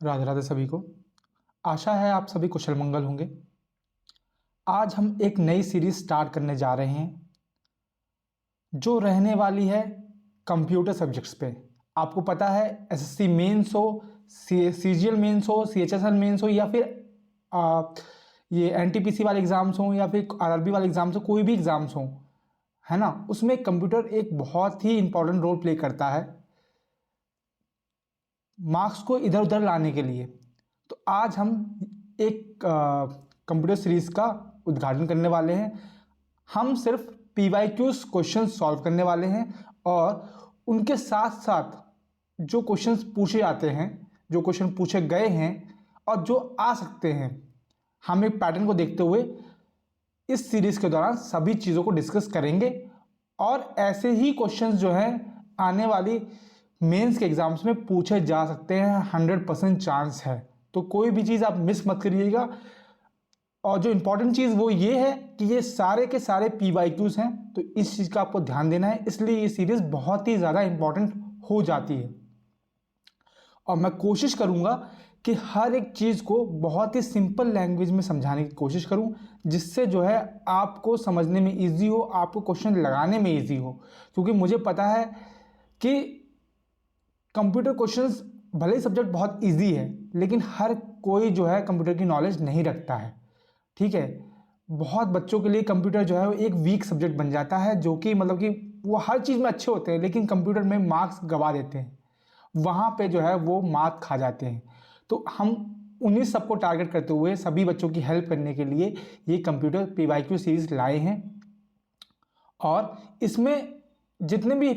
राधे राधे सभी को। आशा है आप सभी कुशल मंगल होंगे। आज हम एक नई सीरीज स्टार्ट करने जा रहे हैं जो रहने वाली है कंप्यूटर सब्जेक्ट्स पे। आपको पता है एसएससी मेंस हो, सीजीएल मेंस हो, सीएचएसएल मेंस हो, या फिर आ, ये एनटीपीसी वाले एग्जाम्स हों या फिर आरआरबी वाले एग्जाम्स हो, कोई भी एग्जाम्स हों, है ना, उसमें कंप्यूटर एक बहुत ही इंपॉर्टेंट रोल प्ले करता है मार्क्स को इधर उधर लाने के लिए। तो आज हम एक कंप्यूटर सीरीज का उद्घाटन करने वाले हैं। हम सिर्फ पीवाईक्यूज क्वेश्चन सॉल्व करने वाले हैं और उनके साथ साथ जो क्वेश्चंस पूछे जाते हैं, जो क्वेश्चन पूछे गए हैं और जो आ सकते हैं, हम एक पैटर्न को देखते हुए इस सीरीज के दौरान सभी चीज़ों को डिस्कस करेंगे। और ऐसे ही क्वेश्चंस जो हैं आने वाली मेंस के एग्जाम्स में पूछे जा सकते हैं, 100% चांस है। तो कोई भी चीज़ आप मिस मत करिएगा। और जो इंपॉर्टेंट चीज़ वो ये है कि ये सारे के सारे पीवाईक्यूज हैं, तो इस चीज़ का आपको ध्यान देना है, इसलिए ये सीरीज बहुत ही ज़्यादा इंपॉर्टेंट हो जाती है। और मैं कोशिश करूँगा कि हर एक चीज़ को बहुत ही सिंपल लैंग्वेज में समझाने की कोशिश करूँ, जिससे जो है आपको समझने में ईजी हो, आपको क्वेश्चन लगाने में ईजी हो। क्योंकि मुझे पता है कि कंप्यूटर क्वेश्चंस भले ही सब्जेक्ट बहुत इजी है, लेकिन हर कोई जो है कंप्यूटर की नॉलेज नहीं रखता है। ठीक है, बहुत बच्चों के लिए कंप्यूटर जो है वो एक वीक सब्जेक्ट बन जाता है, जो कि मतलब कि वो हर चीज़ में अच्छे होते हैं लेकिन कंप्यूटर में मार्क्स गवा देते हैं, वहाँ पे जो है वो मार्क्स खा जाते हैं। तो हम उन्हीं सबको टारगेट करते हुए सभी बच्चों की हेल्प करने के लिए ये कंप्यूटर पीवाईक्यू सीरीज लाए हैं। और इसमें जितने भी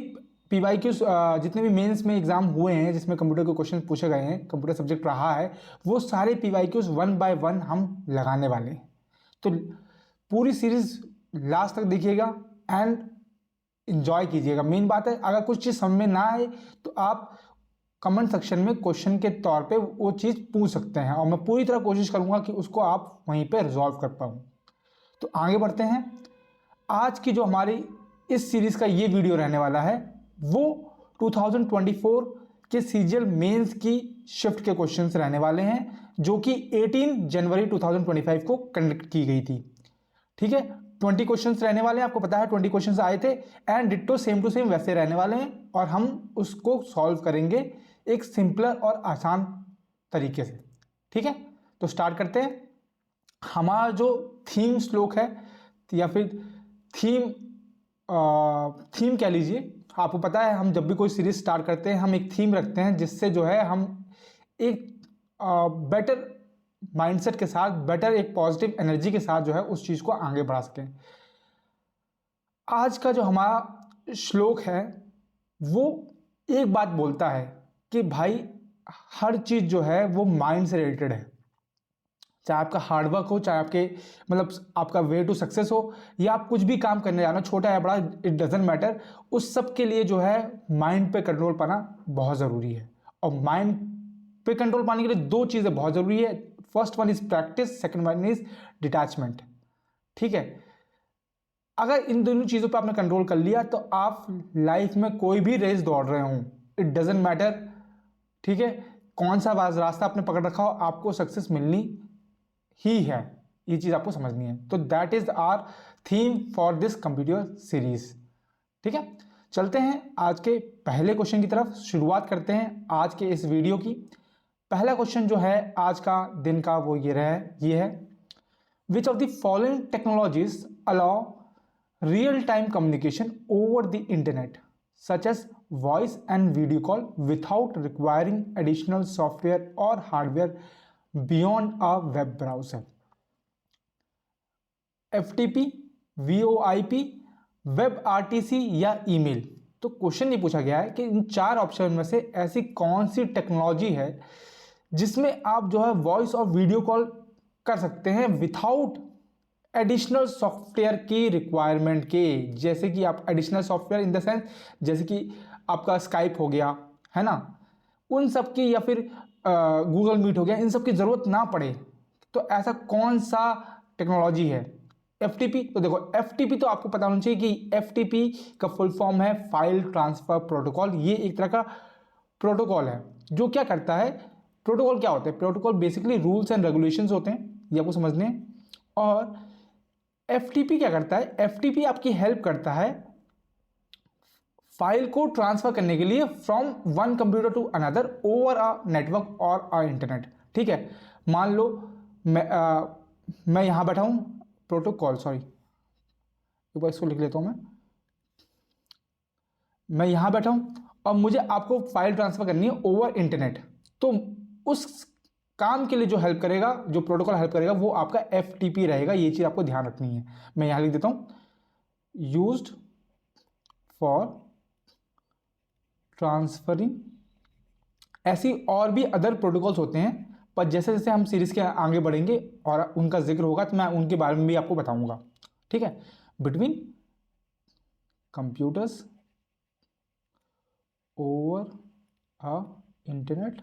पीवाईक्यू जितने भी मेंस में एग्जाम हुए हैं जिसमें कंप्यूटर के क्वेश्चन पूछे गए हैं, कंप्यूटर सब्जेक्ट रहा है, वो सारे पीवाईक्यूज 1 बाय 1 हम लगाने वाले हैं। तो पूरी सीरीज लास्ट तक देखिएगा एंड एंजॉय कीजिएगा। मेन बात है, अगर कुछ चीज़ समझ में ना आए तो आप कमेंट सेक्शन में क्वेश्चन के तौर पे वो चीज़ पूछ सकते हैं और मैं पूरी तरह कोशिश करूँगा कि उसको आप वहीं पे रिजॉल्व कर पाऊँ। तो आगे बढ़ते हैं। आज की जो हमारी इस सीरीज़ का ये वीडियो रहने वाला है वो 2024 के सीजीएल मेंस की शिफ्ट के क्वेश्चंस रहने वाले हैं, जो कि 18 जनवरी 2025 को कंडक्ट की गई थी। ठीक है, 20 क्वेश्चंस रहने वाले हैं, आपको पता है 20 क्वेश्चंस आए थे and ditto same to same वैसे रहने वाले हैं और हम उसको सॉल्व करेंगे एक सिंपलर और आसान तरीके से। ठीक है, तो स्टार्ट करते हैं। हमारा जो थीम श्लोक है या फिर थीम कह लीजिए, आपको पता है हम जब भी कोई सीरीज स्टार्ट करते हैं हम एक थीम रखते हैं, जिससे जो है हम एक बेटर माइंडसेट के साथ, बेटर एक पॉजिटिव एनर्जी के साथ जो है उस चीज़ को आगे बढ़ा सकें। आज का जो हमारा श्लोक है वो एक बात बोलता है कि भाई हर चीज़ जो है वो माइंड से रिलेटेड है। चाहे आपका हार्डवर्क हो, चाहे आपके मतलब आपका वे टू सक्सेस हो, या आप कुछ भी काम करने जाना, छोटा है बड़ा, इट डजेंट मैटर, उस सब के लिए जो है माइंड पे कंट्रोल पाना बहुत ज़रूरी है। और माइंड पे कंट्रोल पाने के लिए दो चीज़ें बहुत ज़रूरी है। First one is practice, second one is detachment. ठीक है, अगर इन दोनों चीज़ों पे आपने कंट्रोल कर लिया तो आप लाइफ में कोई भी रेस दौड़ रहे हो, इट डजेंट मैटर, ठीक है, कौन सा रास्ता आपने पकड़ रखा हो, आपको सक्सेस मिलनी ही है। ये चीज़ आपको समझनी है। तो that is our theme for this computer series. ठीक है, चलते हैं आज के पहले क्वेश्चन की तरफ। शुरुआत करते हैं आज के इस वीडियो की। पहला क्वेश्चन जो है आज का दिन का वो ये है, विच of the following technologies allow real time communication over the internet such as voice and video call without requiring additional software or hardware beyond a web browser? FTP, VoIP, WebRTC या ईमेल। तो question ये पूछा गया है कि इन चार option में से ऐसी कौन सी टेक्नोलॉजी है जिसमें आप जो है वॉइस और वीडियो कॉल कर सकते हैं विथाउट एडिशनल सॉफ्टवेयर की रिक्वायरमेंट के। जैसे कि आप additional software in the sense जैसे कि आपका स्काइप हो गया, है ना, उन सब की, या फिर गूगल मीट हो गया, इन सब की ज़रूरत ना पड़े। तो ऐसा कौन सा टेक्नोलॉजी है? FTP। तो देखो FTP तो आपको पता होना चाहिए कि FTP का फुल फॉर्म है फाइल ट्रांसफर प्रोटोकॉल। ये एक तरह का प्रोटोकॉल है जो क्या करता है, प्रोटोकॉल क्या होते हैं? Protocol basically rules and regulations होते हैं, ये आपको समझने हैं। और एफटीपी क्या करता है? एफटीपी आपकी हेल्प करता है फाइल को ट्रांसफर करने के लिए from one computer to another over a network और अ इंटरनेट। ठीक है, मान लो मैं यहां बैठा हूं, प्रोटोकॉल, सॉरी एक बार इसको लिख लेता हूं मैं यहां बैठा हूं और मुझे आपको फाइल ट्रांसफर करनी है ओवर इंटरनेट। तो उस काम के लिए जो हेल्प करेगा, जो प्रोटोकॉल हेल्प करेगा, वो आपका एफटीपी रहेगा। ये चीज आपको ध्यान रखनी है। मैं यहां लिख देता हूं, यूज्ड फॉर ट्रांसफरिंग। ऐसी और भी अदर प्रोटोकॉल्स होते हैं, पर जैसे जैसे हम सीरीज के आगे बढ़ेंगे और उनका जिक्र होगा तो मैं उनके बारे में भी आपको बताऊंगा। ठीक है, between computers over a internet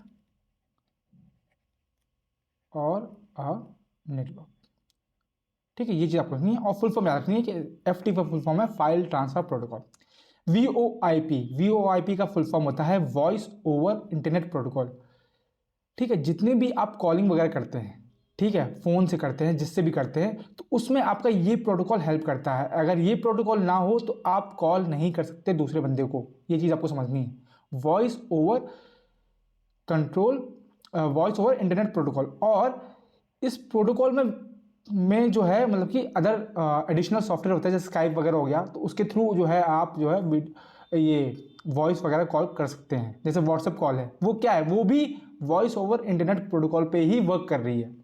और अ नेटवर्क। ठीक है, ये चीज आपको रखनी है। और फुल फॉर्म याद रखनी है कि एफटी का फुल फॉर्म है फाइल ट्रांसफर प्रोटोकॉल। वीओआईपी का फुल फॉर्म होता है वॉइस ओवर इंटरनेट प्रोटोकॉल। ठीक है, जितने भी आप कॉलिंग वगैरह करते हैं, ठीक है, फोन से करते हैं, जिससे भी करते हैं, तो उसमें आपका ये प्रोटोकॉल हेल्प करता है। अगर ये प्रोटोकॉल ना हो तो आप कॉल नहीं कर सकते दूसरे बंदे को। ये चीज आपको समझनी है। Voice over control, voice over internet protocol. और इस प्रोटोकॉल में जो है मतलब कि अदर एडिशनल सॉफ्टवेयर होता है, जैसे स्काइप वगैरह हो गया, तो उसके थ्रू जो है आप जो है ये वॉइस वगैरह कॉल कर सकते हैं। जैसे व्हाट्सएप कॉल है, वो क्या है? वो भी वॉइस ओवर इंटरनेट प्रोटोकॉल पे ही वर्क कर रही है।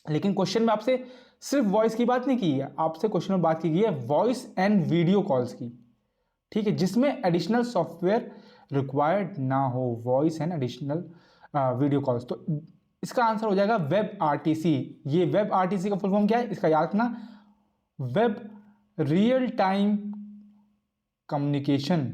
लेकिन क्वेश्चन में आपसे सिर्फ वॉइस की बात नहीं की है, आपसे क्वेश्चन में बात की गई है वॉइस एंड वीडियो कॉल्स की। ठीक है, जिसमें एडिशनल सॉफ्टवेयर रिक्वायर्ड ना हो, voice and additional video calls. तो इसका आंसर हो जाएगा वेब आरटीसी। ये वेब आरटीसी का फुल फॉर्म क्या है? इसका याद रखना, वेब रियल टाइम कम्युनिकेशन।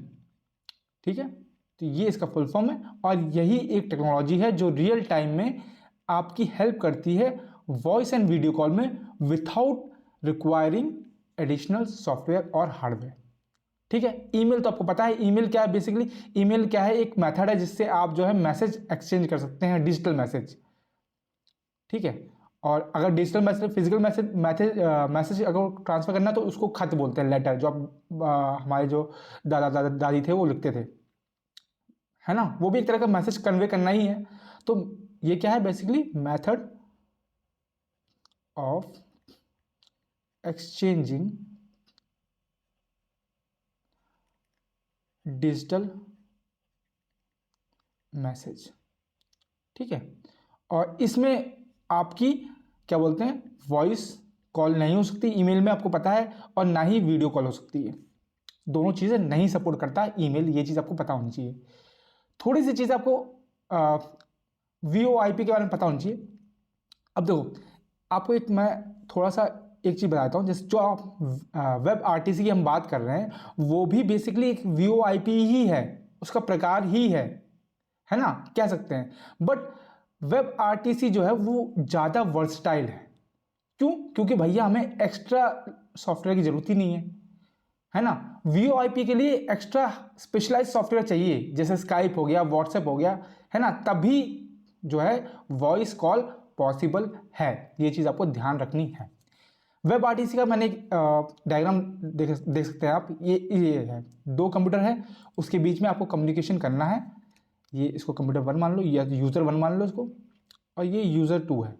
ठीक है, तो ये इसका फुल फॉर्म है। और यही एक टेक्नोलॉजी है जो रियल टाइम में आपकी हेल्प करती है वॉइस एंड वीडियो कॉल में विथआउट रिक्वायरिंग एडिशनल सॉफ्टवेयर और हार्डवेयर। ठीक है, ईमेल तो आपको पता है ईमेल क्या है। बेसिकली ईमेल क्या है? एक मेथड है जिससे आप जो है मैसेज एक्सचेंज कर सकते हैं, डिजिटल मैसेज। ठीक है, और अगर डिजिटल मैसेज, फिजिकल मैसेज अगर ट्रांसफर करना है तो उसको खत बोलते हैं, लेटर, जो हमारे जो दादी थे वो लिखते थे, है ना। वो भी एक तरह का मैसेज कन्वे करना ही है। तो ये क्या है? Basically method of exchanging digital message. ठीक है, और इसमें आपकी क्या बोलते हैं, वॉइस कॉल नहीं हो सकती ईमेल में, आपको पता है, और ना ही वीडियो कॉल हो सकती है। दोनों चीज़ें नहीं सपोर्ट करता है ईमेल, ये चीज़ आपको पता होनी चाहिए। थोड़ी सी चीज़ आपको वीओआईपी के बारे में पता होनी चाहिए। अब देखो, आपको एक मैं थोड़ा सा एक चीज़ बताता हूँ। जैसे जो आप वेब आरटीसी की हम बात कर रहे हैं, वो भी बेसिकली एक वीओआईपी ही है, उसका प्रकार ही है ना, कह सकते हैं। बट वेब आरटीसी जो है वो ज़्यादा वर्सटाइल है। क्यों? क्योंकि भैया हमें एक्स्ट्रा सॉफ्टवेयर की जरूरत ही नहीं है ना। वीओआईपी के लिए एक्स्ट्रा स्पेशलाइज सॉफ्टवेयर चाहिए, जैसे स्काइप हो गया, व्हाट्सएप हो गया, है ना, तभी जो है वॉइस कॉल पॉसिबल है। ये चीज़ आपको ध्यान रखनी है। वेब आरटीसी का मैंने एक डायग्राम देख सकते हैं आप। ये है, दो कंप्यूटर है, उसके बीच में आपको कम्युनिकेशन करना है। ये इसको कंप्यूटर 1 मान लो, या यूज़र 1 मान लो इसको, और ये यूज़र 2 है।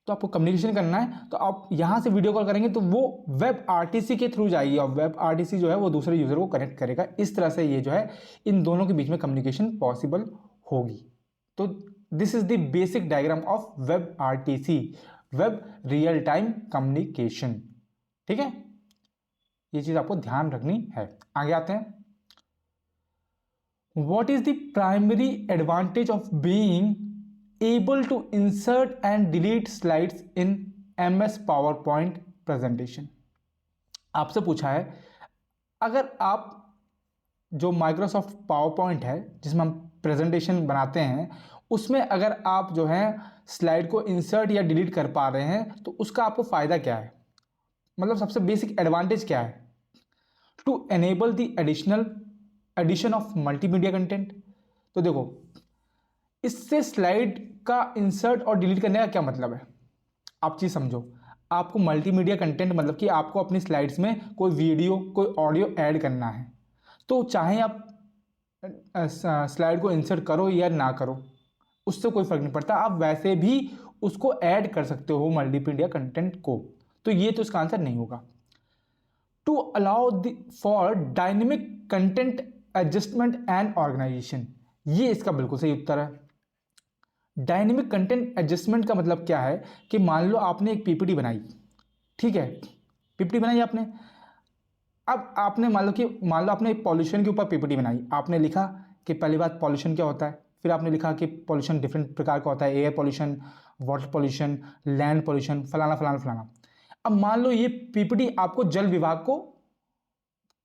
तो आपको कम्युनिकेशन करना है, तो आप यहाँ से वीडियो कॉल करेंगे तो वो वेब आरटीसी के थ्रू जाएगी, और वेब आरटीसी जो है वो दूसरे यूज़र को कनेक्ट करेगा। इस तरह से ये जो है इन दोनों के बीच में कम्युनिकेशन पॉसिबल होगी। तो this is the basic diagram of web RTC, web real time communication. ठीक है, ये चीज़ आपको ध्यान रखनी है। आगे आते हैं। What is the primary advantage of being able to insert and delete slides in MS PowerPoint presentation? आपसे पूछा है, अगर आप जो माइक्रोसॉफ्ट पावरपॉइंट है जिसमें हम प्रेजेंटेशन बनाते हैं, उसमें अगर आप जो है स्लाइड को इंसर्ट या डिलीट कर पा रहे हैं तो उसका आपको फ़ायदा क्या है? मतलब सबसे बेसिक एडवांटेज क्या है? To enable the addition of multimedia content. तो देखो, इससे स्लाइड का इंसर्ट और डिलीट करने का क्या मतलब है, आप चीज़ समझो। आपको मल्टीमीडिया कंटेंट मतलब कि आपको अपनी स्लाइड्स में कोई वीडियो कोई ऑडियो ऐड करना है, तो चाहे आप स्लाइड को इंसर्ट करो या ना करो, उससे कोई फर्क नहीं पड़ता, आप वैसे भी उसको ऐड कर सकते हो मल्टीमीडिया कंटेंट को। तो ये तो इसका आंसर नहीं होगा। To allow for dynamic content adjustment and organisation, ये इसका बिल्कुल सही उत्तर है। डायनेमिक कंटेंट एडजस्टमेंट का मतलब क्या है कि मान लो आपने एक पीपीटी बनाई, ठीक है, पीपीटी बनाई आपने। अब आपने मान लो आपने पॉल्यूशन के ऊपर पीपीटी बनाई, आपने लिखा कि पहली बात पॉल्यूशन क्या होता है, फिर आपने लिखा कि पॉल्यूशन डिफरेंट प्रकार का होता है, air pollution, water pollution, land pollution, फलाना फलाना फलाना। अब मान लो ये पीपीटी आपको जल विभाग को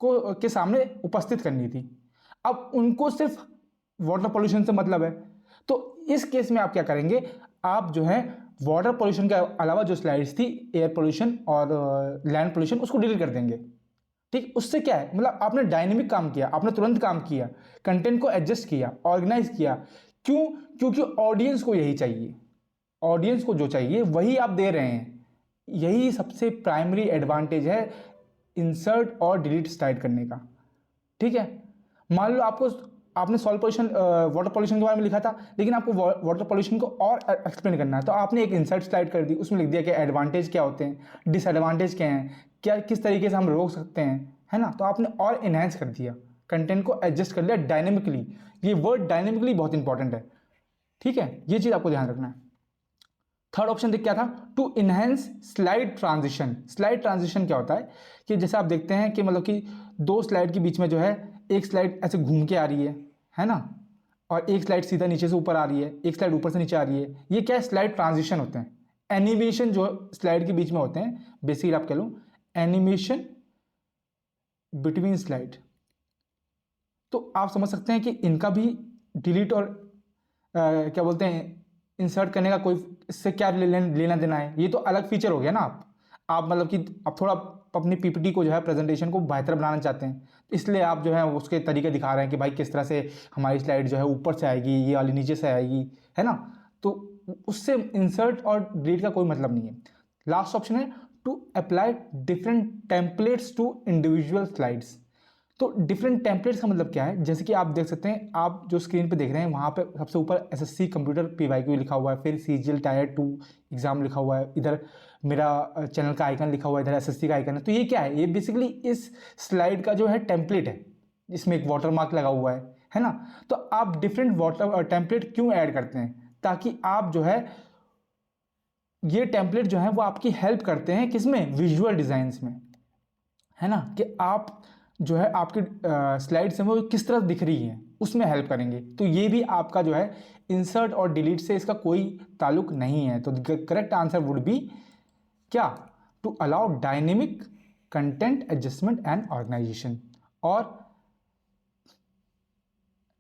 के सामने उपस्थित करनी थी, अब उनको सिर्फ वाटर पॉल्यूशन से मतलब है, तो इस केस में आप क्या करेंगे, आप जो है वाटर पॉल्यूशन के अलावा जो स्लाइड्स थी एयर पॉल्यूशन और लैंड पॉल्यूशन उसको डिलीट कर देंगे। ठीक, उससे क्या है, मतलब आपने डायनेमिक काम किया, आपने तुरंत काम किया, कंटेंट को एडजस्ट किया, ऑर्गेनाइज किया। क्यों? क्योंकि ऑडियंस को यही चाहिए, ऑडियंस को जो चाहिए वही आप दे रहे हैं। यही सबसे प्राइमरी एडवांटेज है इंसर्ट और डिलीट स्लाइड करने का। ठीक है, मान लो आपने सॉइल पॉल्यूशन वाटर पॉल्यूशन के बारे में लिखा था, लेकिन आपको वाटर पॉल्यूशन को और एक्सप्लेन करना है, तो आपने एक इंसर्ट स्लाइड कर दी, उसमें लिख दिया कि एडवांटेज क्या होते हैं, डिसएडवांटेज क्या हैं, क्या किस तरीके से हम रोक सकते हैं, है ना। तो आपने और इन्हेंस कर दिया, कंटेंट को एडजस्ट कर लिया डायनेमिकली। ये वर्ड डायनेमिकली बहुत इंपॉर्टेंट है, ठीक है, ये चीज़ आपको ध्यान रखना है। थर्ड ऑप्शन देख क्या था, to enhance slide transition. Slide transition क्या होता है कि जैसे आप देखते हैं कि मतलब कि दो स्लाइड के बीच में जो है एक स्लाइड ऐसे घूम के आ रही है ना, और एक स्लाइड सीधा नीचे से ऊपर आ रही है, एक स्लाइड ऊपर से नीचे आ रही है, ये क्या है, स्लाइड ट्रांजिशन होते हैं। एनिमेशन जो स्लाइड के बीच में होते हैं, बेसिकली आप कह लो एनिमेशन बिटवीन स्लाइड। तो आप समझ सकते हैं कि इनका भी डिलीट और क्या बोलते हैं इंसर्ट करने का कोई इससे क्या लेना देना है, ये तो अलग फीचर हो गया ना। आप मतलब कि आप थोड़ा अपनी पीपीटी को जो है प्रेजेंटेशन को बेहतर बनाना चाहते हैं, इसलिए आप जो है उसके तरीके दिखा रहे हैं कि भाई किस तरह से हमारी स्लाइड जो है ऊपर से आएगी, ये वाली नीचे से आएगी, है ना। तो उससे इंसर्ट और डिलीट का कोई मतलब नहीं है। लास्ट ऑप्शन है to apply different templates to individual slides. तो डिफरेंट टेम्पलेट्स का मतलब क्या है, जैसे कि आप देख सकते हैं, आप जो स्क्रीन पे देख रहे हैं वहाँ पे सबसे ऊपर एसएससी कंप्यूटर पीवाईक्यू लिखा हुआ है, फिर सीजीएल टायर 2 एग्जाम लिखा हुआ है, इधर मेरा चैनल का आइकन लिखा हुआ है, इधर एसएससी का आइकन है। तो ये क्या है, ये बेसिकली इस स्लाइड का जो है टेम्पलेट है, इसमें एक वाटर मार्क लगा हुआ है ना। तो आप डिफरेंट वाटर टेम्पलेट क्यों ऐड करते हैं, ताकि आप जो है ये टेम्पलेट जो है वो आपकी हेल्प करते हैं किसमें, विजुअल डिज़ाइंस में, है ना, कि आप जो है आपकी स्लाइड्स हैं वो किस तरह दिख रही हैं उसमें हेल्प करेंगे। तो ये भी आपका जो है इंसर्ट और डिलीट से इसका कोई ताल्लुक नहीं है। तो करेक्ट आंसर वुड बी क्या, to allow dynamic content adjustment and organisation. और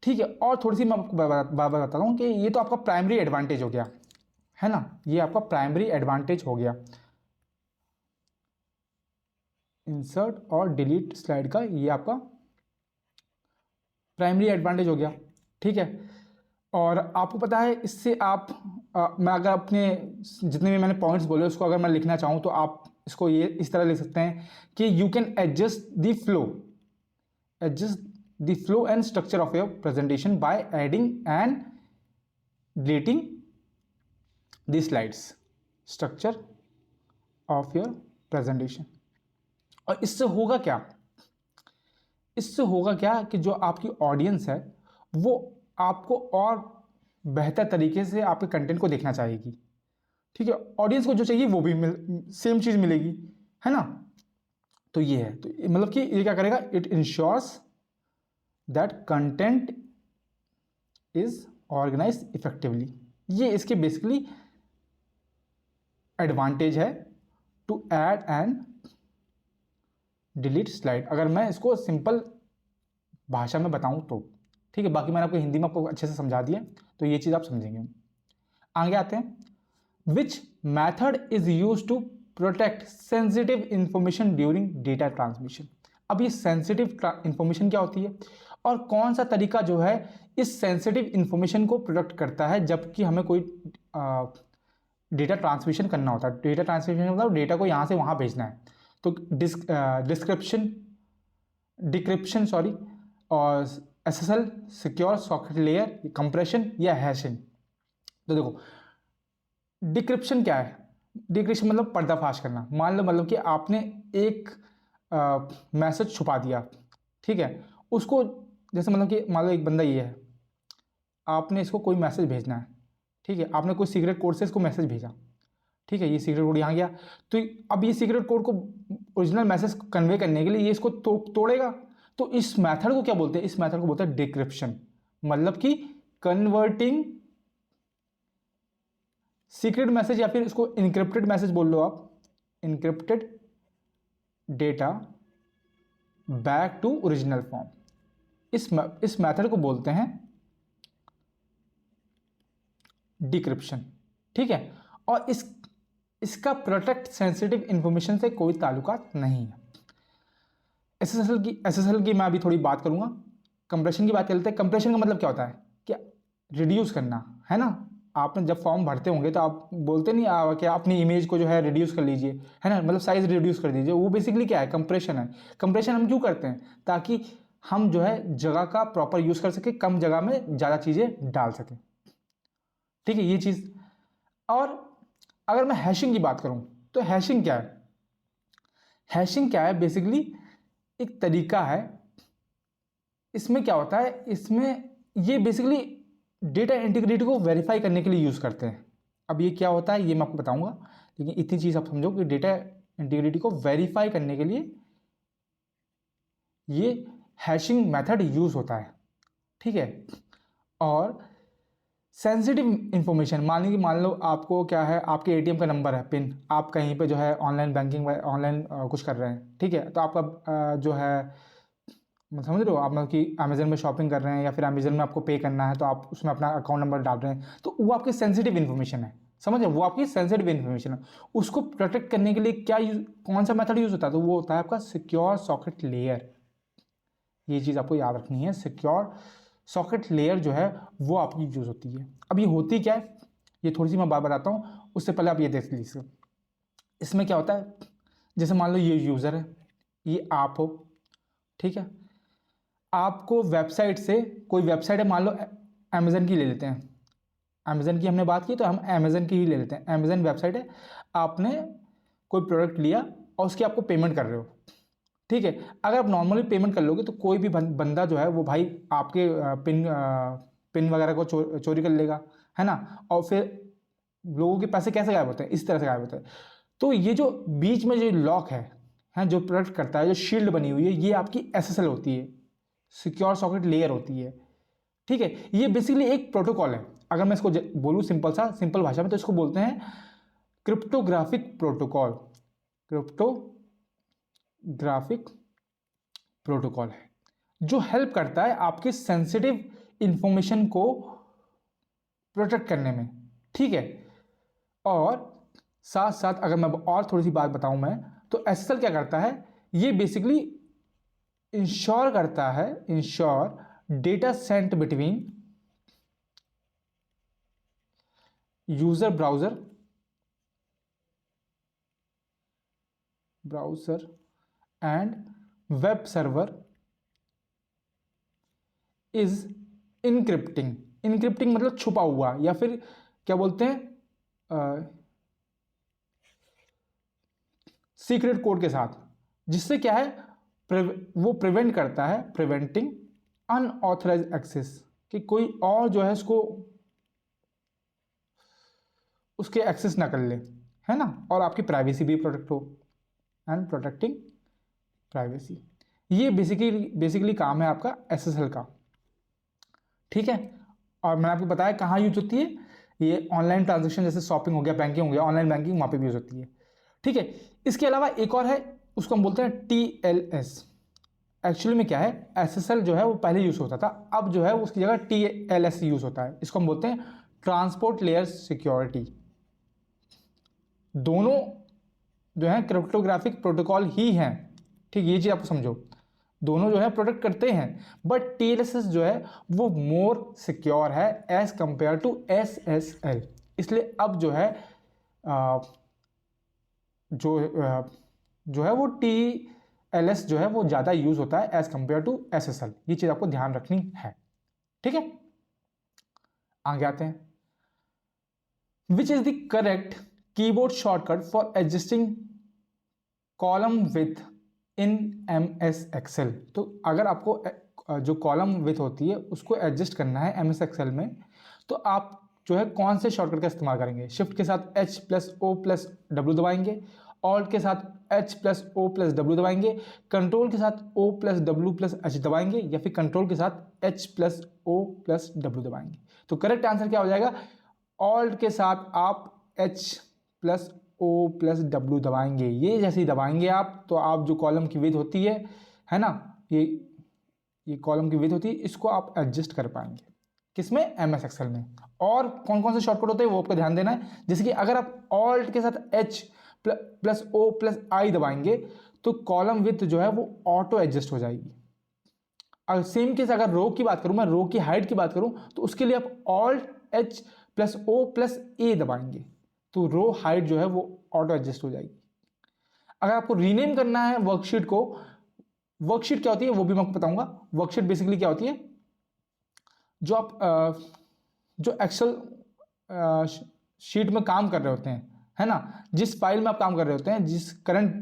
ठीक है, और थोड़ी सी मैं आपको बताता हूँ कि ये तो आपका प्राइमरी एडवांटेज हो गया, है ना, ये आपका प्राइमरी एडवांटेज हो गया इंसर्ट और डिलीट स्लाइड का, ये आपका प्राइमरी एडवांटेज हो गया, ठीक है। और आपको पता है इससे आप मैं अगर अपने जितने भी मैंने पॉइंट्स बोले उसको अगर मैं लिखना चाहूँ तो आप इसको ये इस तरह लिख सकते हैं कि you can adjust the flow and structure of your presentation by adding and deleting the slides structure of your presentation. और इससे होगा क्या, इससे होगा क्या कि जो आपकी ऑडियंस है वो आपको और बेहतर तरीके से आपके कंटेंट को देखना चाहेगी, ठीक है। ऑडियंस को जो चाहिए वो भी सेम चीज़ मिलेगी, है ना। तो ये है, तो मतलब कि ये क्या करेगा, it ensures that content is organise effectively. ये इसके बेसिकली एडवांटेज है to add and delete slide, अगर मैं इसको सिंपल भाषा में बताऊं तो, ठीक है। बाकी मैंने आपको हिंदी में आपको अच्छे से समझा दिया, तो ये चीज़ आप समझेंगे। आगे आते हैं, which method is use to protect sensitive information during data transmission. अब ये सेंसिटिव इंफॉर्मेशन क्या होती है, और कौन सा तरीका जो है इस सेंसिटिव इंफॉर्मेशन को प्रोटेक्ट करता है जबकि हमें कोई डेटा ट्रांसमिशन करना होता है। डेटा ट्रांसमिशन मतलब डेटा को यहाँ से वहाँ भेजना है। तो डिक्रिप्शन और SSL secure socket layer, compression या हैशिंग। तो देखो डिक्रिप्शन क्या है? डिक्रिप्शन मतलब पर्दाफाश करना। मान लो मतलब कि आपने एक मैसेज छुपा दिया, ठीक है, उसको जैसे मतलब कि मान लो एक बंदा ये है, आपने इसको कोई मैसेज भेजना है, ठीक है, आपने कोई सीक्रेट कोड से इसको मैसेज भेजा, ठीक है, ये सीक्रेट कोड यहाँ गया, तो अब ये सीक्रेट कोड को ओरिजिनल मैसेज कन्वे करने के लिए ये इसको तोड़ेगा। तो इस मेथड को क्या बोलते हैं? इस मेथड को बोलते हैं डिक्रिप्शन, मतलब कि कन्वर्टिंग सीक्रेट मैसेज या फिर इसको इनक्रिप्टेड मैसेज बोल लो आप, encrypted data back to original form. इस मेथड को बोलते हैं डिक्रिप्शन, ठीक है। और इसका प्रोटेक्ट सेंसिटिव इंफॉर्मेशन से कोई ताल्लुकात नहीं है। एसएसएल की मैं अभी थोड़ी बात करूंगा। कंप्रेशन की बात करते हैं। कंप्रेशन का मतलब क्या होता है? क्या रिड्यूस करना, है ना। आपने जब फॉर्म भरते होंगे तो आप बोलते नहीं कि अपनी इमेज को जो है रिड्यूस कर लीजिए, है ना, मतलब साइज रिड्यूस कर दीजिए। वो बेसिकली क्या है? कंप्रेशन है। कंप्रेशन हम क्यों करते हैं? ताकि हम जो है जगह का प्रॉपर यूज कर सके, कम जगह में ज़्यादा चीज़ें डाल सकें, ठीक है, ये चीज़। और अगर मैं हैशिंग की बात करूं तो हैशिंग क्या है? हैशिंग क्या है? बेसिकली एक तरीका है। इसमें क्या होता है? इसमें ये बेसिकली डेटा इंटीग्रिटी को वेरीफाई करने के लिए यूज़ करते हैं। अब ये क्या होता है ये मैं आपको बताऊंगा, लेकिन इतनी चीज़ आप समझो कि डेटा इंटीग्रिटी को वेरीफाई करने के लिए ये हैशिंग मेथड यूज़ होता है, ठीक है। और सेंसिटिव इंफॉर्मेशन, मान लो आपको क्या है, आपके एटीएम का नंबर है, पिन, आप कहीं पे जो है ऑनलाइन बैंकिंग ऑनलाइन कुछ कर रहे हैं, ठीक है, तो आपका जो है समझ रहे हो आप, मतलब कि अमेजन में शॉपिंग कर रहे हैं या फिर अमेजन में आपको पे करना है तो आप उसमें अपना अकाउंट नंबर डाल रहे हैं, तो वो आपकी सेंसिटिव इन्फॉर्मेशन है, समझ रहे, वो आपकी सेंसिटिव इन्फॉर्मेशन है। उसको प्रोटेक्ट करने के लिए कौन सा मेथड यूज़ होता है? तो वो होता है आपका सिक्योर सॉकेट लेयर। ये चीज़ आपको याद रखनी है, सिक्योर सॉकेट लेयर जो है वो आपकी यूज़ होती है। अब ये होती क्या है, ये थोड़ी सी मैं बात बताता हूँ, उससे पहले आप ये देख लीजिए। इसमें क्या होता है, जैसे मान लो ये यूज़र है, ये आप हो, ठीक है, आपको वेबसाइट से, कोई वेबसाइट है, मान लो अमेज़न की ले लेते हैं, अमेज़न की हमने बात की तो हम अमेज़न की ही ले लेते हैं। अमेज़न वेबसाइट है, आपने कोई प्रोडक्ट लिया और उसकी आपको पेमेंट कर रहे हो, ठीक है। अगर आप नॉर्मली पेमेंट कर लोगे तो कोई भी बंदा जो है वो भाई आपके पिन वगैरह को चोरी कर लेगा, है ना, और फिर लोगों के पैसे कैसे गायब होते हैं? इस तरह से गायब होते हैं। तो ये जो बीच में जो लॉक है जो प्रोटेक्ट करता है, जो शील्ड बनी हुई है, ये आपकी एसएसएल होती है, सिक्योर सॉकेट लेयर होती है, ठीक है। ये बेसिकली एक प्रोटोकॉल है। अगर मैं इसको बोलूँ सिंपल भाषा में तो इसको बोलते हैं क्रिप्टोग्राफिक प्रोटोकॉल। क्रिप्टोग्राफिक प्रोटोकॉल है जो हेल्प करता है आपके सेंसिटिव इंफॉर्मेशन को प्रोटेक्ट करने में, ठीक है। और साथ साथ अगर मैं और थोड़ी सी बात बताऊं मैं, तो एसएसएल क्या करता है, ये बेसिकली इंश्योर करता है, data sent between user browser and web server is encrypting मतलब छुपा हुआ, या फिर क्या बोलते हैं सीक्रेट कोड के साथ, जिससे क्या है वो प्रिवेंट करता है, प्रिवेंटिंग अनऑथराइज्ड एक्सेस, कि कोई और जो है इसको उसके एक्सेस ना कर ले, है ना, और आपकी प्राइवेसी भी प्रोटेक्ट हो, एंड प्रोटेक्टिंग प्राइवेसी। ये बेसिकली काम है आपका एसएसएल का, ठीक है। और मैंने आपको बताया कहाँ यूज होती है, ये ऑनलाइन ट्रांजेक्शन जैसे शॉपिंग हो गया, बैंकिंग हो गया, ऑनलाइन बैंकिंग, वहाँ पे भी यूज होती है, ठीक है। इसके अलावा एक और है, उसको हम बोलते हैं TLS। एक्चुअली में क्या है, एसएसएल जो है वो पहले यूज होता था, अब जो है उसकी जगह TLS यूज होता है। इसको हम बोलते हैं ट्रांसपोर्ट लेयर सिक्योरिटी। दोनों जो है क्रिप्टोग्राफिक प्रोटोकॉल ही हैं, ठीक, ये चीज़ आपको समझो, दोनों जो है प्रोटेक्ट करते हैं, बट TLS जो है वो मोर सिक्योर है एज कंपेयर टू SSL। इसलिए अब जो है जो है वो TLS जो है वो ज़्यादा यूज होता है एज कंपेयर टू SSL। ये चीज़ आपको ध्यान रखनी है, ठीक है। आगे आते हैं, which is the correct keyboard shortcut for adjusting column with in MS Excel। तो अगर आपको जो कॉलम विथ होती है उसको एडजस्ट करना है MS Excel में, तो आप जो है कौन से शॉर्टकट का इस्तेमाल करेंगे? शिफ्ट के साथ H+O+W दबाएंगे, ऑल्ट के साथ H+O+W दबाएंगे, कंट्रोल के साथ O+W+H दबाएंगे, या फिर कंट्रोल के साथ H+O+W दबाएंगे? तो करेक्ट आंसर क्या हो जाएगा? ऑल्ट के साथ आप H+O+W दबाएंगे। ये जैसे ही दबाएंगे आप, तो आप जो कॉलम की विड्थ होती है ना, ये कॉलम की विड्थ होती है, इसको आप एडजस्ट कर पाएंगे। किसमें? MS Excel में। और कौन कौन से शॉर्टकट होते हैं वो आपको ध्यान देना है। जैसे कि अगर आप ऑल्ट के साथ H+O+I दबाएंगे तो कॉलम विड्थ जो है वो ऑटो एडजस्ट हो जाएगी। और सेम केस अगर रो की बात करूं, मैं रो की हाइट की बात करूं, तो उसके लिए आप ऑल्ट H+O+A दबाएंगे, तो रो हाइट जो है वो ऑटो एडजस्ट हो जाएगी। अगर आपको रीनेम करना है वर्कशीट को, वर्कशीट क्या होती है वो भी मैं आपको बताऊंगा। वर्कशीट बेसिकली क्या होती है? जो आप जो एक्सेल शीट में काम कर रहे होते हैं, है ना, जिस फाइल में आप काम कर रहे होते हैं, जिस करंट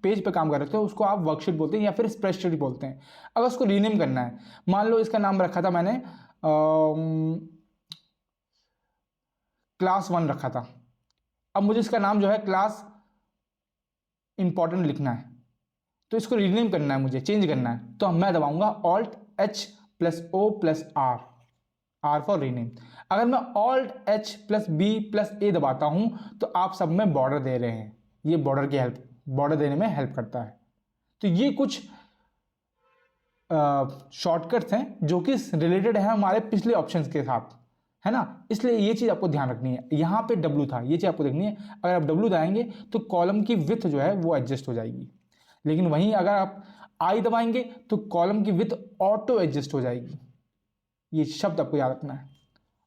पेज पे काम कर रहे होते हैं, उसको आप वर्कशीट बोलते हैं या फिर स्प्रेडशीट बोलते हैं। अगर उसको रीनेम करना है, मान लो इसका नाम रखा था मैंने क्लास 1 रखा था, अब मुझे इसका नाम जो है क्लास इंपॉर्टेंट लिखना है, तो इसको रीनेम करना है, मुझे चेंज करना है, तो मैं दबाऊंगा alt H+O+R, R for rename. अगर मैं ऑल्ट H+B+A दबाता हूं तो आप सब में बॉर्डर दे रहे हैं, ये बॉर्डर देने में हेल्प करता है। तो ये कुछ शॉर्टकट्स हैं जो कि रिलेटेड है हमारे पिछले ऑप्शंस के साथ, है ना, इसलिए ये चीज़ आपको ध्यान रखनी है। यहाँ पे W था, ये चीज़ आपको देखनी है। अगर आप W दबाएंगे तो कॉलम की विड्थ जो है वो एडजस्ट हो जाएगी, लेकिन वहीं अगर आप I दबाएंगे तो कॉलम की विड्थ ऑटो एडजस्ट हो जाएगी। ये शब्द आपको याद रखना है।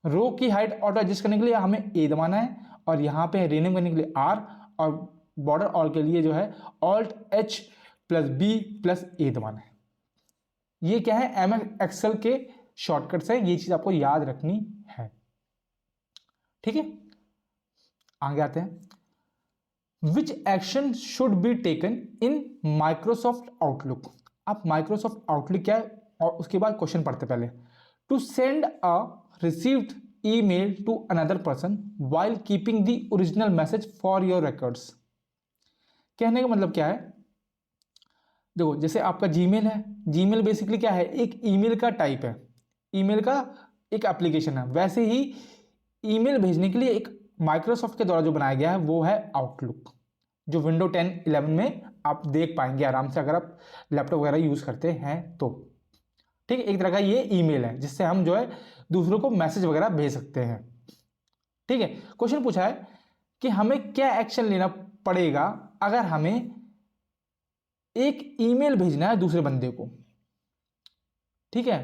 रो की हाइट ऑटो एडजस्ट करने के लिए हमें A दबाना है, और यहाँ पे रीनेम करने के लिए R, और बॉर्डर ऑल के लिए जो है ऑल्ट H+B+A दबाना है। ये क्या है? MS Excel के शॉर्टकट्स है, ये चीज आपको याद रखनी है, ठीक है। आगे आते हैं, which action should be taken in Microsoft Outlook. आप माइक्रोसॉफ्ट आउटलुक क्या है और उसके बाद क्वेश्चन पढ़ते पहले। To send a received email to another person while keeping the original message for your records. कहने का मतलब क्या है? देखो, जैसे आपका जीमेल है, जीमेल बेसिकली क्या है? एक ईमेल का टाइप है, ईमेल का एक एप्लीकेशन है। वैसे ही ईमेल भेजने के लिए एक माइक्रोसॉफ्ट के द्वारा जो बनाया गया है वो है आउटलुक, जो विंडो 10, 11 में आप देख पाएंगे आराम से अगर आप लैपटॉप वगैरह यूज करते हैं तो, ठीक है। एक तरह का ये ईमेल है जिससे हम जो है दूसरों को मैसेज वगैरह भेज सकते हैं, ठीक है। क्वेश्चन पूछा है कि हमें क्या एक्शन लेना पड़ेगा अगर हमें एक ईमेल भेजना है दूसरे बंदे को, ठीक है,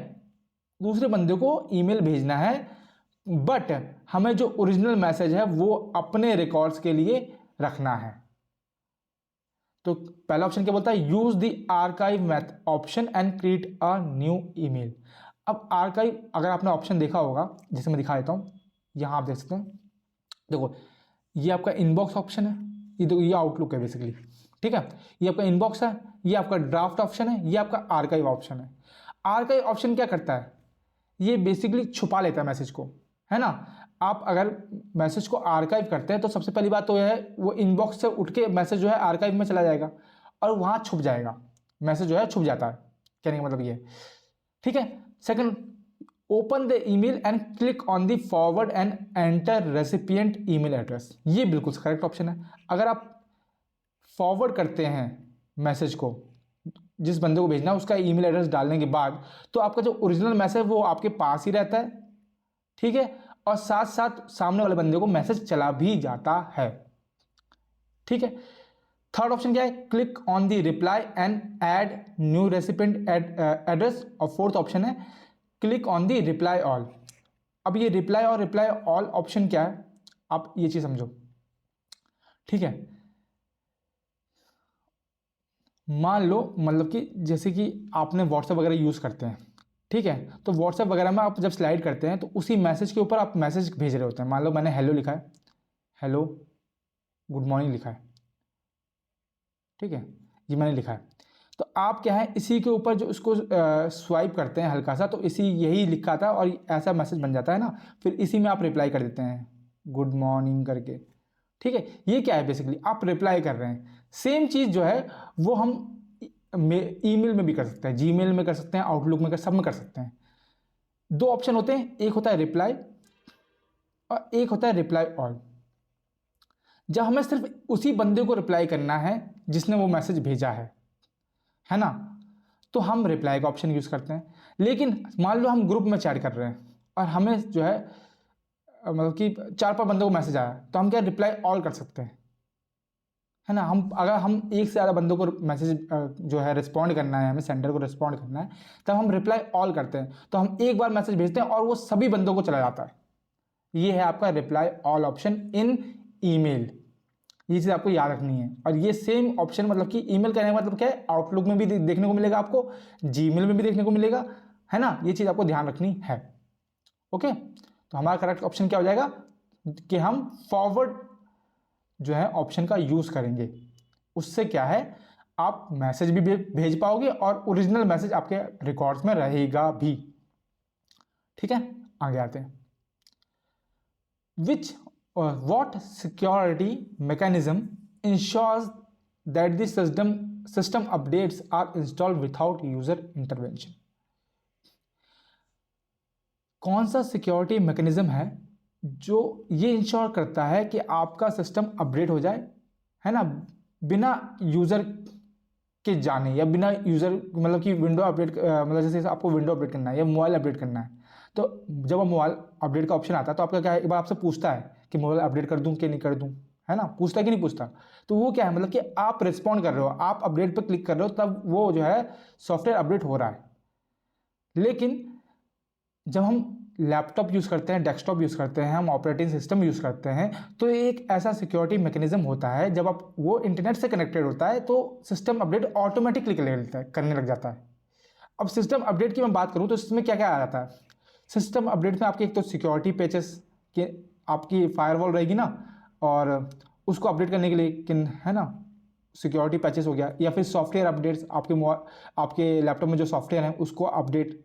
दूसरे बंदे को ईमेल भेजना है, बट हमें जो ओरिजिनल मैसेज है वो अपने रिकॉर्ड्स के लिए रखना है। तो पहला ऑप्शन क्या बोलता है? Use the archive option and create a new email. अब आर्काइव अगर आपने ऑप्शन देखा होगा, जैसे मैं दिखा देता हूं, यहां आप देख सकते हैं, देखो ये आपका इनबॉक्स ऑप्शन है, ये देखो ये आउटलुक है बेसिकली, ठीक है। ये आपका इनबॉक्स है, ये आपका ड्राफ्ट ऑप्शन है, ये आपका आर्काइव ऑप्शन है। आर्काइव ऑप्शन क्या करता है? ये बेसिकली छुपा लेता है मैसेज को, है ना। आप अगर मैसेज को आर्काइव करते हैं तो सबसे पहली बात तो यह है वो इनबॉक्स से उठ के मैसेज जो है आर्काइव में चला जाएगा और वहां छुप जाएगा, मैसेज जो है छुप जाता है, कहने का मतलब ये, ठीक है। Second, open the email and click on the forward and enter recipient email address. ये बिल्कुल करेक्ट ऑप्शन है। अगर आप फॉरवर्ड करते हैं मैसेज को, जिस बंदे को भेजना है उसका ईमेल एड्रेस डालने के बाद, तो आपका जो ओरिजिनल मैसेज वो आपके पास ही रहता है, ठीक है, और साथ साथ सामने वाले बंदे को मैसेज चला भी जाता है, ठीक है। थर्ड ऑप्शन क्या है, click on the reply and add new recipient address. और फोर्थ ऑप्शन है click on the reply all. अब ये रिप्लाई और रिप्लाई ऑल ऑप्शन क्या है, आप ये चीज समझो, ठीक है। मान लो मतलब कि जैसे कि आपने व्हाट्सएप वगैरह यूज़ करते हैं, ठीक है, तो व्हाट्सएप वगैरह में आप जब स्लाइड करते हैं तो उसी मैसेज के ऊपर आप मैसेज भेज रहे होते हैं। मान लो मैंने हेलो लिखा है, हेलो गुड मॉर्निंग लिखा है, ठीक है, ये मैंने लिखा है। तो आप क्या है इसी के ऊपर जो इसको स्वाइप करते हैं हल्का सा, तो इसी यही लिखा था और ऐसा मैसेज बन जाता है ना, फिर इसी में आप रिप्लाई कर देते हैं गुड मॉर्निंग करके, ठीक है। ये क्या है, बेसिकली आप रिप्लाई कर रहे हैं। सेम चीज़ जो है वो हम ईमेल में भी कर सकते हैं, जीमेल में कर सकते हैं, आउटलुक में सब में कर सकते हैं। दो ऑप्शन होते हैं, एक होता है रिप्लाई और एक होता है रिप्लाई ऑल। जब हमें सिर्फ उसी बंदे को रिप्लाई करना है जिसने वो मैसेज भेजा है ना, तो हम रिप्लाई का ऑप्शन यूज़ करते हैं। लेकिन मान लो हम ग्रुप में चैट कर रहे हैं और हमें जो है मतलब कि 4-5 बंदों को मैसेज आया, तो हम क्या रिप्लाई ऑल कर सकते हैं, है ना। हम अगर हम एक से ज़्यादा बंदों को मैसेज जो है रिस्पॉन्ड करना है, हमें सेंडर को रिस्पॉन्ड करना है, तब हम रिप्लाई ऑल करते हैं। तो हम एक बार मैसेज भेजते हैं और वो सभी बंदों को चला जाता है। ये है आपका reply all option in email. ये चीज़ आपको याद रखनी है। और ये सेम ऑप्शन मतलब कि ईमेल करने का मतलब क्या है, आउटलुक में भी देखने को मिलेगा आपको, जीमेल में भी देखने को मिलेगा, है ना। ये चीज़ आपको ध्यान रखनी है। ओके, तो हमारा करेक्ट ऑप्शन क्या हो जाएगा कि हम फॉरवर्ड जो है ऑप्शन का यूज करेंगे। उससे क्या है, आप मैसेज भी भेज पाओगे और ओरिजिनल मैसेज आपके रिकॉर्ड्स में रहेगा भी। ठीक है, आगे आते हैं। विच what security mechanism ensures that the system updates are installed without user intervention? कौन सा सिक्योरिटी मैकेनिज्म है जो ये इंश्योर करता है कि आपका सिस्टम अपडेट हो जाए, है ना, बिना यूजर के जाने या बिना यूजर मतलब कि विंडो अपडेट मतलब जैसे आपको विंडो अपडेट करना है या मोबाइल अपडेट करना है, तो जब आप मोबाइल अपडेट का ऑप्शन आता है तो आपका क्या है, एक बार आपसे पूछता है कि मोबाइल अपडेट कर दूं कि नहीं कर दूं, है ना, पूछता है कि नहीं पूछता। तो वो क्या है मतलब कि आप रिस्पॉन्ड कर रहे हो, आप अपडेट पर क्लिक कर रहे हो, तब वो जो है सॉफ्टवेयर अपडेट हो रहा है। लेकिन जब हम लैपटॉप यूज़ करते हैं, डेस्कटॉप यूज़ करते हैं, हम ऑपरेटिंग सिस्टम यूज़ करते हैं, तो एक ऐसा सिक्योरिटी मैकेनिज्म होता है, जब आप वो इंटरनेट से कनेक्टेड होता है तो सिस्टम अपडेट ऑटोमेटिकली करने लग जाता है। अब सिस्टम अपडेट की मैं बात करूं तो इसमें क्या क्या आ जाता है। सिस्टम अपडेट में आपके एक तो सिक्योरिटी पैचेस के आपकी फायरवॉल रहेगी ना, और उसको अपडेट करने के लिए किन, है ना, सिक्योरिटी पैचेस हो गया, या फिर सॉफ्टवेयर अपडेट्स, आपके लैपटॉप में जो सॉफ्टवेयर है उसको अपडेट,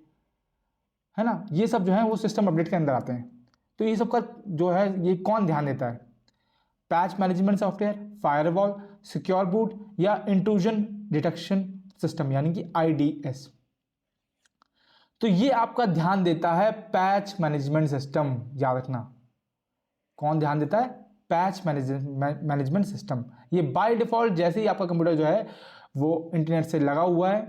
है ना, ये सब जो है वो सिस्टम अपडेट के अंदर आते हैं। तो ये सब का जो है ये कौन ध्यान देता है, patch management software, firewall, secure boot या इंट्रूजन डिटेक्शन सिस्टम यानी कि IDS। तो ये आपका ध्यान देता है पैच मैनेजमेंट सिस्टम, याद रखना। कौन ध्यान देता है, पैच मैनेजमेंट सिस्टम। ये बाय डिफॉल्ट जैसे ही आपका कंप्यूटर जो है वो इंटरनेट से लगा हुआ है,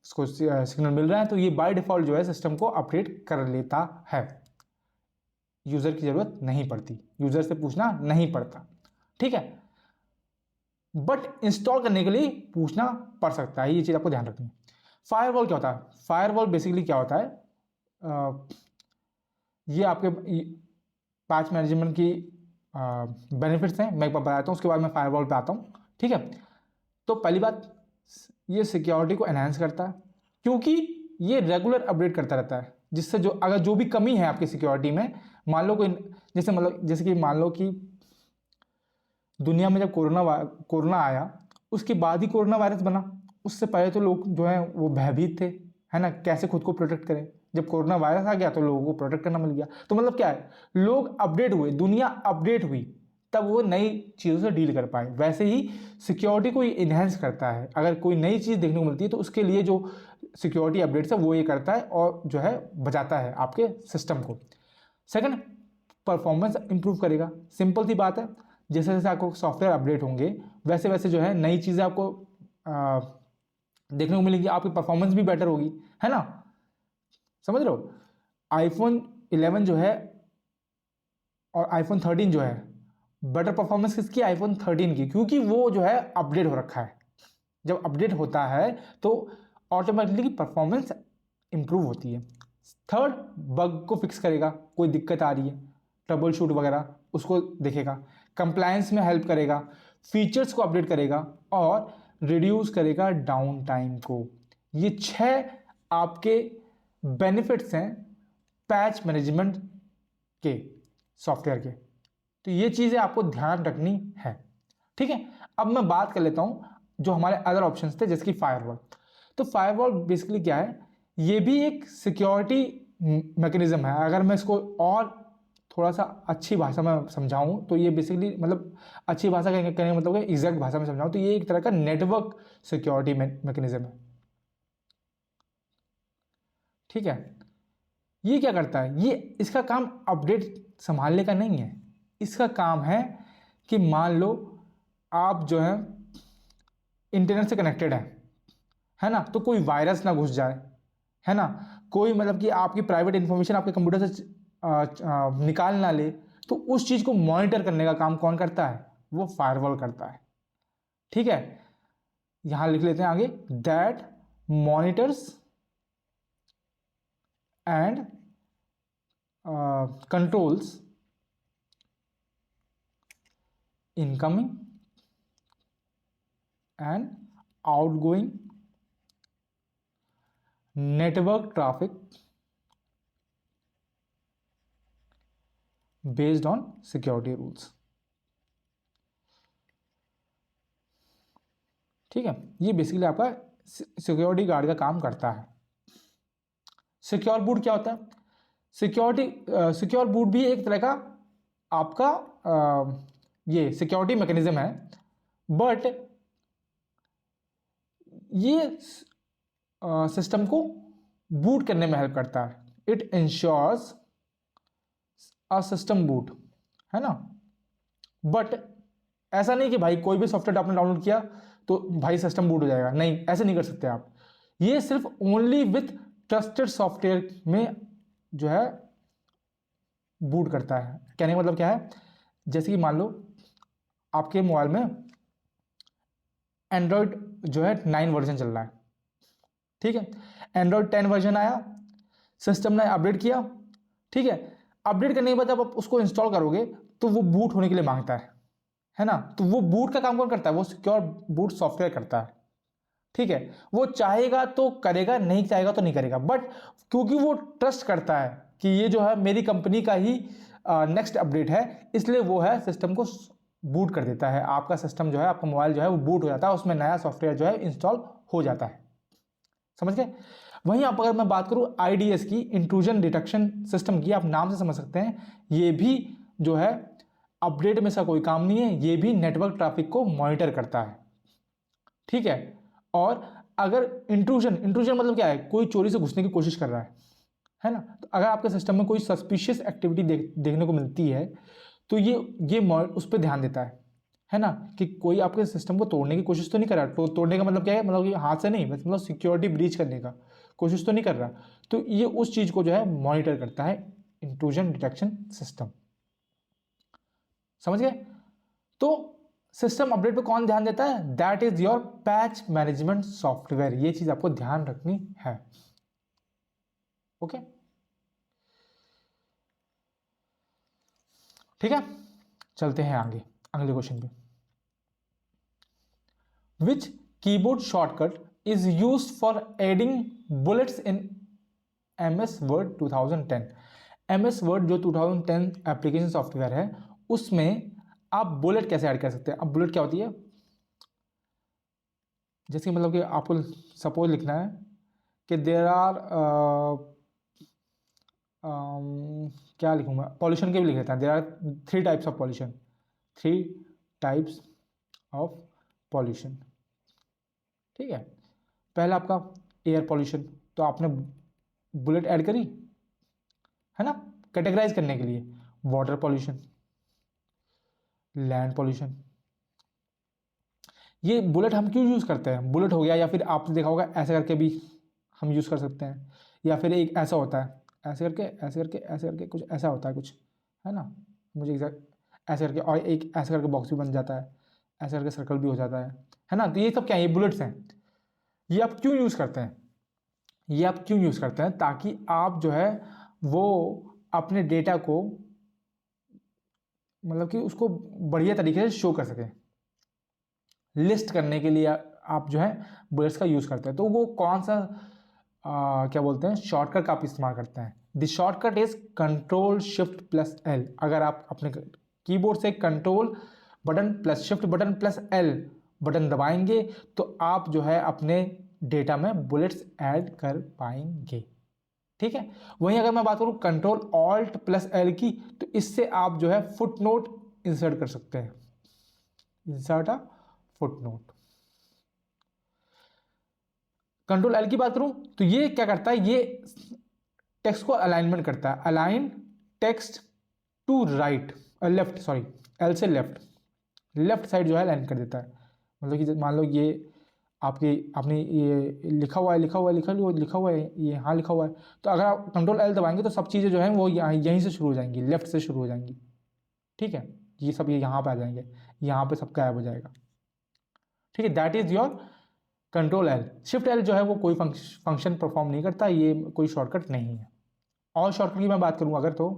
उसको सिग्नल मिल रहा है, तो ये बाय डिफॉल्ट जो है सिस्टम को अपडेट कर लेता है। यूजर की जरूरत नहीं पड़ती, यूजर से पूछना नहीं पड़ता, ठीक है। बट इंस्टॉल करने के लिए पूछना पड़ सकता है, ये चीज आपको ध्यान रखनी है। फायरवॉल क्या होता है, फायरवॉल बेसिकली क्या होता है, ये आपके पैच मैनेजमेंट की बेनिफिट्स हैं, मैं एक बार बताता हूँ, उसके बाद मैं फायरवॉल पे आता हूँ, ठीक है। तो पहली बात, ये सिक्योरिटी को एनहांस करता है क्योंकि ये रेगुलर अपडेट करता रहता है, जिससे जो अगर जो भी कमी है आपकी सिक्योरिटी में, मान लो कोई जैसे कि मान लो कि दुनिया में जब कोरोना आया, उसके बाद ही कोरोना वायरस बना। उससे पहले तो लोग जो है वो भयभीत थे, है ना, कैसे खुद को प्रोटेक्ट करें। जब कोरोना वायरस आ गया तो लोगों को प्रोटेक्ट करना मिल गया। तो मतलब क्या है, लोग अपडेट हुए, दुनिया अपडेट हुई, तब वो नई चीज़ों से डील कर पाए। वैसे ही सिक्योरिटी को इन्हेंस करता है, अगर कोई नई चीज़ देखने को मिलती है तो उसके लिए जो सिक्योरिटी अपडेट्स है वो ये करता है और जो है बचाता है आपके सिस्टम को। सेकंड, परफॉर्मेंस इंप्रूव करेगा। सिंपल सी बात है, जैसे जैसे आपको सॉफ्टवेयर अपडेट होंगे वैसे वैसे जो है नई चीज़ें आपको देखने को मिलेगी, आपकी परफॉर्मेंस भी बेटर होगी, है ना, समझ रहे हो। iPhone 11 जो है और iPhone 13 जो है बेटर परफॉर्मेंस किसकी, आईफोन 13 की, क्योंकि वो जो है अपडेट हो रखा है। जब अपडेट होता है तो ऑटोमेटिकली परफॉर्मेंस इंप्रूव होती है। थर्ड, बग को फिक्स करेगा, कोई दिक्कत आ रही है, ट्रबल शूट वगैरह उसको देखेगा, कंप्लायंस में हेल्प करेगा, फीचर्स को अपडेट करेगा और रिड्यूस करेगा डाउन टाइम को। ये 6 आपके बेनिफिट्स हैं पैच मैनेजमेंट के सॉफ्टवेयर के। तो ये चीज़ें आपको ध्यान रखनी है, ठीक है। अब मैं बात कर लेता हूँ जो हमारे अदर ऑप्शंस थे, जैसे कि फायरवॉल। तो फायरवॉल बेसिकली क्या है, ये भी एक सिक्योरिटी मैकेनिज्म है। अगर मैं इसको और थोड़ा सा अच्छी भाषा में समझाऊं तो ये बेसिकली, मतलब अच्छी भाषा कहने का मतलब एग्जैक्ट भाषा में समझाऊं तो ये एक तरह का नेटवर्क सिक्योरिटी मैकेनिज्म है, ठीक है। ये क्या करता है, ये इसका काम अपडेट संभालने का नहीं है। इसका काम है कि मान लो आप जो है इंटरनेट से कनेक्टेड है ना, तो कोई वायरस ना घुस जाए, है ना, कोई मतलब कि आपकी प्राइवेट इंफॉर्मेशन आपके कंप्यूटर से निकाल ना ले, तो उस चीज़ को मॉनिटर करने का काम कौन करता है, वो फायरवॉल करता है, ठीक है। यहां लिख लेते हैं आगे, that monitors and controls incoming and outgoing network traffic based on security rules, ठीक है। ये बेसिकली आपका सिक्योरिटी गार्ड का काम करता है। सिक्योर बूट क्या होता है, सिक्योर बूट भी एक तरह का आपका ये सिक्योरिटी मैकेनिज्म है, बट ये सिस्टम को बूट करने में हेल्प करता है। It ensures a system boot, है ना। बट ऐसा नहीं कि भाई कोई भी सॉफ्टवेयर आपने डाउनलोड किया तो भाई सिस्टम बूट हो जाएगा, नहीं, ऐसे नहीं कर सकते आप। ये सिर्फ ओनली विथ ट्रस्टेड सॉफ्टवेयर में जो है बूट करता है। कहने का मतलब क्या है, जैसे कि मान लो आपके मोबाइल में एंड्रॉयड जो है 9 वर्जन चल रहा है, ठीक है। एंड्रॉयड 10 वर्जन आया, सिस्टम ने अपडेट किया, ठीक है। अपडेट करने के बाद जब आप उसको इंस्टॉल करोगे तो वो बूट होने के लिए मांगता है ना। तो वो बूट का काम कौन करता है, वो सिक्योर बूट सॉफ्टवेयर करता है, ठीक है। वो चाहेगा तो करेगा, नहीं चाहेगा तो नहीं करेगा, बट क्योंकि वो ट्रस्ट करता है कि ये जो है मेरी कंपनी का ही नेक्स्ट अपडेट है, इसलिए वो है सिस्टम को बूट कर देता है। आपका सिस्टम जो है, आपका मोबाइल जो है वो बूट हो जाता है, उसमें नया सॉफ्टवेयर जो है इंस्टॉल हो जाता है, समझ गए। वहीं आप अगर मैं बात करूं आईडीएस की, इंट्रूजन डिटेक्शन सिस्टम की, आप नाम से समझ सकते हैं, ये भी जो है अपडेट में से कोई काम नहीं है, ये भी नेटवर्क ट्रैफिक को मॉनिटर करता है, ठीक है। और अगर इंट्रूजन मतलब क्या है, कोई चोरी से घुसने की कोशिश कर रहा है ना, तो अगर आपके सिस्टम में कोई सस्पिशियस एक्टिविटी देखने को मिलती है तो ये उस पर ध्यान देता है ना, कि कोई आपके सिस्टम को तोड़ने की कोशिश तो नहीं कर रहा। तो तोड़ने का मतलब क्या है, मतलब कि हाथ से नहीं, मतलब सिक्योरिटी ब्रीच करने का कोशिश तो नहीं कर रहा। तो ये उस चीज को जो है मॉनिटर करता है इंट्रूजन डिटेक्शन सिस्टम, समझ गए। तो सिस्टम अपडेट पे कौन ध्यान देता है, that is your patch management software. ये चीज आपको ध्यान रखनी है, ओके, ठीक है। चलते हैं आगे अगले क्वेश्चन पे। Which keyboard shortcut is used for adding bullets in MS Word 2010। MS Word जो 2010 एप्लीकेशन सॉफ्टवेयर है, उसमें आप बुलेट कैसे ऐड कर सकते हैं। अब बुलेट क्या होती है, जैसे मतलब कि आपको सपोज लिखना है कि देर आर क्या लिखूंगा, पॉल्यूशन के भी लिख लेता है, there are 3 types of pollution, 3 types of pollution, ठीक है। पहला आपका एयर पॉल्यूशन, तो आपने बुलेट ऐड करी, है ना, कैटेगराइज करने के लिए। वाटर पॉल्यूशन, लैंड पॉल्यूशन, ये बुलेट हम क्यों यूज़ करते हैं, बुलेट हो गया, या फिर आपने देखा होगा ऐसे करके भी हम यूज़ कर सकते हैं, या फिर एक ऐसा होता है, ऐसे करके ऐसे करके ऐसे करके कुछ ऐसा होता है कुछ, है ना, मुझे एग्जैक्ट ऐसे करके, और एक ऐसे करके बॉक्स भी बन जाता है, ऐसे करके सर्कल भी हो जाता है ना। तो ये सब क्या है, ये बुलेट्स हैं। ये आप क्यों यूज़ करते हैं, ये आप क्यों यूज़ करते हैं, ताकि आप जो है वो अपने डेटा को मतलब कि उसको बढ़िया तरीके से शो कर सकें। लिस्ट करने के लिए आप जो है बुलेट्स का यूज़ करते हैं। तो वो कौन सा क्या बोलते हैं, शॉर्टकट का आप इस्तेमाल करते हैं। The shortcut is control shift plus L. अगर आप अपने कीबोर्ड से control button plus shift button plus L button दबाएंगे तो आप जो है अपने डेटा में बुलेट्स ऐड कर पाएंगे। ठीक है। वहीं अगर मैं बात करूं कंट्रोल ऑल्ट प्लस एल की, तो इससे आप जो है फुट नोट इंसर्ट कर सकते हैं। Insert a foot note. Control L की बात करूं तो ये क्या करता है, ये टेक्स्ट को अलाइनमेंट करता है। Align text to right, left, sorry, L से लेफ्ट, लेफ्ट साइड जो है अलाइन कर देता है। मतलब कि मान लो ये आपकी आपने ये लिखा हुआ है, ये यहाँ लिखा हुआ है, तो अगर आप कंट्रोल एल दबाएंगे तो सब चीज़ें जो हैं वो यहीं से शुरू हो जाएंगी, लेफ्ट से शुरू हो जाएंगी। ठीक है, ये सब ये यहाँ पे आ जाएंगे, यहाँ पे सब गायब हो जाएगा। ठीक है, that is your control L. Shift L जो है वो कोई फंक्शन परफॉर्म नहीं करता, ये कोई शॉर्टकट नहीं है। और शॉर्टकट की मैं बात करूँ अगर, तो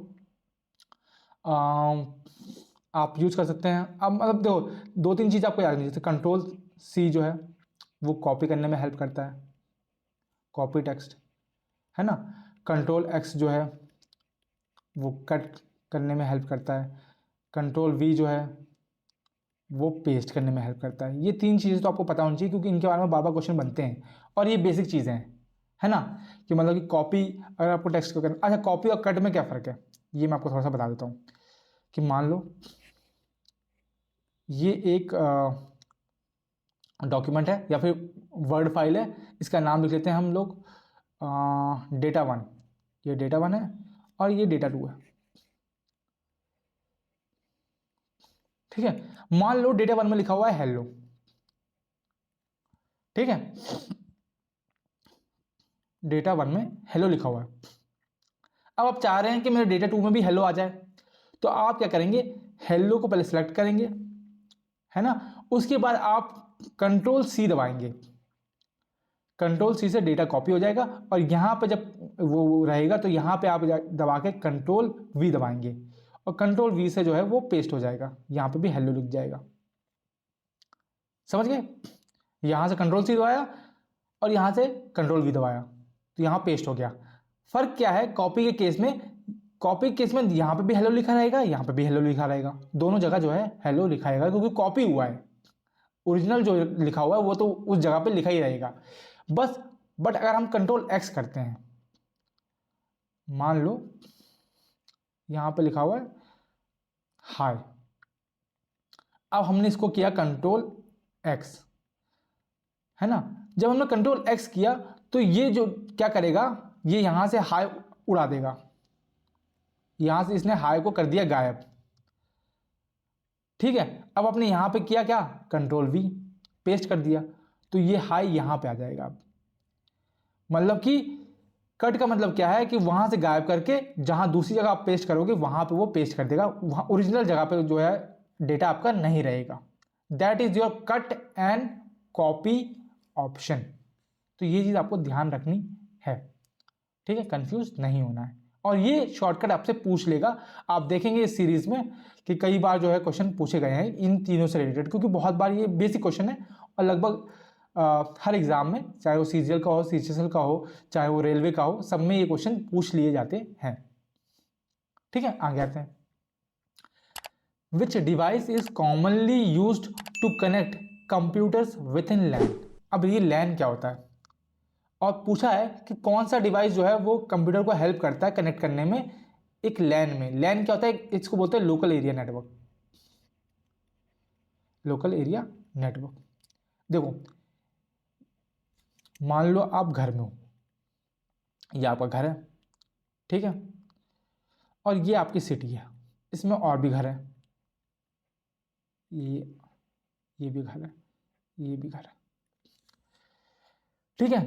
आप यूज कर सकते हैं। अब मतलब देखो, दो तीन चीज़ आपको याद नहीं, जैसे कंट्रोल सी जो है वो कॉपी करने में हेल्प करता है, कॉपी टेक्स्ट, है ना। कंट्रोल एक्स जो है वो कट करने में हेल्प करता है। कंट्रोल वी जो है वो पेस्ट करने में हेल्प करता है। ये तीन चीज़ें तो आपको पता होनी चाहिए, क्योंकि इनके बारे में बार-बार क्वेश्चन बनते हैं और ये बेसिक चीज़ें हैं, है ना। कि मतलब कि कॉपी, अगर आपको टेक्स्ट को करना, अच्छा कॉपी और कट में क्या फ़र्क है, ये मैं आपको थोड़ा सा बता देता हूँ। कि मान लो ये एक डॉक्यूमेंट है या फिर वर्ड फाइल है, इसका नाम लिख लेते हैं हम लोग डेटा वन। ये डेटा वन है और ये डेटा टू है। ठीक है, मान लो डेटा वन में लिखा हुआ है हेलो। ठीक है, डेटा वन में हेलो लिखा हुआ है। अब आप चाह रहे हैं कि मेरे डेटा टू में भी हेलो आ जाए, तो आप क्या करेंगे, हेलो को पहले सेलेक्ट करेंगे, है ना। उसके बाद आप कंट्रोल सी दबाएंगे, कंट्रोल सी से डेटा कॉपी हो जाएगा और यहाँ पे जब वो रहेगा तो यहाँ पे आप दबा के कंट्रोल वी दबाएंगे और कंट्रोल वी से जो है वो पेस्ट हो जाएगा, यहाँ पे भी हेलो लिख जाएगा। समझ गए, यहाँ से कंट्रोल सी दबाया और यहाँ से कंट्रोल वी दबाया तो यहाँ पेस्ट हो गया। फर्क क्या है, कॉपी के केस में, कॉपी के केस में यहाँ पे भी हेलो लिखा रहेगा, यहाँ पे भी हेलो लिखा रहेगा, दोनों जगह जो है हेलो लिखा रहेगा, क्योंकि कॉपी हुआ है। ओरिजिनल जो लिखा हुआ है वो तो उस जगह पे लिखा ही रहेगा बस। बट अगर हम कंट्रोल एक्स करते हैं, मान लो यहाँ पे लिखा हुआ है हाय, अब हमने इसको किया कंट्रोल एक्स, है ना। जब हमने कंट्रोल एक्स किया तो ये जो क्या करेगा, ये यहाँ से हाय उड़ा देगा, यहाँ से इसने हाय को कर दिया गायब। ठीक है, अब आपने यहाँ पे किया क्या, कंट्रोल वी, पेस्ट कर दिया, तो ये हाई यहाँ पे आ जाएगा। अब मतलब कि कट का मतलब क्या है कि वहाँ से गायब करके जहाँ दूसरी जगह आप पेस्ट करोगे वहाँ पे वो पेस्ट कर देगा, वहाँ ओरिजिनल जगह पे जो है डेटा आपका नहीं रहेगा। That is your cut and copy option. तो ये चीज़ आपको ध्यान रखनी है, ठीक है, कंफ्यूज नहीं होना है। और ये शॉर्टकट आपसे पूछ लेगा, आप देखेंगे इस सीरीज में कि कई बार जो है क्वेश्चन पूछे गए हैं इन तीनों से रिलेटेड, क्योंकि बहुत बार ये बेसिक क्वेश्चन है और लगभग हर एग्जाम में, चाहे वो सीजीएल का हो, सीएचएसएल का हो, चाहे वो रेलवे का हो, सब में ये क्वेश्चन पूछ लिए जाते हैं। ठीक है, आगे आते हैं। Which device is commonly used to connect computers within LAN. अब ये लैन क्या होता है, और पूछा है कि कौन सा डिवाइस जो है वो कंप्यूटर को हेल्प करता है कनेक्ट करने में एक लैन में। लैन क्या होता है, इसको बोलते हैं local area network, local area network. देखो मान लो आप घर में हो, ये आपका घर है, ठीक है, और ये आपकी सिटी है, इसमें और भी घर है, ये भी घर है, ये भी घर है, ठीक है।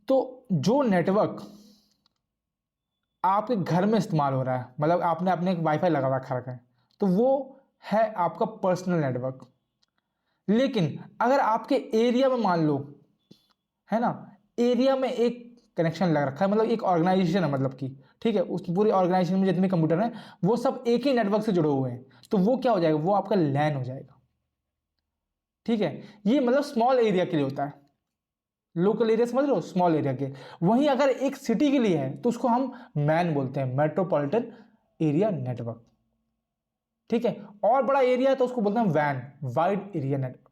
तो जो नेटवर्क आपके घर में इस्तेमाल हो रहा है, मतलब आपने अपने एक वाईफाई लगा रखा है, तो वो है आपका पर्सनल नेटवर्क। लेकिन अगर आपके एरिया में मान लो, है ना, एरिया में एक कनेक्शन लग रखा है, मतलब एक ऑर्गेनाइजेशन है, मतलब कि ठीक है, उस पूरे ऑर्गेनाइजेशन में जितने कंप्यूटर हैं वो सब एक ही नेटवर्क से जुड़े हुए हैं, तो वो क्या हो जाएगा, वो आपका लैन हो जाएगा। ठीक है, ये मतलब स्मॉल एरिया के लिए होता है, लोकल एरिया समझ लो, स्मॉल एरिया के। वहीं अगर एक सिटी के लिए है तो उसको हम मैन बोलते हैं, मेट्रोपॉलिटन एरिया नेटवर्क। ठीक है, और बड़ा एरिया है तो उसको बोलते हैं वैन, वाइड एरिया नेटवर्क।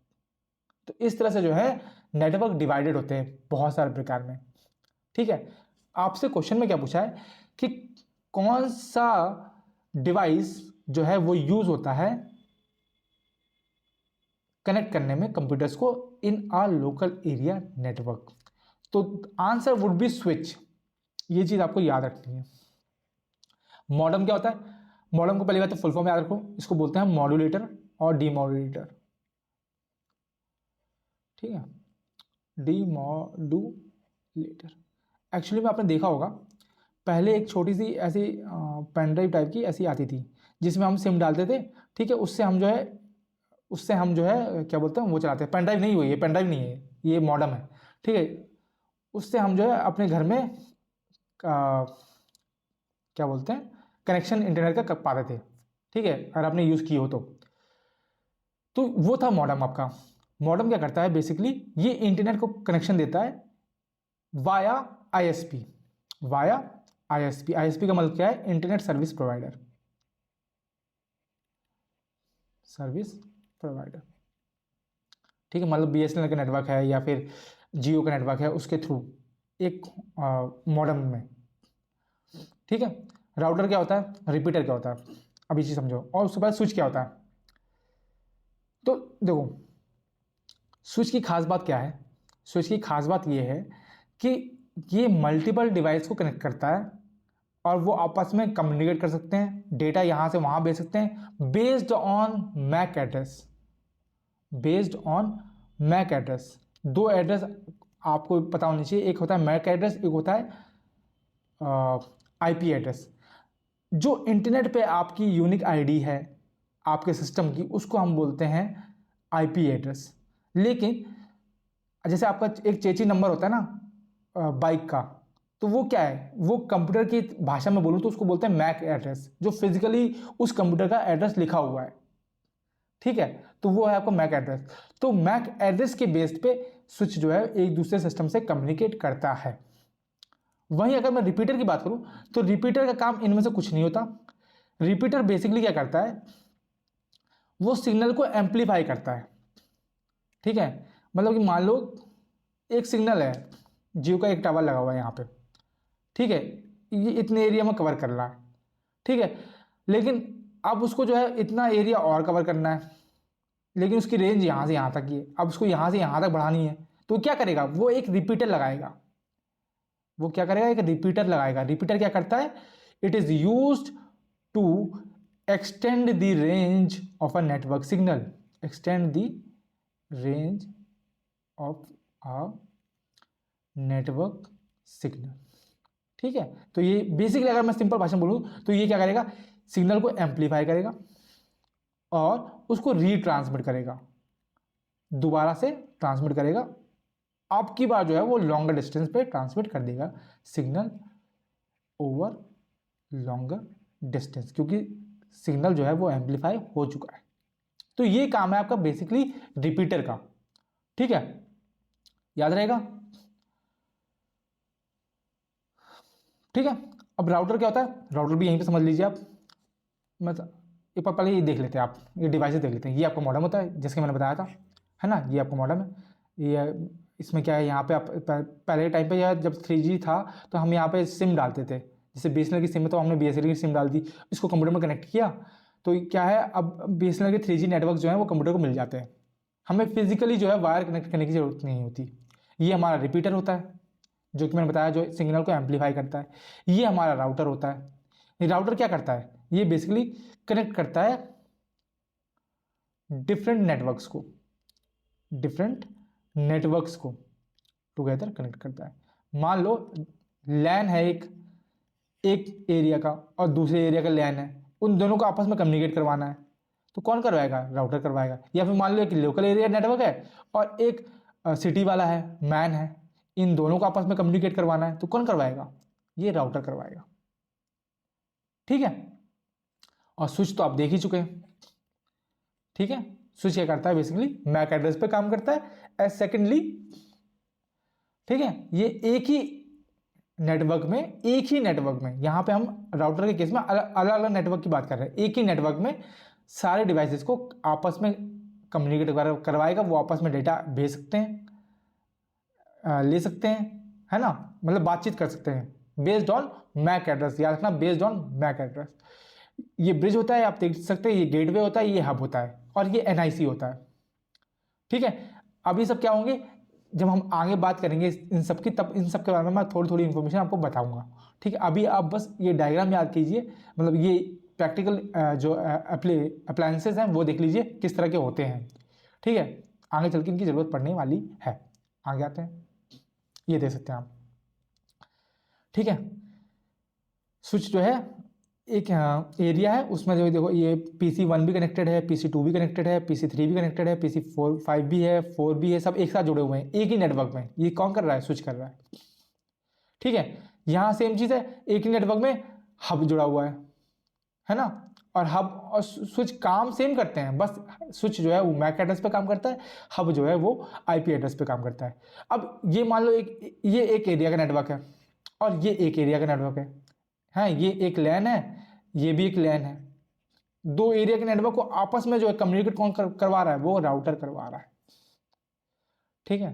तो इस तरह से जो है नेटवर्क डिवाइडेड होते हैं बहुत सारे प्रकार में। ठीक है, आपसे क्वेश्चन में क्या पूछा है कि कौन सा डिवाइस जो है वो यूज होता है कनेक्ट करने में कंप्यूटर्स को इन आ लोकल एरिया नेटवर्क। तो आंसर वुड बी स्विच। ये चीज आपको याद रखनी है। मॉडम क्या होता है, मॉडम को पहली बात तो फुल फॉर्म याद रखो, इसको बोलते हैं मॉड्यूलेटर और डीमॉड्यूलेटर। ठीक है, डीमॉड्यूलेटर। एक्चुअली में आपने देखा होगा पहले एक छोटी सी ऐसी पेन ड्राइव टाइप की ऐसी आती थी जिसमें हम सिम डालते थे। ठीक है, उससे हम जो है क्या बोलते हैं वो चलाते हैं। पेन ड्राइव नहीं हुई, ये पेन ड्राइव नहीं है, ये मॉडम है। ठीक है, उससे हम जो है अपने घर में क्या बोलते हैं कनेक्शन इंटरनेट का कर पाते थे। ठीक है, अगर आपने यूज़ की हो तो वो था मॉडम आपका। मॉडम क्या करता है बेसिकली, ये इंटरनेट को कनेक्शन देता है via ISP. Via ISP, ISP का मतलब क्या है, internet service provider, service provider. ठीक है, मतलब बीएसएनएल का नेटवर्क है या फिर जियो का नेटवर्क है, उसके थ्रू एक मॉडम में। ठीक है, राउटर क्या होता है, रिपीटर क्या होता है, अब ये चीज समझो। और उसके बाद स्विच क्या होता है। तो देखो स्विच की खास बात क्या है, स्विच की खास बात ये है कि ये मल्टीपल डिवाइस को कनेक्ट करता है और वो आपस में कम्युनिकेट कर सकते हैं, डेटा यहाँ से वहाँ भेज सकते हैं based on MAC address. Based on MAC address, दो एड्रेस आपको पता होनी चाहिए, एक होता है मैक एड्रेस, एक होता है आईपी एड्रेस। जो इंटरनेट पे आपकी यूनिक आईडी है आपके सिस्टम की, उसको हम बोलते हैं आईपी एड्रेस। लेकिन जैसे आपका एक चेची नंबर होता है ना बाइक का, तो वो क्या है, वो कंप्यूटर की भाषा में बोलूँ तो उसको बोलते हैं मैक एड्रेस, जो फिजिकली उस कंप्यूटर का एड्रेस लिखा हुआ है। ठीक है, तो वो है आपका मैक एड्रेस। तो मैक एड्रेस के बेस पे स्विच जो है एक दूसरे सिस्टम से कम्युनिकेट करता है। वहीं अगर मैं रिपीटर की बात करूं तो रिपीटर का काम इनमें से कुछ नहीं होता। रिपीटर बेसिकली क्या करता है, वो सिग्नल को एम्पलीफाई करता है। ठीक है, मतलब कि मान लो एक सिग्नल है, जियो का एक टावर लगा हुआ है यहाँ पे। ठीक है, ये इतने एरिया में कवर कर रहा है। ठीक है, लेकिन अब उसको जो है इतना एरिया और कवर करना है, लेकिन उसकी रेंज यहाँ से यहाँ तक ही है। अब उसको यहाँ से यहाँ तक बढ़ानी है, तो क्या करेगा, वो एक रिपीटर लगाएगा। वो क्या करेगा, एक रिपीटर लगाएगा। रिपीटर क्या करता है, it is used to extend the range of a network signal. Extend the range of a network signal. ठीक है, तो ये बेसिकली अगर मैं सिंपल भाषा में बोलूं तो ये क्या करेगा, सिग्नल को एम्पलीफाई करेगा और उसको रीट्रांसमिट करेगा, दोबारा से ट्रांसमिट करेगा। अब की बार जो है वो लॉन्गर डिस्टेंस पे ट्रांसमिट कर देगा सिग्नल ओवर लॉन्गर डिस्टेंस, क्योंकि सिग्नल जो है वो एम्पलीफाई हो चुका है। तो ये काम है आपका बेसिकली रिपीटर का। ठीक है, याद रहेगा। ठीक है, अब राउटर क्या होता है, राउटर भी यहीं पे समझ लीजिए आप। मतलब एक बार पहले ये देख लेते हैं आप, ये डिवाइसेस देख लेते हैं। ये आपका मॉडम होता है जैसे कि मैंने बताया था, है ना, ये आपका मॉडम है। ये इसमें क्या है, यहाँ पे आप पहले टाइम पे यार जब 3G था तो हम यहाँ पे सिम डालते थे। जैसे बीएसएनएल की सिम है तो हमने बीएसएनएल की सिम डाल दी, इसको कंप्यूटर में कनेक्ट किया, तो क्या है, अब बीएसएनएल के 3G नेटवर्क जो है वो कंप्यूटर को मिल जाते हैं। हमें फिजिकली जो है वायर कनेक्ट करने की जरूरत नहीं होती। ये हमारा रिपीटर होता है जो कि मैंने बताया, जो सिग्नल को एम्पलीफाई करता है। ये हमारा राउटर होता है। ये राउटर क्या करता है, ये बेसिकली कनेक्ट करता है डिफरेंट नेटवर्क्स को टुगेदर कनेक्ट करता है। मान लो लैन है एक एरिया का और दूसरे एरिया का लैन है, उन दोनों को आपस में कम्युनिकेट करवाना है, तो कौन करवाएगा? राउटर करवाएगा। या फिर मान लो एक लोकल एरिया नेटवर्क है और एक सिटी वाला है, मैन है, इन दोनों को आपस में कम्युनिकेट करवाना है, तो कौन करवाएगा? ये राउटर करवाएगा। ठीक है, और स्विच तो आप देख ही चुके हैं। ठीक है, स्विच क्या करता है? बेसिकली मैक एड्रेस पे काम करता है एज सेकेंडली। ठीक है, ये एक ही नेटवर्क में, यहां पे हम राउटर के केस में अलग अलग नेटवर्क की बात कर रहे हैं। एक ही नेटवर्क में सारे डिवाइसेस को आपस में कम्युनिकेट करवाएगा, वो आपस में डेटा भेज सकते हैं, ले सकते हैं, है ना, मतलब बातचीत कर सकते हैं बेस्ड ऑन मैक एड्रेस। याद रखना, बेस्ड ऑन मैक एड्रेस। ये ब्रिज होता है, आप देख सकते हैं, ये गेटवे होता है, ये हब होता है, और ये एनआईसी होता है। ठीक है, अब ये सब क्या होंगे जब हम आगे बात करेंगे इन सब की, तब इन सब के बारे में मैं थोड़ी थोड़ी इन्फॉर्मेशन आपको बताऊंगा। ठीक है, अभी आप बस ये डायग्राम याद कीजिए, मतलब ये प्रैक्टिकल जो अप्लायंसेज हैं वो देख लीजिए किस तरह के होते हैं। ठीक है, आगे चल के इनकी ज़रूरत पड़ने वाली है। आगे आते हैं, ये देख सकते हैं आप। ठीक है, स्विच जो है एक एरिया है, उसमें जो देखो ये PC1 भी कनेक्टेड है, PC2 भी कनेक्टेड है, PC3 भी कनेक्टेड है, PC5 भी है, 4 भी है, सब एक साथ जुड़े हुए हैं एक ही नेटवर्क में। ये कौन कर रहा है? स्विच कर रहा है। ठीक है, यहाँ सेम चीज़ है, एक ही नेटवर्क में हब जुड़ा हुआ है ना, और हब और स्विच काम सेम करते हैं, बस स्विच जो है वो मैक एड्रेस पे काम करता है, हब जो है वो IP एड्रेस पे काम करता है। अब ये मान लो ये एक एरिया का नेटवर्क है और ये एक एरिया का नेटवर्क है, ये एक लैन है, ये भी एक लैन है। दो एरिया के नेटवर्क को आपस में जो है कम्युनिकेट कौन करवा रहा है? वो राउटर करवा रहा है। ठीक है,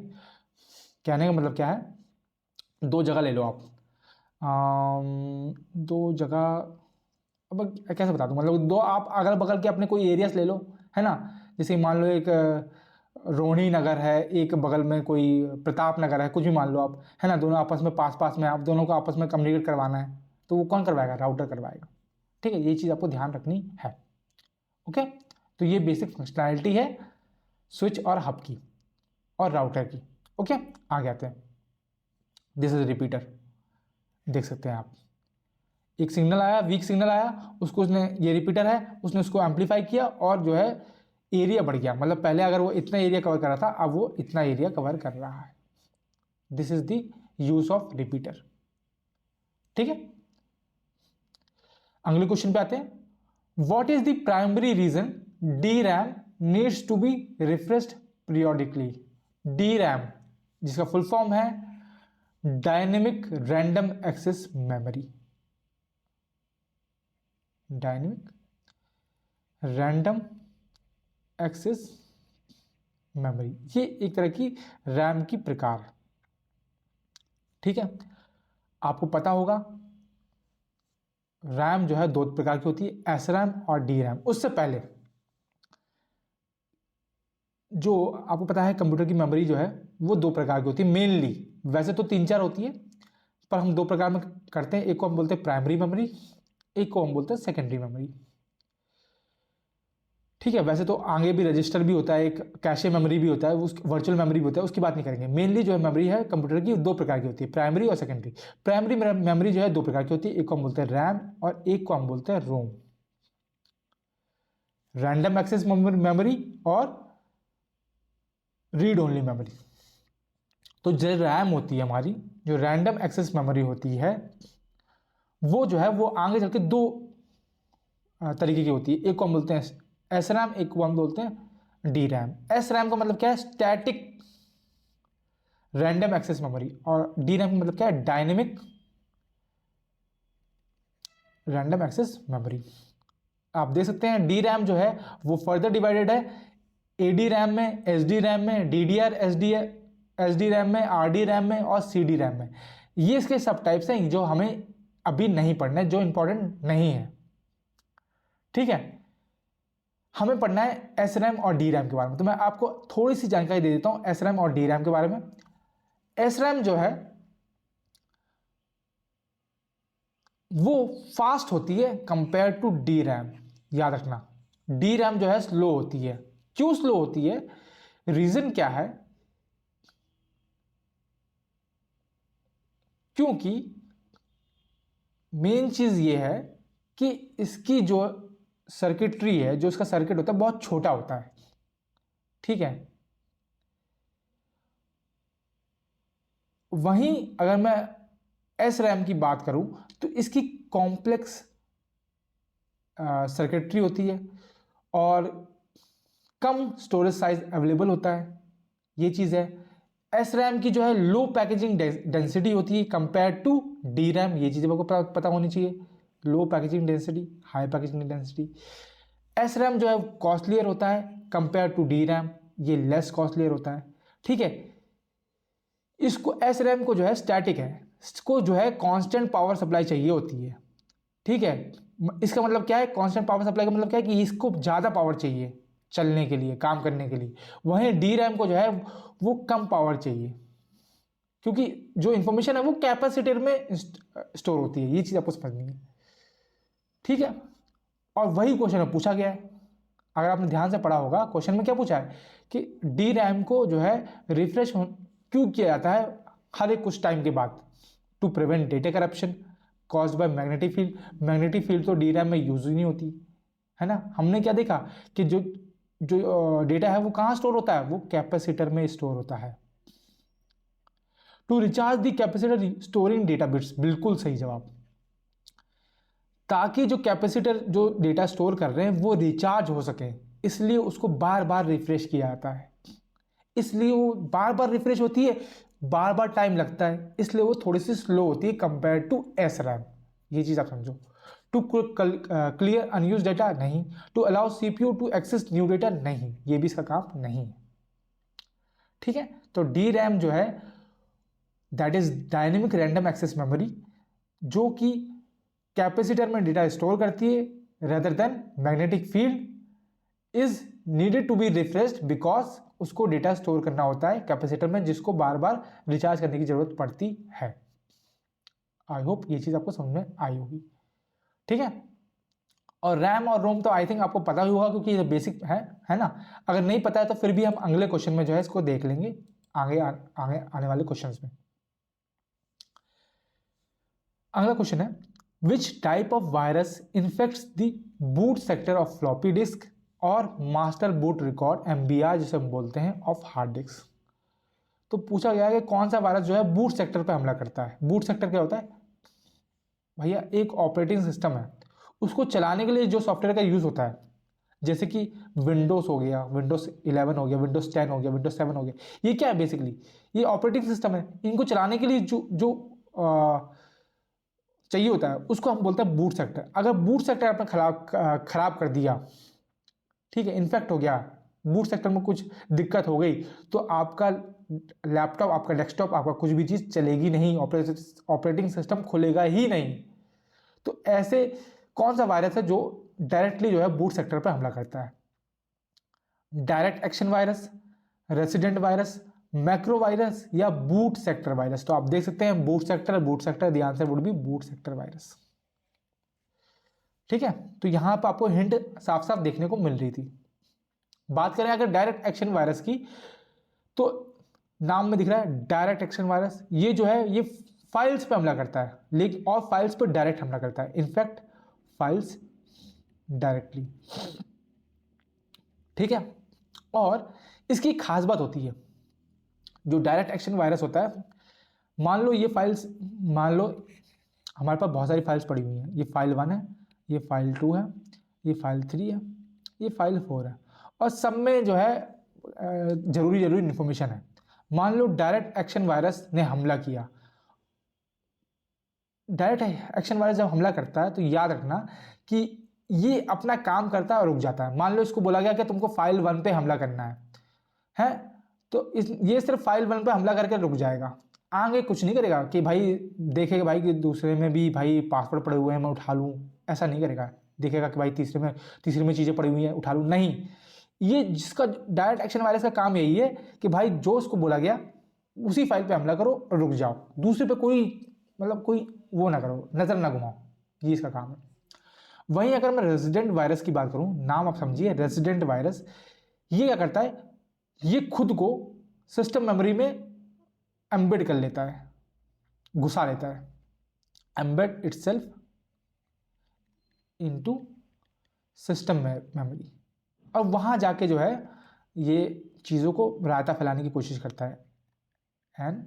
कहने का मतलब क्या है, दो जगह ले लो आप, दो जगह, अब कैसे बता दूं, मतलब दो आप अगल बगल के अपने कोई एरियाज ले लो, है ना, जैसे मान लो एक रोहिणी नगर है, एक बगल में कोई प्रताप नगर है, कुछ भी मान लो आप, है ना, दोनों आपस में पास पास में, आप दोनों को आपस में कम्युनिकेट करवाना है, तो वो कौन करवाएगा? राउटर करवाएगा। ठीक है, ये चीज़ आपको ध्यान रखनी है। ओके, तो ये बेसिक फंक्शनैलिटी है स्विच और हब की और राउटर की। ओके, आगे आते हैं। दिस इज रिपीटर, देख सकते हैं आप, एक सिग्नल आया, वीक सिग्नल आया, उसको उसने, ये रिपीटर है, उसने उसको एम्पलीफाई किया और जो है एरिया बढ़ गया, मतलब पहले अगर वो इतना एरिया कवर कर रहा था, अब वो इतना एरिया कवर कर रहा है। This is the use of repeater. ठीक है, अगले क्वेश्चन पे आते हैं। What is the primary reason DRAM needs to be refreshed periodically? DRAM जिसका फुल फॉर्म है dynamic random access memory, dynamic random access memory, ये एक तरह की रैम की प्रकार। ठीक है, आपको पता होगा रैम जो है दो प्रकार की होती है, SRAM और DRAM। उससे पहले जो आपको पता है कंप्यूटर की मेमोरी जो है वो दो प्रकार की होती है मेनली, वैसे तो तीन चार होती है पर हम दो प्रकार में करते हैं। एक को हम बोलते हैं प्राइमरी मेमोरी, एक को हम बोलते हैं सेकेंडरी मेमोरी। ठीक है, वैसे तो आगे भी रजिस्टर भी होता है, एक कैशे मेमोरी भी होता है, उस वर्चुअल मेमोरी भी होता है, उसकी बात नहीं करेंगे। मेनली जो है मेमोरी है कंप्यूटर की दो प्रकार की होती है, प्राइमरी और सेकेंडरी। प्राइमरी मेमोरी जो है दो प्रकार की होती है, एक को हम बोलते हैं रैम और एक को हम बोलते हैं रोम, रैंडम एक्सेस मेमोरी और रीड ओनली मेमोरी। तो जो रैम होती है हमारी, जो रैंडम एक्सेस मेमोरी होती है, वो जो है वो आगे चल के दो तरीके की होती है। एक को हम बोलते हैं SRAM, एक को हम बोलते हैं DRAM। SRAM का मतलब क्या है? स्टैटिक रैंडम एक्सेस मेमोरी, और DRAM का मतलब क्या है? Dynamic random access memory. आप देख सकते हैं DRAM जो है वो फर्दर डिवाइडेड है AD-RAM में, SD-RAM में, DDR SD-RAM में, RD-RAM में और CD-RAM में। ये इसके सब टाइप्स हैं जो हमें अभी नहीं पढ़ना है, जो इंपॉर्टेंट नहीं है। ठीक है, हमें पढ़ना है SRAM और DRAM के बारे में। तो मैं आपको थोड़ी सी जानकारी दे देता हूं SRAM और DRAM के बारे में। SRAM जो है वो फास्ट होती है कंपेयर टू DRAM। याद रखना, DRAM जो है स्लो होती है। क्यों स्लो होती है? रीजन क्या है? क्योंकि मेन चीज ये है कि इसकी जो सर्किटरी है, जो इसका सर्किट होता है बहुत छोटा होता है, ठीक है। वहीं अगर मैं एस रैम की बात करूं तो इसकी कॉम्प्लेक्स सर्किटरी होती है और कम स्टोरेज साइज अवेलेबल होता है, ये चीज़ है। एस रैम की जो है लो पैकेजिंग डेंसिटी होती है कंपेयर टू डी रैम, ये चीज़ें आपको पता होनी चाहिए। Low packaging density, high packaging density. S RAM जो है कॉस्टलियर होता है कंपेयर टू डी रैम, ये लेस कॉस्टलियर होता है, ठीक है। इसको एस रैम को जो है स्टैटिक है, इसको जो है कांस्टेंट पावर सप्लाई चाहिए होती है, ठीक है। इसका मतलब क्या है, कांस्टेंट पावर सप्लाई का मतलब क्या है कि इसको ज़्यादा पावर चाहिए चलने के लिए, काम करने के लिए। वहीं डी रैम को जो है वो कम पावर चाहिए, क्योंकि जो इंफॉर्मेशन है वो कैपेसिटर में स्टोर होती है, ये चीज़ आपको समझनी है, ठीक है। और वही क्वेश्चन में पूछा गया है, अगर आपने ध्यान से पढ़ा होगा क्वेश्चन में क्या पूछा है कि डी रैम को जो है रिफ्रेश क्यों किया जाता है हर एक कुछ टाइम के बाद, to prevent data corruption caused by magnetic field. Magnetic field तो डी रैम में यूज ही नहीं होती है ना। हमने क्या देखा कि जो जो डेटा है वो कहाँ स्टोर होता है, वो कैपेसिटर में स्टोर होता है। To recharge the capacitor storing data bits, बिल्कुल सही जवाब। ताकि जो कैपेसिटर जो डेटा स्टोर कर रहे हैं वो रिचार्ज हो सके, इसलिए उसको बार बार रिफ्रेश किया जाता है, इसलिए वो बार बार रिफ्रेश होती है, बार बार टाइम लगता है, इसलिए वो थोड़ी सी स्लो होती है कंपेयर टू एस रैम, ये चीज़ आप समझो। टू क्लियर अनयूज डेटा नहीं, to allow CPU to access new data नहीं, ये भी इसका काम नहीं है, ठीक है। तो डी रैम जो है that is dynamic random access memory, जो कि कैपेसिटर में डेटा स्टोर करती है, rather than magnetic field is needed to be refreshed because उसको डेटा स्टोर करना होता है कैपेसिटर में, जिसको बार बार रिचार्ज करने की जरूरत पड़ती है। आई होप ये चीज आपको समझ में आई होगी, ठीक है। और रैम और रोम तो आई थिंक आपको पता ही होगा क्योंकि ये बेसिक है ना। अगर नहीं पता है तो फिर भी हम अगले क्वेश्चन में जो है इसको देख लेंगे, आगे आने वाले क्वेश्चंस में। अगला क्वेश्चन है which type of virus infects the boot sector of floppy disk और मास्टर बूट रिकॉर्ड MBR जिसे हम बोलते हैं ऑफ हार्ड डिस्क। तो पूछा गया है कि कौन सा वायरस जो है बूट सेक्टर पर हमला करता है। बूट सेक्टर क्या होता है भैया, एक ऑपरेटिंग सिस्टम है, उसको चलाने के लिए जो सॉफ्टवेयर का यूज होता है, जैसे कि विंडोज हो गया, विंडोज 11 हो गया, विंडोज 10 हो गया, विंडोज 7 हो गया, ये क्या है बेसिकली, ये ऑपरेटिंग सिस्टम है। इनको चलाने के लिए जो जो चाहिए होता है उसको हम बोलते हैं बूट सेक्टर। अगर बूट सेक्टर आपने खराब कर दिया, ठीक है, इन्फेक्ट हो गया, बूट सेक्टर में कुछ दिक्कत हो गई, तो आपका लैपटॉप, आपका डेस्कटॉप, आपका कुछ भी चीज़ चलेगी नहीं, ऑपरेटिंग सिस्टम खुलेगा ही नहीं। तो ऐसे कौन सा वायरस है जो डायरेक्टली जो है बूट सेक्टर पर हमला करता है? Direct action virus, resident virus, macro virus या बूट सेक्टर वायरस। तो आप देख सकते हैं boot sector, the answer would B boot sector virus, ठीक है। तो यहां पर आपको हिंट साफ साफ देखने को मिल रही थी। बात करें अगर डायरेक्ट एक्शन वायरस की, तो नाम में दिख रहा है डायरेक्ट एक्शन वायरस, ये जो है ये फाइल्स पे हमला करता है, लेकिन और फाइल्स पे डायरेक्ट हमला करता है, इनफैक्ट फाइल्स डायरेक्टली, ठीक है। और इसकी खास बात होती है, जो डायरेक्ट एक्शन वायरस होता है, मान लो ये फाइल्स, मान लो हमारे पास बहुत सारी फाइल्स पड़ी हुई हैं, ये फाइल 1 है, ये फाइल 2 है, ये फाइल 3 है, ये फाइल 4 है, और सब में जो है जरूरी इन्फॉर्मेशन है। मान लो डायरेक्ट एक्शन वायरस ने हमला किया, डायरेक्ट एक्शन वायरस जब हमला करता है तो याद रखना कि ये अपना काम करता है और रुक जाता है। मान लो इसको बोला गया कि तुमको फाइल 1 पे हमला करना है तो ये सिर्फ फाइल 1 पे हमला करके रुक जाएगा, आगे कुछ नहीं करेगा कि भाई देखेगा भाई कि दूसरे में भी भाई पासवर्ड पड़े हुए हैं मैं उठा लूँ, ऐसा नहीं करेगा। देखेगा कि भाई तीसरे में चीज़ें पड़ी हुई हैं उठा लूँ, नहीं। ये जिसका डायरेक्ट एक्शन वायरस का काम यही है कि भाई जो उसको बोला गया उसी फाइल पे हमला करो और रुक जाओ, दूसरे पे कोई मतलब कोई वो ना करो, नज़र ना घुमाओ, ये इसका काम है। वहीं अगर मैं रेजिडेंट वायरस की बात करूं, नाम आप समझिए रेजिडेंट वायरस, ये क्या करता है, ये खुद को सिस्टम मेमोरी में एम्बेड कर लेता है, घुसा लेता है, एम्बेड इटसेल्फ इनटू सिस्टम में मेमोरी, और वहाँ जाके जो है ये चीज़ों को रायता फैलाने की कोशिश करता है एंड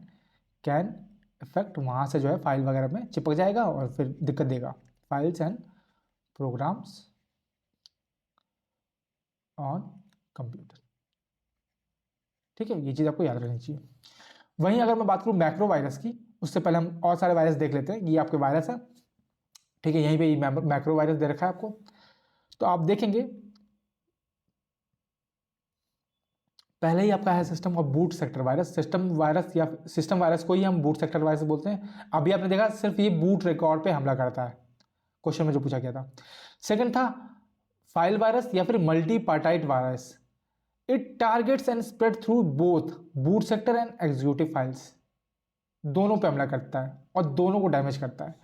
कैन इफेक्ट, वहाँ से जो है फाइल वगैरह में चिपक जाएगा और फिर दिक्कत देगा। Files and programs on computer, ठीक है, ये चीज़ आपको याद रखनी चाहिए। वहीं अगर मैं बात करूँ मैक्रो वायरस की, उससे पहले हम और सारे वायरस देख लेते हैं। ये आपके वायरस है, ठीक है, यहीं पे मैक्रो वायरस दे रखा है आपको। तो आप देखेंगे पहले ही आपका है सिस्टम और boot sector virus. System virus या सिस्टम वायरस को ही हम बूट सेक्टर वायरस बोलते हैं। अभी आपने देखा सिर्फ ये बूट रिकॉर्ड पे हमला करता है, क्वेश्चन में जो पूछा गया था। सेकंड था फाइल वायरस या फिर multi partite virus. It targets and spread through both boot sector and executive files, दोनों पे हमला करता है और दोनों को डैमेज करता है।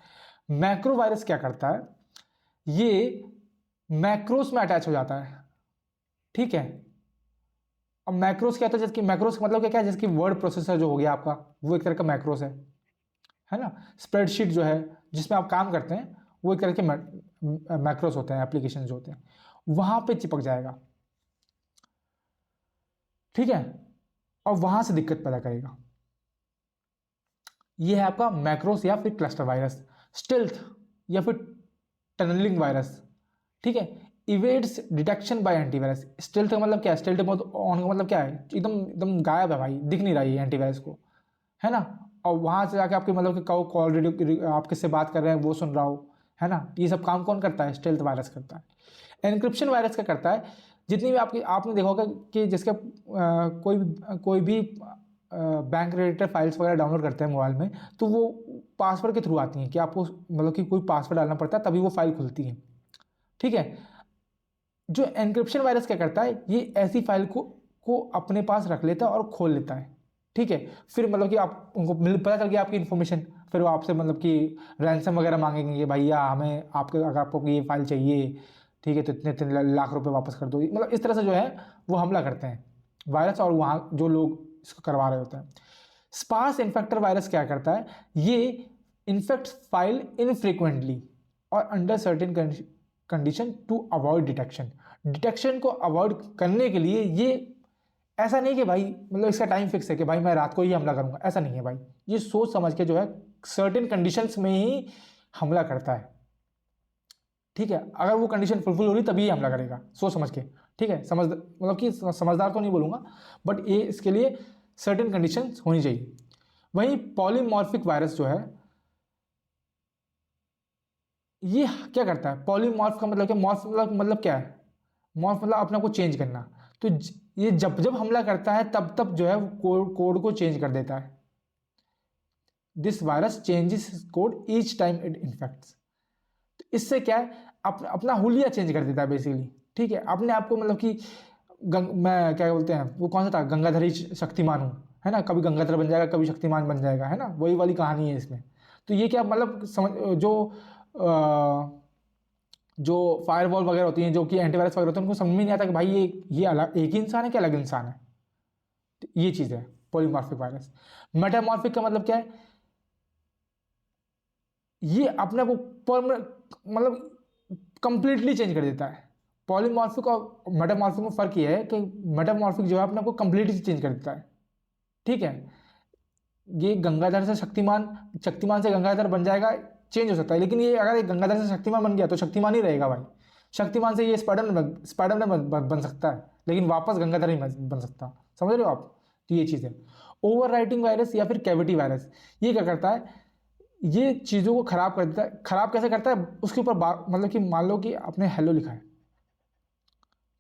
मैक्रो वायरस क्या करता है, ये मैक्रोस में अटैच हो जाता है, ठीक है। अब मैक्रोस क्या होता है, जैसे मैक्रोस का मतलब क्या है, जैसे कि वर्ड प्रोसेसर जो हो गया आपका, वो एक तरह का मैक्रोस है ना। स्प्रेडशीट जो है जिसमें आप काम करते हैं, वो एक तरह के मैक्रोस होते हैं, एप्लीकेशन जो होते हैं, वहां पे चिपक जाएगा, ठीक है, और वहां से दिक्कत पैदा करेगा। ये है आपका मैक्रोस या फिर क्लस्टर वायरस। स्टेल्थ या फिर टनलिंग वायरस, ठीक है, इवेड्स डिटेक्शन बाय एंटीवायरस। स्टेल्थ का मतलब क्या है, स्टेल्थ ऑन का मतलब क्या है, एकदम एकदम गायब है भाई, दिख नहीं रहा है एंटीवायरस को, है ना। और वहां से जाके आपके मतलब कि कॉल आप किससे बात कर रहे हैं वो सुन रहा हो, है ना। ये सब काम कौन करता है, स्टेल्थ वायरस करता है। एनक्रिप्शन वायरस क्या करता है, जितनी भी आपने देखा होगा कि जिसका कोई भी बैंक रिलेटेड फाइल्स वगैरह डाउनलोड करते हैं मोबाइल में, तो वो पासवर्ड के थ्रू आती हैं कि आपको मतलब कि कोई पासवर्ड डालना पड़ता है तभी वो फाइल खुलती है, ठीक है। जो एनक्रिप्शन वायरस क्या करता है, ये ऐसी फाइल को अपने पास रख लेता है और खोल लेता है, ठीक है। फिर मतलब कि आप उनको पता चल गया आपकी इन्फॉर्मेशन, फिर वो आपसे मतलब कि रैंसम वगैरह मांगेंगे कि भैया हमें आपके अगर आपको ये फाइल चाहिए, ठीक है, तो इतने इतने लाख रुपए वापस कर दो। मतलब इस तरह से जो है वो हमला करते हैं वायरस, और वहाँ जो लोग इसको करवा रहे होते हैं। स्पार्स इन्फेक्टर वायरस क्या करता है, ये इन्फेक्ट फाइल इनफ्रीक्वेंटली और under certain condition to avoid detection. Detection को अवॉइड करने के लिए ये, ऐसा नहीं कि भाई मतलब इसका टाइम फिक्स है कि भाई मैं रात को ही हमला करूंगा, ऐसा नहीं है भाई। ये सोच समझ के जो है सर्टेन कंडीशंस में ही हमला करता है, ठीक है। अगर वो कंडीशन फुलफिल हो रही तभी हमला करेगा, सोच समझ के, ठीक है। मतलब कि समझदार तो नहीं बोलूंगा, बट ये इसके लिए सर्टेन कंडीशंस होनी चाहिए। वहीं पॉलीमॉर्फिक वायरस जो है, ये क्या करता है, पॉलीमॉर्फ का मतलब क्या, मॉर्फ मतलब क्या है, मॉर्फ मतलब अपने को चेंज करना। तो ये जब जब हमला करता है तब तब जो है कोड को चेंज कर देता है। This virus changes code each time it infects. तो इससे क्या है, अपना हुलिया चेंज कर देता है बेसिकली, ठीक है। अपने आप को मतलब कि मैं क्या बोलते हैं, वो कौन सा था, गंगाधरी शक्तिमान हूँ, है ना, कभी गंगाधर बन जाएगा कभी शक्तिमान बन जाएगा, है ना, वही वाली कहानी है इसमें। तो ये क्या मतलब समझ, जो फायरवॉल वगैरह होती हैं, जो कि एंटीवायरस वगैरह होते हैं, उनको समझ में नहीं आता कि भाई ये अलग एक ही इंसान है कि अलग इंसान है। तो ये चीज़ है पॉलीमॉर्फिक वायरस। मेटामॉर्फिक का मतलब क्या है, ये अपने को मतलब कंप्लीटली चेंज कर देता है। पॉलीमॉर्फिक और मेटामॉर्फिक में फर्क ये है कि मेटामॉर्फिक जो है अपने को कंप्लीटली चेंज कर देता है, ठीक है। ये गंगाधर से शक्तिमान, शक्तिमान से गंगाधर बन जाएगा, चेंज हो सकता है, लेकिन ये अगर एक गंगाधर से शक्तिमान बन गया तो शक्तिमान ही रहेगा भाई। शक्तिमान से ये स्पाइडरमैन बन सकता है, लेकिन वापस गंगाधर ही बन सकता, समझ रहे हो आप। तो ये चीज़ है। ओवर राइटिंग वायरस या फिर कैविटी वायरस, ये क्या करता है, ये चीज़ों को खराब कर देता है। खराब कैसे करता है, उसके ऊपर मतलब कि मान लो कि आपने हेलो लिखा है,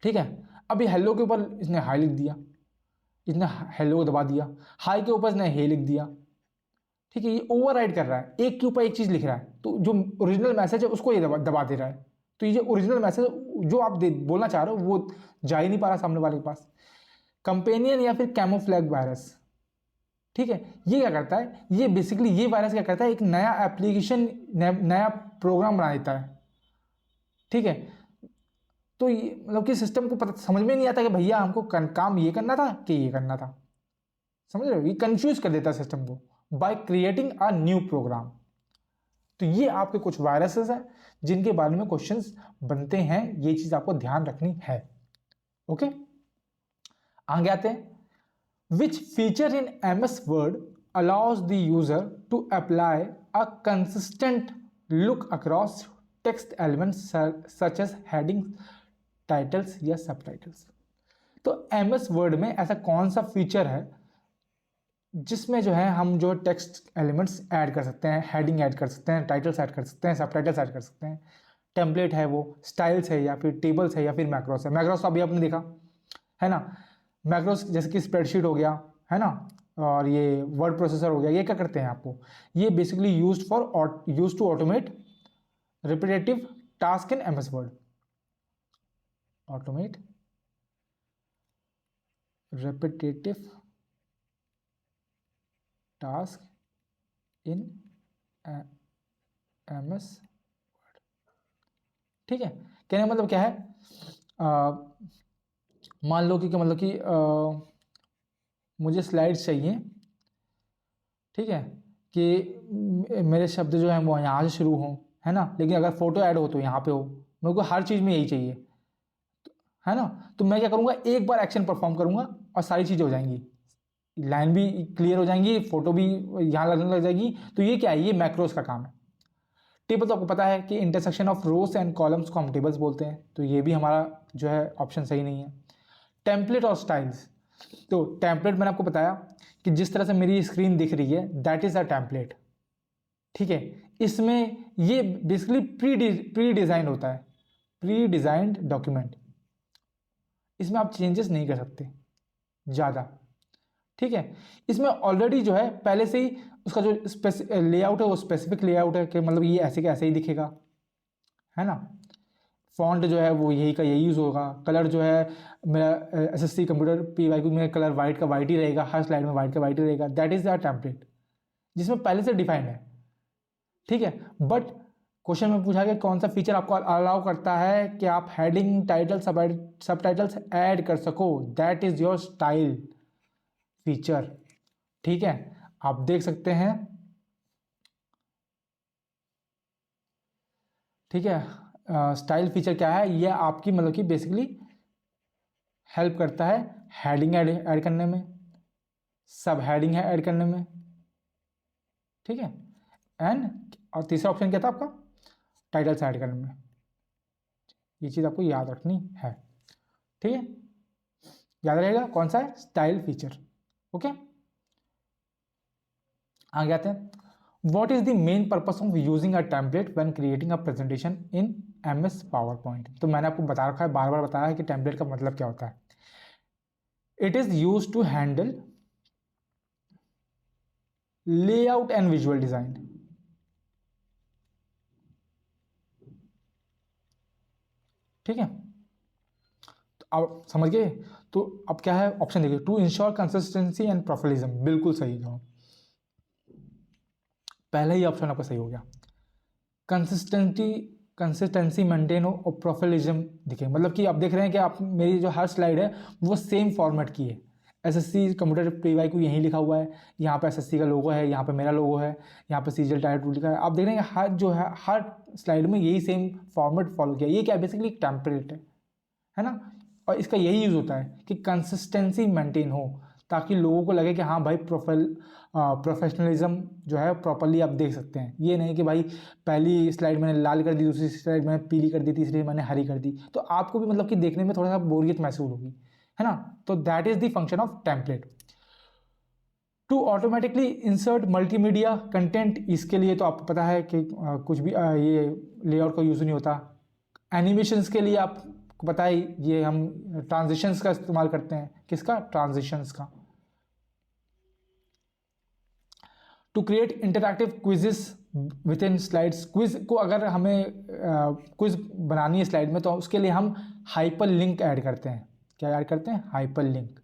ठीक है। अभी हेलो के ऊपर इसने हाई लिख दिया, इसने हेलो को दबा दिया, हाई के ऊपर इसने हे लिख दिया, ठीक है। ये ओवरराइड कर रहा है, एक के ऊपर एक चीज़ लिख रहा है, तो जो ओरिजिनल मैसेज है उसको ये दबा दे रहा है। तो ये जो ओरिजिनल मैसेज जो आप बोलना चाह रहे हो वो जा ही नहीं पा रहा सामने वाले के पास। कंपेनियन या फिर कैमोफ्लैग वायरस, ठीक है, ये क्या करता है, ये बेसिकली ये वायरस क्या करता है, एक नया एप्लीकेशन नया प्रोग्राम बना देता है, ठीक है। तो ये मतलब कि सिस्टम को पता समझ में नहीं आता कि भैया हमको काम ये करना था कि ये करना था, समझ रहे हो। ये कंफ्यूज कर देता है सिस्टम को by creating a new program. तो ये आपके कुछ वायरसेस हैं जिनके बारे में क्वेश्चंस बनते हैं, ये चीज आपको ध्यान रखनी है। ओके, आगे आते हैं। Which feature in MS word allows the user to apply a consistent look across text elements such as heading, titles या सबटाइटल्स। तो MS वर्ड में ऐसा कौन सा फीचर है जिसमें जो है हम जो टेक्स्ट एलिमेंट्स ऐड कर सकते हैं, हेडिंग ऐड कर सकते हैं, टाइटल्स ऐड कर सकते हैं, सबटाइटल्स ऐड कर सकते हैं। टेम्पलेट है वो, स्टाइल्स है, या फिर टेबल्स है, या फिर मैक्रोस है। मैक्रोस तो अभी आपने देखा है ना, मैक्रोस जैसे कि स्प्रेडशीट हो गया है ना, और ये वर्ड प्रोसेसर हो गया, ये क्या करते हैं आपको, ये basically use to automate repetitive task in MS word. Automate repetitive task in MS word. ठीक है, कहने का मतलब क्या है, मान लो कि मतलब कि मुझे स्लाइड्स चाहिए, ठीक है, कि मेरे शब्द जो हैं वो यहाँ से शुरू हों, है ना, लेकिन अगर फोटो ऐड हो तो यहाँ पे हो, मेरे को हर चीज़ में यही चाहिए, है ना। तो मैं क्या करूँगा, एक बार एक्शन परफॉर्म करूँगा और सारी चीज़ें हो जाएंगी, लाइन भी क्लियर हो जाएंगी, फोटो भी यहाँ लगने लग जाएगी। तो ये क्या है, ये मैक्रोस का काम है। टेबल तो आपको पता है कि intersection of rose and columns को हम टेबल्स बोलते हैं, तो ये भी हमारा जो है ऑप्शन सही नहीं है। टेम्पलेट और स्टाइल्स, तो टेम्पलेट मैंने आपको बताया कि जिस तरह से मेरी स्क्रीन दिख रही है, दैट इज अ टेम्पलेट। ठीक है, इसमें ये बेसिकली प्री डिजाइन होता है, प्री डिजाइंड डॉक्यूमेंट, इसमें आप चेंजेस नहीं कर सकते ज़्यादा। ठीक है, इसमें ऑलरेडी जो है पहले से ही उसका जो लेआउट है वो स्पेसिफिक लेआउट है, कि मतलब ये ऐसे का ऐसे ही दिखेगा, है ना। फॉन्ट जो है वो यही का यही यूज़ होगा। कलर जो है मेरा SSC कंप्यूटर PYQ में कलर वाइट का वाइट ही रहेगा, हर स्लाइड में वाइट का वाइट ही रहेगा। दैट इज़ द टेम्पलेट जिसमें पहले से डिफाइंड है। ठीक है, बट क्वेश्चन में पूछा गया कौन सा फीचर आपको अलाउ करता है कि आप हेडिंग, टाइटल, सब टाइटल्स ऐड कर सको। That is your style feature. ठीक है, आप देख सकते हैं। ठीक है, स्टाइल फीचर क्या है, ये आपकी मतलब कि बेसिकली हेल्प करता है हेडिंग ऐड करने में, सब हेडिंग है ऐड करने में। ठीक है, एंड और तीसरा ऑप्शन क्या था आपका, टाइटल्स ऐड करने में। ये चीज़ आपको याद रखनी है। ठीक है, याद रहेगा कौन सा है, स्टाइल फीचर। ओके, आगे आते हैं। What is the main purpose of using a template when creating a presentation in MS PowerPoint? तो मैंने आपको बता रखा है, बार बार बताया है कि टेम्पलेट का मतलब क्या होता है। It is used to handle layout and visual design. ठीक है, तो आप समझ गए। तो अब क्या है ऑप्शन देखिए, to ensure consistency and professionalism, बिल्कुल सही जवाब, पहले ही ऑप्शन आपका सही हो गया। कंसिस्टेंसी मेंटेन हो और प्रोफेशनलिज्म दिखे, मतलब कि आप देख रहे हैं कि आप मेरी जो हर स्लाइड है वो सेम फॉर्मेट की है। SSC कंप्यूटर PYQ यहीं लिखा हुआ है, यहाँ पे SSC का लोगो है, यहाँ पे मेरा लोगो है, यहाँ पे सीजीएल टायर 2 लिखा है। आप देख रहे हैं हर जो है हर स्लाइड में यही सेम फॉर्मेट फॉलो किया। ये क्या बेसिकली टेम्पलेट है ना, और इसका यही यूज़ होता है कि कंसिस्टेंसी मेंटेन हो, ताकि लोगों को लगे कि हाँ भाई प्रोफेशनलिज्म जो है प्रॉपरली आप देख सकते हैं। ये नहीं कि भाई पहली स्लाइड मैंने लाल कर दी, दूसरी स्लाइड मैंने पीली कर दी, तीसरी मैंने हरी कर दी, तो आपको भी मतलब कि देखने में थोड़ा सा बोरियत महसूस होगी, है ना। तो that is the function of template. To automatically insert multimedia content, इसके लिए तो आपको पता है कि कुछ भी ये लेआउट का यूज़ नहीं होता। एनिमेशंस के लिए आपको पता है ये हम ट्रांजिशंस का इस्तेमाल करते हैं, किसका, ट्रांजिशंस का। To create interactive quizzes with in slides, quiz को अगर हमें क्विज बनानी है स्लाइड में तो उसके लिए हम हाइपर लिंक ऐड करते हैं। क्या ऐड करते हैं, हाइपर लिंक।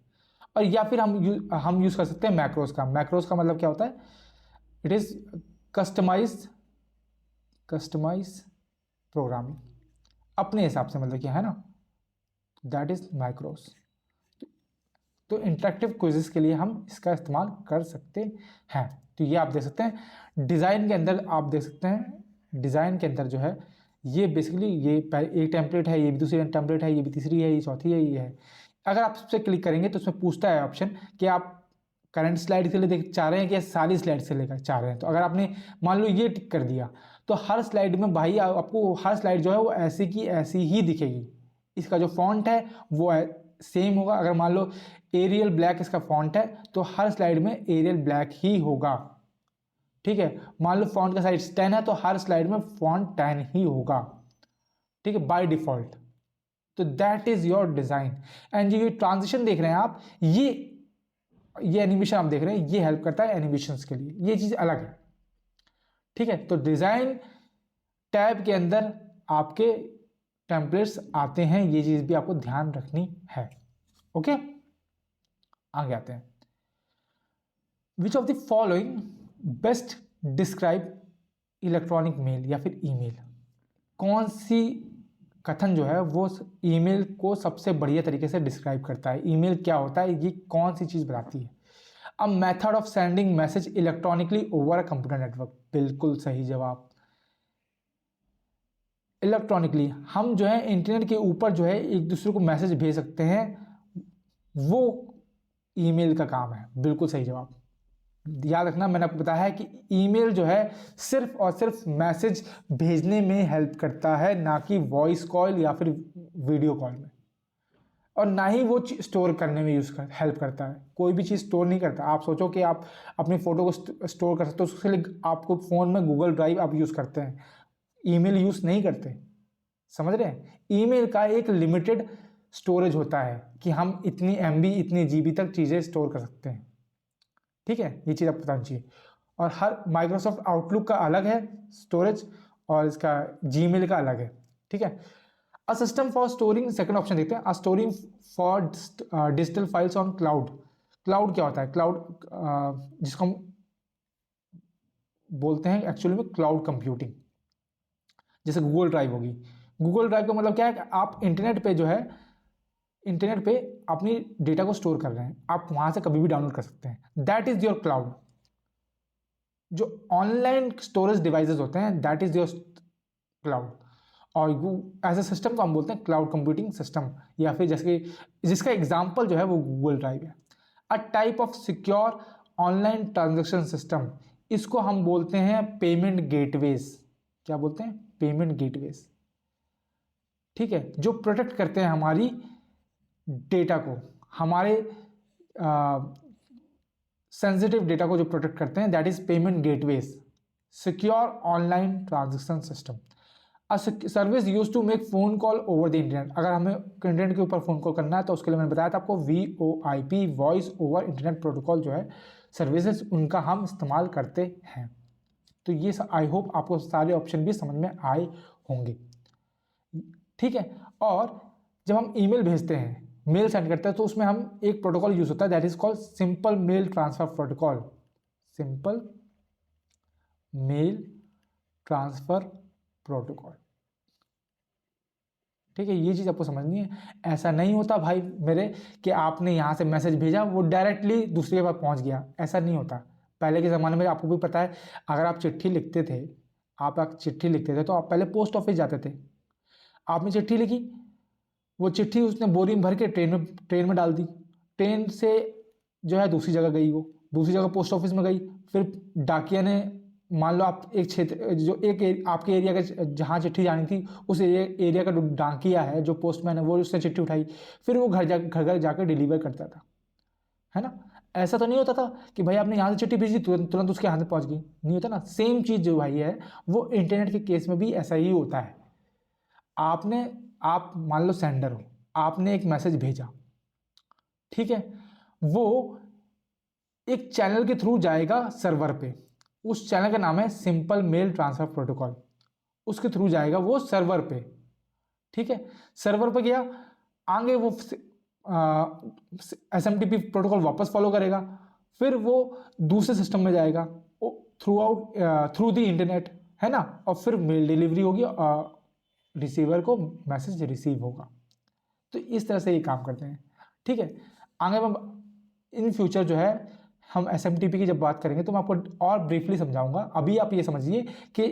और या फिर हम यूज़ कर सकते हैं मैक्रोस का। मैक्रोस का मतलब क्या होता है, इट इज़ कस्टमाइज प्रोग्रामिंग, अपने हिसाब से, मतलब क्या है ना, दैट इज मैक्रोस। तो इंटरेक्टिव क्विजेस के लिए हम इसका इस्तेमाल कर सकते हैं। तो ये आप देख सकते हैं। डिज़ाइन के अंदर आप देख सकते हैं, डिज़ाइन के अंदर जो है ये बेसिकली ये एक टेम्पलेट है, ये भी दूसरी टेम्पलेट है, ये भी तीसरी है, ये चौथी है, ये है। अगर आप इस पर क्लिक करेंगे तो उसमें पूछता है ऑप्शन कि आप करंट स्लाइड के लिए देख चाह रहे हैं कि सारी स्लाइड से लेकर चाह रहे हैं। तो अगर आपने मान लो ये टिक कर दिया तो हर स्लाइड में भाई आपको हर स्लाइड जो है वो ऐसी की ऐसी ही दिखेगी। इसका जो फॉन्ट है वो सेम होगा। अगर मान लो एरियल ब्लैक इसका फॉन्ट है तो हर स्लाइड में एरियल ब्लैक ही होगा। ठीक है, मान लो फॉन्ट का साइज 10 है तो हर स्लाइड में फॉन्ट 10 ही होगा। ठीक है, बाय डिफॉल्ट। तो that is your design. And ये ट्रांजिशन देख रहे हैं आप, ये एनिमेशन आप देख रहे हैं, ये हेल्प करता है एनिमेशंस के लिए, ये चीज अलग है। ठीक है, तो डिजाइन टैब के अंदर आपके टेम्पलेट्स आते हैं, ये चीज भी आपको ध्यान रखनी है। ओके, आगे आते हैं। Which of the following best describe electronic mail या फिर ईमेल? कौन सी कथन जो है वो ईमेल को सबसे बढ़िया तरीके से डिस्क्राइब करता है? ईमेल क्या होता है, ये कौन सी चीज बताती है? A method of sending message electronically over a computer network. बिल्कुल सही जवाब। इलेक्ट्रॉनिकली हम जो है इंटरनेट के ऊपर जो है एक दूसरे को मैसेज भेज सकते हैं, वो ईमेल का काम है। बिल्कुल सही जवाब। याद रखना, मैंने आपको बताया है कि ईमेल जो है सिर्फ और सिर्फ मैसेज भेजने में हेल्प करता है, ना कि वॉइस कॉल या फिर वीडियो कॉल में, और ना ही वो स्टोर करने में हेल्प करता है। कोई भी चीज़ स्टोर नहीं करता। आप सोचो कि आप अपनी फ़ोटो को स्टोर कर सकते हो, उसके लिए आपको फ़ोन में गूगल ड्राइव आप यूज़ करते हैं, ईमेल यूज़ नहीं करते। समझ रहे हैं? ईमेल का एक लिमिटेड स्टोरेज होता है कि हम इतनी MB इतनी GB तक चीज़ें स्टोर कर सकते हैं। ठीक है, ये चीज़ आपको बतानी चाहिए। और हर माइक्रोसॉफ्ट आउटलुक का अलग है स्टोरेज और इसका जीमेल का अलग है। ठीक है, a system for storing, second option देखते हैं, a storing for digital files on cloud. Cloud क्या होता है? क्लाउड जिसको हम बोलते हैं एक्चुअली में क्लाउड कंप्यूटिंग, जैसे गूगल ड्राइव होगी। गूगल ड्राइव का मतलब क्या है कि आप इंटरनेट पे जो है, इंटरनेट पे अपनी डेटा को स्टोर कर रहे हैं, आप वहां से कभी भी डाउनलोड कर सकते हैं। That is your cloud. जो ऑनलाइन स्टोरेज डिवाइसेस होते हैं, दैट इज योर क्लाउड। और एज ए सिस्टम को हम बोलते हैं क्लाउड कंप्यूटिंग सिस्टम, या फिर जैसे कि जिसका एग्जांपल जो है वो गूगल ड्राइव है। A type of secure online transaction system, इसको हम बोलते हैं पेमेंट गेटवेज। क्या बोलते हैं? Payment gateways. ठीक है, जो प्रोटेक्ट करते हैं हमारी डेटा को, हमारे सेंसिटिव डेटा को जो प्रोटेक्ट करते हैं, that is payment gateways. Secure online transaction system, a service use to make phone call over the internet. अगर हमें इंटरनेट के ऊपर फोन कॉल करना है तो उसके लिए मैंने बताया था आपको VoIP, voice over internet protocol जो है सर्विसेज, उनका हम इस्तेमाल करते हैं। तो ये आई होप आपको सारे ऑप्शन भी समझ में आए होंगे। ठीक है, और जब हम ईमेल भेजते हैं, मेल सेंड करते हैं, तो उसमें हम एक प्रोटोकॉल यूज होता है, that is called simple mail transfer protocol. Simple mail transfer protocol. ठीक है, ये चीज़ आपको समझनी है। ऐसा नहीं होता भाई मेरे कि आपने यहाँ से मैसेज भेजा वो डायरेक्टली दूसरे के पास पहुँच गया, ऐसा नहीं होता। पहले के ज़माने में आपको भी पता है, अगर आप चिट्ठी लिखते थे, आप चिट्ठी लिखते थे तो आप पहले पोस्ट ऑफिस जाते थे, आपने चिट्ठी लिखी, वो चिट्ठी उसने बोरी में भर के ट्रेन में डाल दी, ट्रेन से जो है दूसरी जगह गई, वो दूसरी जगह पोस्ट ऑफिस में गई, फिर डाकिया ने, मान लो आप एक क्षेत्र जो आपके एरिया का जहाँ चिट्ठी जानी थी उस एरिया का डाकिया है जो पोस्टमैन है, वो उसने चिट्ठी उठाई, फिर वो घर जाकर डिलीवर करता था, है ना। ऐसा तो नहीं होता था कि भाई आपने यहाँ से चिट्ठी भेजी तुरंत उसके हाथ में पहुँच गई, नहीं होता ना। सेम चीज़ जो भाई है वो इंटरनेट के केस में भी ऐसा ही होता है। आप मान लो सेंडर हो, आपने एक मैसेज भेजा, ठीक है, वो एक चैनल के थ्रू जाएगा सर्वर पे, उस चैनल का नाम है सिंपल मेल ट्रांसफर प्रोटोकॉल, उसके थ्रू जाएगा वो सर्वर पे। ठीक है, सर्वर पे गया, आगे वो SMTP प्रोटोकॉल वापस फॉलो करेगा, फिर वो दूसरे सिस्टम में जाएगा थ्रू द इंटरनेट, है ना, और फिर मेल डिलीवरी होगी, रिसीवर को मैसेज रिसीव होगा। तो इस तरह से ये काम करते हैं। ठीक है, आगे हम इन फ्यूचर जो है हम SMTP की जब बात करेंगे तो मैं आपको और ब्रीफली समझाऊंगा। अभी आप ये समझिए कि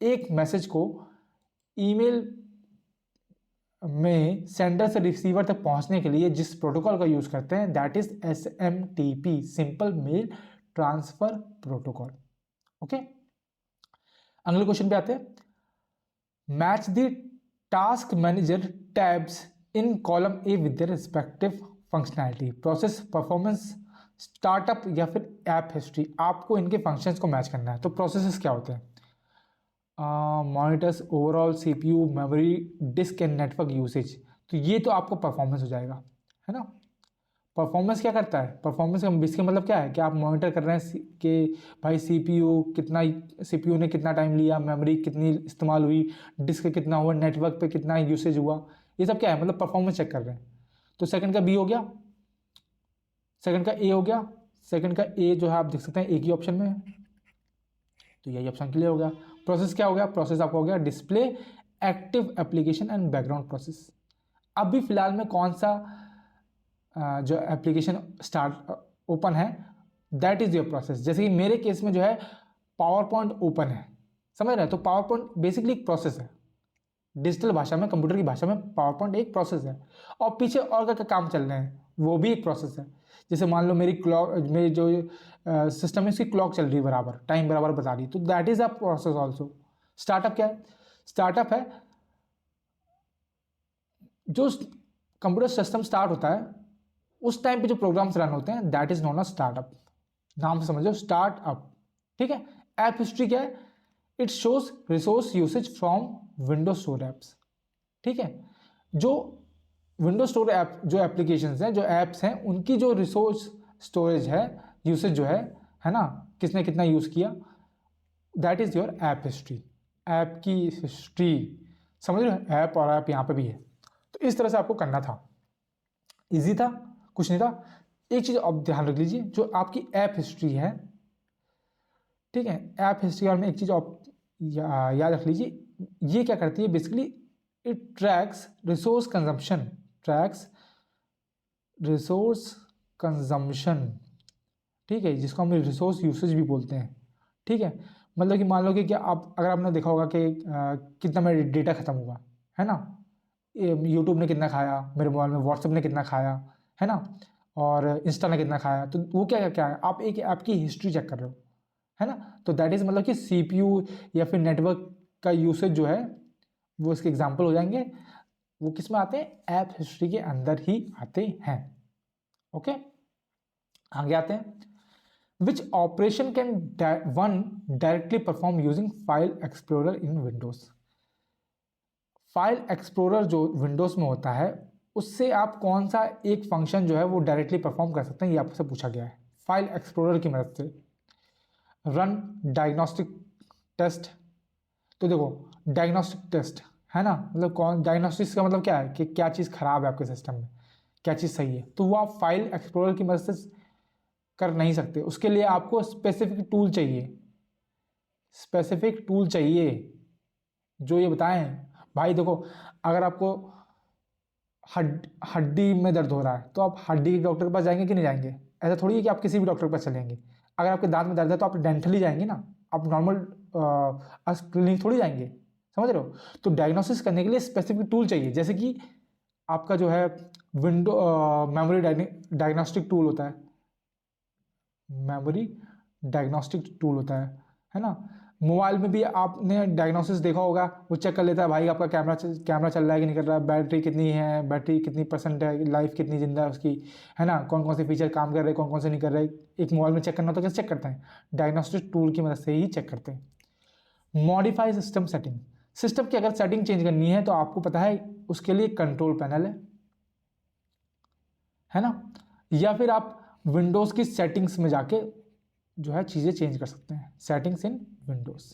एक मैसेज को ईमेल में सेंडर से रिसीवर तक पहुंचने के लिए जिस प्रोटोकॉल का यूज करते हैं that is SMTP, simple mail transfer protocol. Okay, अगले क्वेश्चन पे आते हैं। Match the task manager tabs in column A with their respective functionality, process, performance, startup या फिर ऐप हिस्ट्री। आपको इनके फंक्शंस को मैच करना है। तो प्रोसेसेस क्या होते हैं? Monitors, overall CPU, memory, disk and network usage. तो ये तो आपको परफॉर्मेंस हो जाएगा, है ना। परफॉर्मेंस क्या करता है? परफॉर्मेंस का इसका मतलब क्या है कि आप मॉनिटर कर रहे हैं कि भाई CPU ने कितना टाइम लिया, मेमोरी कितनी इस्तेमाल हुई, डिस्क कितना हुआ, नेटवर्क पे कितना यूसेज हुआ, ये सब क्या है? मतलब परफॉर्मेंस चेक कर रहे हैं। तो सेकंड का बी हो गया, सेकंड का ए हो गया। सेकंड का ए जो है आप देख सकते हैं एक ही ऑप्शन में है, तो यही ऑप्शन क्लियर हो गया। प्रोसेस क्या हो गया? प्रोसेस आपका हो गया display, active application and background process. अभी फिलहाल में कौन सा जो एप्लीकेशन स्टार्ट ओपन है दैट इज योर प्रोसेस। जैसे कि मेरे केस में जो है पावर पॉइंट ओपन है, समझ रहे हैं? तो पावर पॉइंट बेसिकली एक प्रोसेस है, डिजिटल भाषा में, कंप्यूटर की भाषा में पावर पॉइंट एक प्रोसेस है। और पीछे और क्या क्या काम चल रहे हैं वो भी एक प्रोसेस है। जैसे मान लो मेरी जो सिस्टम है उसकी क्लॉक चल रही है बराबर, टाइम बराबर बता रही है, तो that is a process also. Startup क्या है? स्टार्टअप है जो कंप्यूटर सिस्टम स्टार्ट होता है उस टाइम पे जो प्रोग्राम्स रन होते हैं that is known a startup. नाम से समझो, स्टार्टअप। ठीक है। ऐप हिस्ट्री क्या है? It shows resource usage from Windows store apps. ठीक है। जो विंडोज स्टोर ऐप, जो एप्लीकेशंस हैं, जो ऐप्स हैं, उनकी जो रिसोर्स स्टोरेज है, यूसेज जो है ना, किसने कितना यूज किया, that is your app history. App की हिस्ट्री, समझ रहे हो? ऐप और ऐप यहाँ पे भी है। तो इस तरह से आपको करना था। इजी था, कुछ नहीं था। एक चीज आप ध्यान रख लीजिए, जो आपकी ऐप हिस्ट्री है, ठीक है, ऐप हिस्ट्री और में एक चीज आप याद रख लीजिए, ये क्या करती है basically, it tracks resource consumption, tracks resource consumption, ठीक है, जिसको हम रिसोर्स यूसेज भी बोलते हैं। ठीक है। मतलब कि मान लो कि क्या आप, अगर आपने देखा होगा कि कितना मेरा डेटा खत्म हुआ, है ना, यूट्यूब ने कितना खाया मेरे मोबाइल में, व्हाट्सएप ने कितना खाया, है ना, और इंस्टा ने कितना खाया, तो वो क्या क्या है, आप एक ऐप की हिस्ट्री चेक कर रहे हो, है ना। तो दैट इज मतलब कि CPU या फिर नेटवर्क का यूसेज जो है वो इसके एग्जाम्पल हो जाएंगे। वो किस में आते हैं? ऐप हिस्ट्री के अंदर ही आते हैं। ओके, आगे आते हैं। Which operation can one directly perform using File Explorer in Windows? File explorer जो विंडोज में होता है उससे आप कौन सा एक फंक्शन जो है वो डायरेक्टली परफॉर्म कर सकते हैं, ये आपसे पूछा गया है। फाइल एक्सप्लोरर की मदद से रन डायग्नोस्टिक टेस्ट। तो देखो, डायग्नोस्टिक टेस्ट है ना, मतलब कौन, डायग्नोस्टिक्स का मतलब क्या है कि क्या चीज़ खराब है आपके सिस्टम में, क्या चीज़ सही है, तो वो आप फाइल एक्सप्लोरर की मदद से कर नहीं सकते। उसके लिए आपको स्पेसिफिक टूल चाहिए, स्पेसिफिक टूल चाहिए जो ये बताएं। भाई देखो, अगर आपको हड्डी में दर्द हो रहा है तो आप हड्डी के डॉक्टर के पास जाएंगे कि नहीं जाएंगे? ऐसा थोड़ी है कि आप किसी भी डॉक्टर के पास चलेंगे। अगर आपके दांत में दर्द है तो आप डेंटली जाएंगे ना, आप नॉर्मल क्लिनिक थोड़ी जाएंगे, समझ रहे हो। तो डायग्नोसिस करने के लिए स्पेसिफिक टूल चाहिए, जैसे कि आपका जो है विंडो मेमोरी डायग्नोस्टिक टूल होता है, मेमोरी डायग्नोस्टिक टूल होता है ना। मोबाइल में भी आपने डायग्नोसिस देखा होगा, वो चेक कर लेता है भाई आपका कैमरा चल रहा है कि नहीं कर रहा है, बैटरी कितनी है, बैटरी कितनी परसेंट है, लाइफ कितनी जिंदा है उसकी, है ना, कौन कौन से फीचर काम कर रहे हैं, कौन कौन से नहीं कर रहे। एक मोबाइल में चेक करना तो कैसे चेक करते हैं? डायग्नोस्टिक टूल की मदद से ही चेक करते हैं। मॉडिफाई सिस्टम सेटिंग, सिस्टम की अगर सेटिंग चेंज करनी है तो आपको पता है उसके लिए कंट्रोल पैनल है ना, या फिर आप विंडोज़ की सेटिंग्स में जाके जो है चीज़ें चेंज कर सकते हैं, सेटिंग्स इन विंडोज़।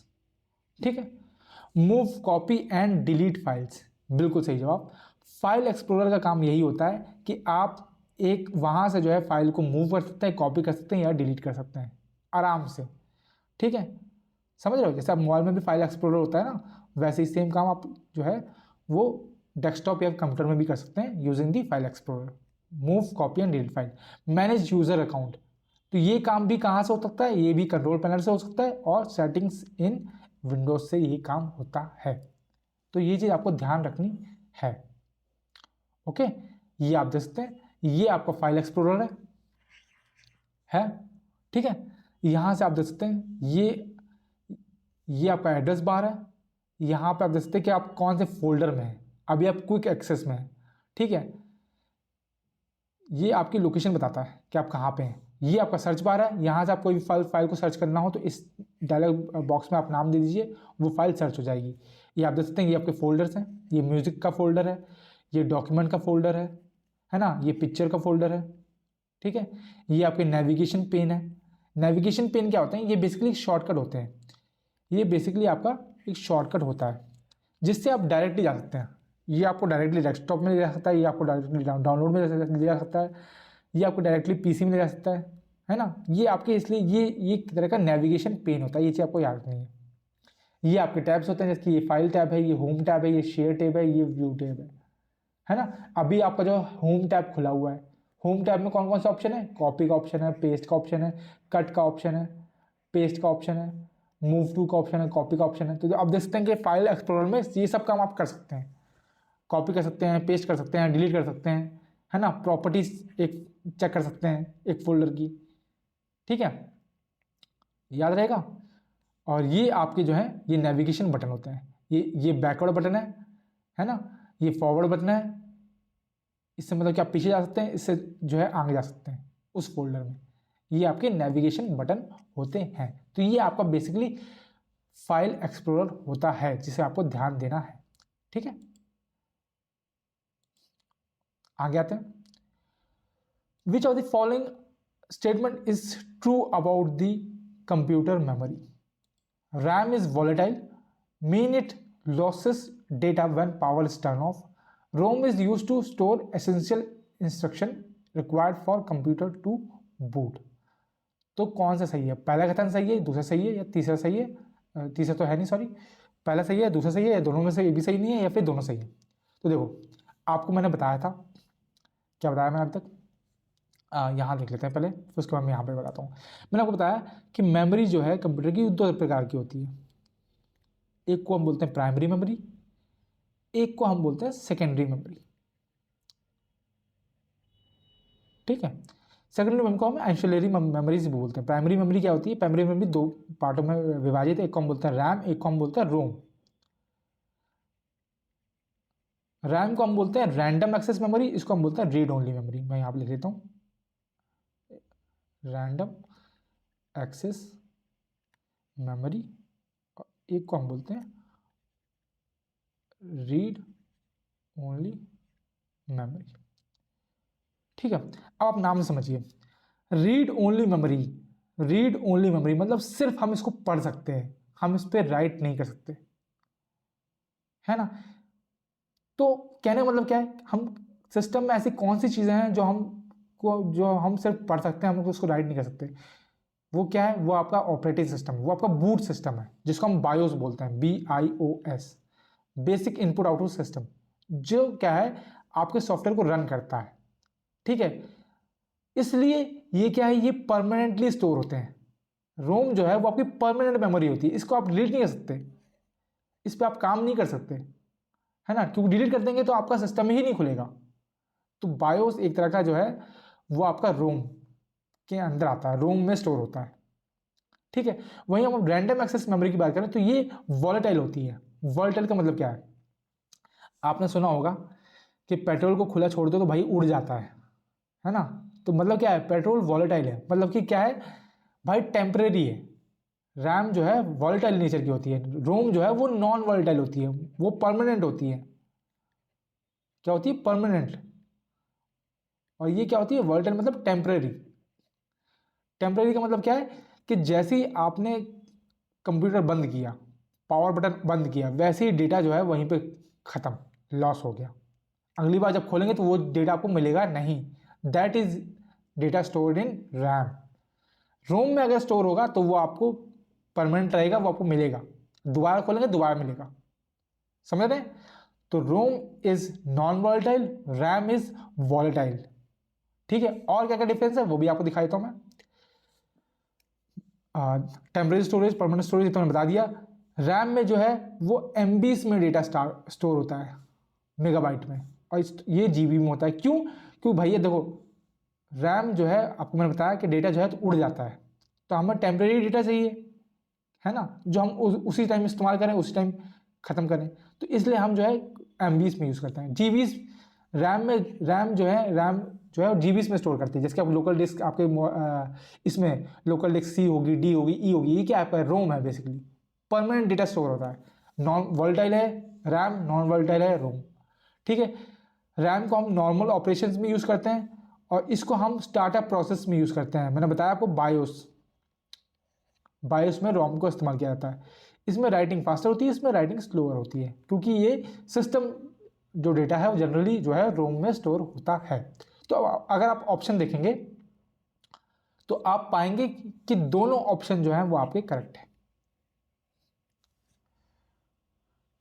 ठीक है। Move, copy and delete files, बिल्कुल सही जवाब। फाइल एक्सप्लोरर का काम यही होता है कि आप एक वहाँ से जो है फाइल को मूव कर सकते हैं, कॉपी कर सकते हैं या डिलीट कर सकते हैं आराम से। ठीक है, समझ रहे हो? जैसे आप मोबाइल में भी फाइल एक्सप्लोरर होता है ना, वैसे ही सेम काम आप जो है वो डेस्कटॉप या कंप्यूटर में भी कर सकते हैं using the file explorer. Move, copy and delete file. Manage user account, तो ये काम भी कहाँ से हो सकता है? ये भी कंट्रोल पैनल से हो सकता है और सेटिंग्स इन विंडोज से यही काम होता है। तो ये चीज़ आपको ध्यान रखनी है। ओके, ये आप देख सकते हैं, ये आपका फाइल एक्सप्लोरर है। ठीक है, यहाँ से आप देख सकते हैं ये आपका एड्रेस बार है। यहाँ पे आप देख सकते हैं कि आप कौन से फोल्डर में हैं, अभी आप क्विक एक्सेस में हैं। ठीक है, ये आपकी लोकेशन बताता है कि आप कहाँ पे हैं। ये आपका सर्च बार है, यहाँ से आप कोई भी फाइल को सर्च करना हो तो इस डायलॉग बॉक्स में आप नाम दे दीजिए, वो फाइल सर्च हो जाएगी। ये आप देख सकते हैं, ये आपके फोल्डर्स हैं, ये म्यूज़िक का फोल्डर है, ये डॉक्यूमेंट का फोल्डर है ना, ये पिक्चर का फोल्डर है। ठीक है, ये आपके नेविगेशन पेन है। नेविगेशन पेन क्या होते हैं, ये बेसिकली शॉर्टकट होते हैं। ये बेसिकली आपका एक शॉर्टकट होता है जिससे आप डायरेक्टली जा सकते हैं। ये आपको डायरेक्टली डेस्कटॉप में ले जा सकता है, ये आपको डायरेक्टली डाउनलोड में ले जा सकता है, ये आपको डायरेक्टली पीसी में ले जा सकता है ना। ये आपके इसलिए ये एक तरह का नेविगेशन पेन होता है, ये चीज़ आपको याद रखनी है। ये आपके टैब्स होते हैं, जैसे कि ये फाइल टैब है, ये होम टैब है, ये शेयर टैब है, ये व्यू टैब है ना। अभी आपका जो होम टैब खुला हुआ है, होम टैब में कौन कौन सा ऑप्शन है, कॉपी का ऑप्शन है, पेस्ट का ऑप्शन है, कट का ऑप्शन है, पेस्ट का ऑप्शन है, मूव टू का ऑप्शन है, कॉपी का ऑप्शन है। तो आप देख सकते हैं कि फाइल एक्सप्लोरर में ये सब काम आप कर सकते हैं, कॉपी कर सकते हैं, पेस्ट कर सकते हैं, डिलीट कर सकते हैं, है ना। प्रॉपर्टीज एक चेक कर सकते हैं एक फोल्डर की। ठीक है, याद रहेगा। और ये आपके जो है ये नेविगेशन बटन होते हैं, ये बैकवर्ड बटन है ना, ये फॉरवर्ड बटन है। इससे मतलब कि आप पीछे जा सकते हैं, इससे जो है आगे जा सकते हैं उस फोल्डर में। ये आपके नेविगेशन बटन होते हैं। तो ये आपका बेसिकली फाइल एक्सप्लोरर होता है जिसे आपको ध्यान देना है। ठीक है, आगे आते हैं। Which of the following statement is true about the computer memory? RAM is volatile, mean it loses data when power is turned off. ROM is used to store essential instruction required for computer to boot. तो कौन सा सही है? पहला कथन सही है, दूसरा सही है, या तीसरा सही है? तीसरा तो है नहीं, सॉरी, पहला सही है, दूसरा सही है, या दोनों में से भी सही नहीं है, या फिर दोनों सही है? तो देखो, आपको मैंने बताया था, क्या बताया मैंने अब तक, यहाँ देख लेते हैं पहले, फिर उसके बाद मैं यहाँ पे बताता हूँ। मैंने आपको बताया कि मेमोरी जो है कंप्यूटर की दो प्रकार की होती है। एक को हम बोलते हैं प्राइमरी मेमोरी, एक को हम बोलते हैं सेकेंडरी मेमोरी। ठीक है, सेकेंडरी मेमोरी को हम एक्सिलरी मेमोरीज बोलते हैं। प्राइमरी मेमोरी क्या होती है? प्राइमरी मेमोरी दो पार्टों में विभाजित है, एक को हम बोलते हैं रैम, एक को हम बोलते हैं रोम। रैम को हम बोलते हैं रैंडम एक्सेस मेमोरी, इसको हम बोलते हैं रीड ओनली मेमोरी। मैं यहाँ पे लिख देता हूँ, रैंडम एक्सेस मेमोरी, और एक को हम बोलते हैं रीड ओनली मेमोरी। ठीक है, अब आप नाम समझिए, read only memory. Read only memory मतलब सिर्फ हम इसको पढ़ सकते हैं, हम इस पर राइट नहीं कर सकते, है ना। तो कहने का मतलब क्या है, हम सिस्टम में ऐसी कौन सी चीज़ें हैं जो हम सिर्फ पढ़ सकते हैं, हम उसको राइट नहीं कर सकते? वो क्या है? वो आपका ऑपरेटिंग सिस्टम, वो आपका बूट सिस्टम है, जिसको हम बायोस बोलते हैं, BIOS, basic input output system, जो क्या है आपके सॉफ्टवेयर को रन करता है। ठीक है, इसलिए ये क्या है, ये परमानेंटली स्टोर होते हैं। रोम जो है वो आपकी परमानेंट मेमोरी होती है, इसको आप डिलीट नहीं कर सकते, इस पर आप काम नहीं कर सकते, है ना, क्योंकि डिलीट कर देंगे तो आपका सिस्टम ही नहीं खुलेगा। तो बायोस एक तरह का जो है वो आपका रोम के अंदर आता है, रोम में स्टोर होता है। ठीक है, वहीं हम रैंडम एक्सेस मेमोरी की बात करें तो ये वॉलेटाइल होती है। वॉलेटाइल का मतलब क्या है? आपने सुना होगा कि पेट्रोल को खुला छोड़ दो तो भाई उड़ जाता है ना। तो मतलब क्या है, पेट्रोल वॉलेटाइल है, मतलब कि क्या है भाई, टेम्परेरी है। रैम जो है वॉलेटाइल नेचर की होती है, रोम जो है वो नॉन वॉलेटाइल होती है, वो परमानेंट होती है। क्या होती है? परमानेंट। और ये क्या होती है? वॉलेटाइल मतलब टेम्परेरी। टेम्परेरी का मतलब क्या है कि जैसे ही आपने कंप्यूटर बंद किया, पावर बटन बंद किया, वैसे ही डेटा जो है वहीं पे ख़त्म, लॉस हो गया। अगली बार जब खोलेंगे तो वो डेटा आपको मिलेगा नहीं। That is data stored in RAM. ROM में अगर स्टोर होगा तो वो आपको परमानेंट रहेगा, वो आपको मिलेगा, दोबारा खोलेंगे दोबारा मिलेगा। समझ रहे? तो ROM is non volatile, RAM is volatile. ठीक है, और क्या क्या डिफरेंस है वो भी आपको दिखा देता हूं मैं। टेम्परेरी स्टोरेज, परमानेंट स्टोरेज तो मैंने बता दिया। रैम में जो है वो MBs में डेटा स्टोर होता है, मेगाबाइट में, और ये GB में होता है। क्यों? क्यों भैया देखो, रैम जो है आपको मैंने बताया कि डेटा जो है तो उड़ जाता है, तो हमें टेम्प्रेरी डेटा चाहिए, है ना, जो हम उसी टाइम इस्तेमाल करें, उसी टाइम ख़त्म करें, तो इसलिए हम जो है MBs में यूज़ करते हैं। GBs रैम जो है GBs में स्टोर करती है। जैसे कि आप लोकल डिस्क आपके इसमें लोकल डिस्क C होगी, D होगी, E होगी, ये क्या है? रोम है बेसिकली, परमानेंट डेटा स्टोर होता है। नॉन वोलेटाइल है रैम, नॉन वोलेटाइल है रोम। ठीक है, रैम को हम नॉर्मल ऑपरेशंस में यूज़ करते हैं और इसको हम स्टार्टअप प्रोसेस में यूज़ करते हैं। मैंने बताया आपको बायोस में रोम को इस्तेमाल किया जाता है। इसमें राइटिंग फास्टर होती है, इसमें राइटिंग स्लोअर होती है, क्योंकि ये सिस्टम जो डेटा है वो जनरली जो है रोम में स्टोर होता है। तो अगर आप ऑप्शन देखेंगे तो आप पाएंगे कि दोनों ऑप्शन जो है वो आपके करेक्ट है।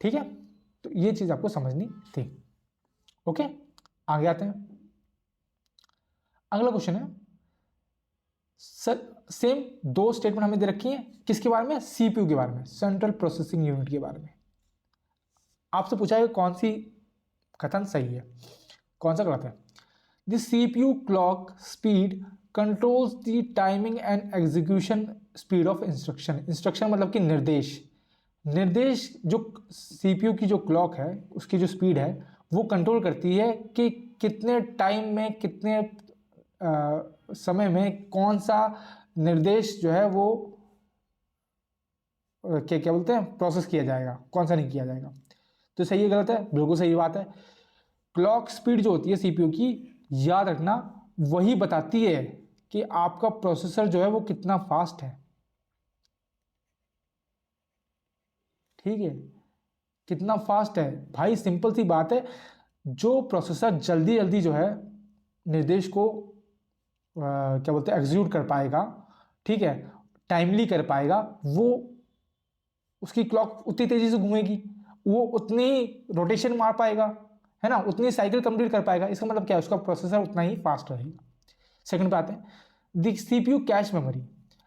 ठीक है, तो ये चीज आपको समझनी थी। ओके, आगे आते हैं। अगला क्वेश्चन है सर, सेम दो स्टेटमेंट हमें दे रखी है, किसके बारे में? CPU के बारे में, सेंट्रल प्रोसेसिंग यूनिट के बारे में। आपसे पूछा है कौन सी कथन सही है, कौन सा गलत है। The CPU clock speed controls the timing and execution speed of instruction. Instruction मतलब कि निर्देश जो CPU की जो क्लॉक है उसकी जो स्पीड है वो कंट्रोल करती है कि कितने टाइम में, कितने समय में कौन सा निर्देश जो है वो क्या क्या बोलते हैं प्रोसेस किया जाएगा, कौन सा नहीं किया जाएगा। तो सही है गलत है? बिल्कुल सही बात है। क्लॉक स्पीड जो होती है CPU की, याद रखना, वही बताती है कि आपका प्रोसेसर जो है वो कितना फास्ट है। ठीक है, कितना फास्ट है भाई, सिंपल सी बात है। जो प्रोसेसर जल्दी जल्दी जो है निर्देश को क्या बोलते हैं एग्जीक्यूट कर पाएगा, ठीक है, टाइमली कर पाएगा, वो उसकी क्लॉक उतनी तेजी से घूमेगी, वो उतनी रोटेशन मार पाएगा, है ना, उतनी साइकिल कंप्लीट कर पाएगा। इसका मतलब क्या है? उसका प्रोसेसर उतना ही फास्ट रहेगा। सेकंड पे आते हैं, द CPU कैश मेमोरी।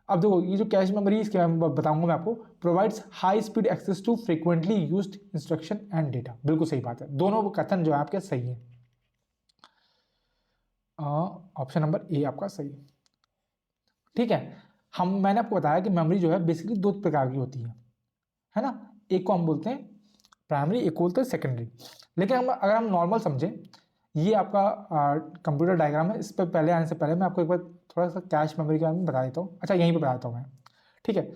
अब देखो, ये जो कैश मेमोरी इसके बारे में बताऊंगा मैं आपको। Provides high speed access to frequently used instruction and data. बिल्कुल सही बात है, दोनों कथन जो है आपके सही है। ऑप्शन नंबर ए आपका सही है। ठीक है, मैंने आपको बताया कि मेमोरी जो है बेसिकली दो प्रकार की होती है ना। एक को हम बोलते हैं प्राइमरी, एक को बोलते हैं सेकेंडरी। लेकिन अगर हम नॉर्मल समझें, ये आपका कंप्यूटर डायग्राम है, इस पर पहले आने से पहले मैं आपको एक बार थोड़ा सा कैश मेमोरी के बारे में बता देता हूँ। अच्छा, यहीं पे बता देता हूँ मैं। ठीक है,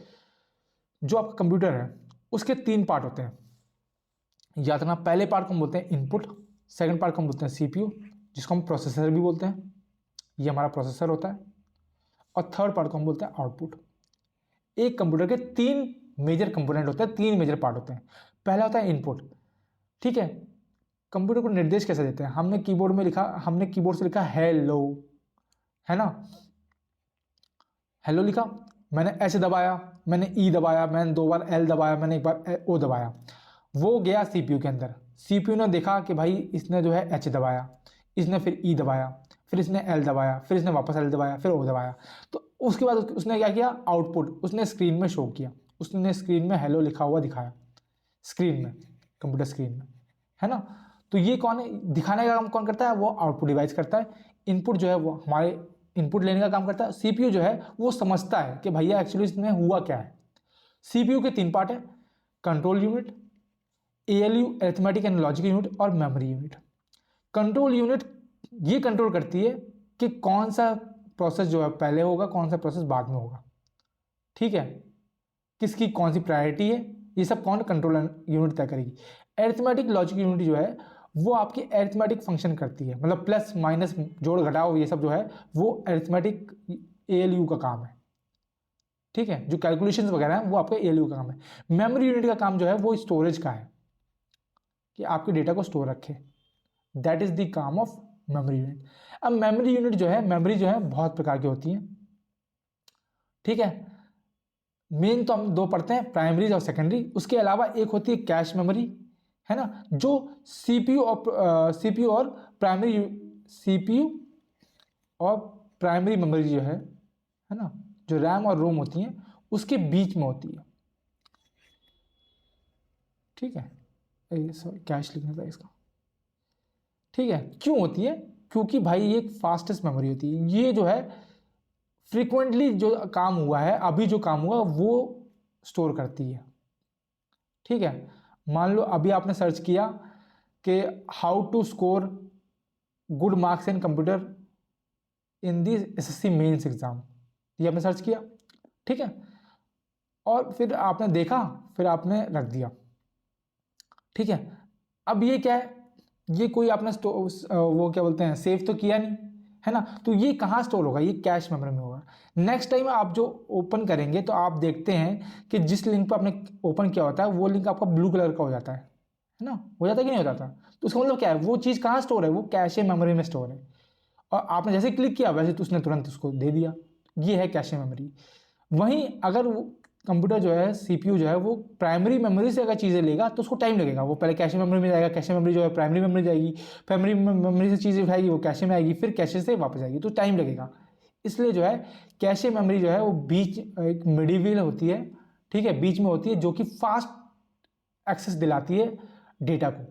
जो आपका कंप्यूटर है उसके 3 पार्ट होते हैं, याद रखना। पहले पार्ट को हम बोलते हैं इनपुट, सेकंड पार्ट को हम बोलते हैं CPU, जिसको हम प्रोसेसर भी बोलते हैं, ये हमारा प्रोसेसर होता है, और थर्ड पार्ट को हम बोलते हैं आउटपुट। एक कंप्यूटर के 3 मेजर कंपोनेंट होते हैं, 3 मेजर पार्ट होते हैं। पहला होता है इनपुट। ठीक है, कंप्यूटर को निर्देश कैसे देते हैं? हमने कीबोर्ड से लिखा हेलो, है ना, हेलो लिखा, मैंने एच दबाया, मैंने ई दबाया, मैंने 2 बार एल दबाया, मैंने 1 बार ओ दबाया, वो गया CPU के अंदर। CPU ने देखा कि भाई इसने जो है एच दबाया, इसने फिर ई दबाया, फिर इसने एल दबाया, फिर इसने वापस एल दबाया, फिर ओ दबाया। तो उसके बाद उसने क्या किया? आउटपुट उसने स्क्रीन में शो किया, उसने स्क्रीन में हेलो लिखा हुआ दिखाया, स्क्रीन में, कंप्यूटर स्क्रीन में, है ना। तो ये कौन है? दिखाने का काम कौन करता है? वो आउटपुट डिवाइस करता है। इनपुट जो है वो हमारे इनपुट लेने का काम करता है। CPU जो है वो समझता है कि भैया एक्चुअली इसमें हुआ क्या है। CPU के 3 पार्ट है, control unit, ALU arithmetic and logic unit, और मेमोरी यूनिट। कंट्रोल यूनिट ये कंट्रोल करती है कि कौन सा प्रोसेस जो है पहले होगा, कौन सा प्रोसेस बाद में होगा, ठीक है, किसकी कौन सी प्रायोरिटी है, ये सब कौन कंट्रोल यूनिट तय करेगी। अरिथमेटिक लॉजिक यूनिट जो है वो आपकी अरिथमेटिक फंक्शन करती है, मतलब प्लस माइनस जोड़ घटाओ ये सब जो है वो अरिथमेटिक ALU का काम है। ठीक है, जो कैलकुलेशंस वगैरह है वो आपका ALU का काम है। मेमोरी यूनिट का काम जो है वो स्टोरेज का है, कि आपके डेटा को स्टोर रखे, दैट इज द काम ऑफ मेमोरी यूनिट। अब मेमोरी यूनिट जो है, मेमोरी जो है बहुत प्रकार की होती है। ठीक है, मेन तो हम 2 पढ़ते हैं, प्राइमरी और सेकेंडरी। उसके अलावा एक होती है कैश मेमोरी, है ना, जो CPU और प्राइमरी मेमोरी जो है ना, जो रैम और रोम होती हैं उसके बीच में होती है। ठीक है, सॉरी कैश लिखना था इसका। ठीक है, क्यों होती है? क्योंकि भाई ये एक फास्टेस्ट मेमोरी होती है। ये जो है फ्रीक्वेंटली जो काम हुआ है, अभी जो काम हुआ वो स्टोर करती है। ठीक है, मान लो अभी आपने सर्च किया कि how to score good marks in computer in the SSC mains exam, ये आपने सर्च किया। ठीक है, और फिर आपने देखा, फिर आपने रख दिया। ठीक है, अब ये क्या है, ये कोई आपने वो क्या बोलते हैं, सेव तो किया नहीं है ना, तो ये कहाँ स्टोर होगा? ये कैश मेमोरी में होगा। नेक्स्ट टाइम आप जो ओपन करेंगे तो आप देखते हैं कि जिस लिंक पर आपने ओपन किया होता है वो लिंक आपका ब्लू कलर का हो जाता है ना, हो जाता है कि नहीं हो जाता? तो उसका मतलब क्या है, वो चीज़ कहाँ स्टोर है? वो कैश मेमोरी में स्टोर है, और आपने जैसे क्लिक किया वैसे तो उसने तुरंत उसको दे दिया। ये है कैश मेमोरी। वहीं अगर वो कंप्यूटर जो है, सीपीयू जो है, वो प्राइमरी मेमोरी से अगर चीज़ें लेगा तो उसको टाइम लगेगा। वो पहले कैशे मेमोरी में जाएगा, कैशे मेमोरी जो है प्राइमरी मेमोरी जाएगी, प्राइमरी मेमोरी से चीज़ें उठाएगी, वो कैशे में आएगी, फिर कैशे से वापस आएगी, तो टाइम लगेगा। इसलिए जो है कैशे मेमोरी जो है वो बीच एक मिडिल होती है। ठीक है, बीच में होती है, जो कि फास्ट एक्सेस दिलाती है डेटा को,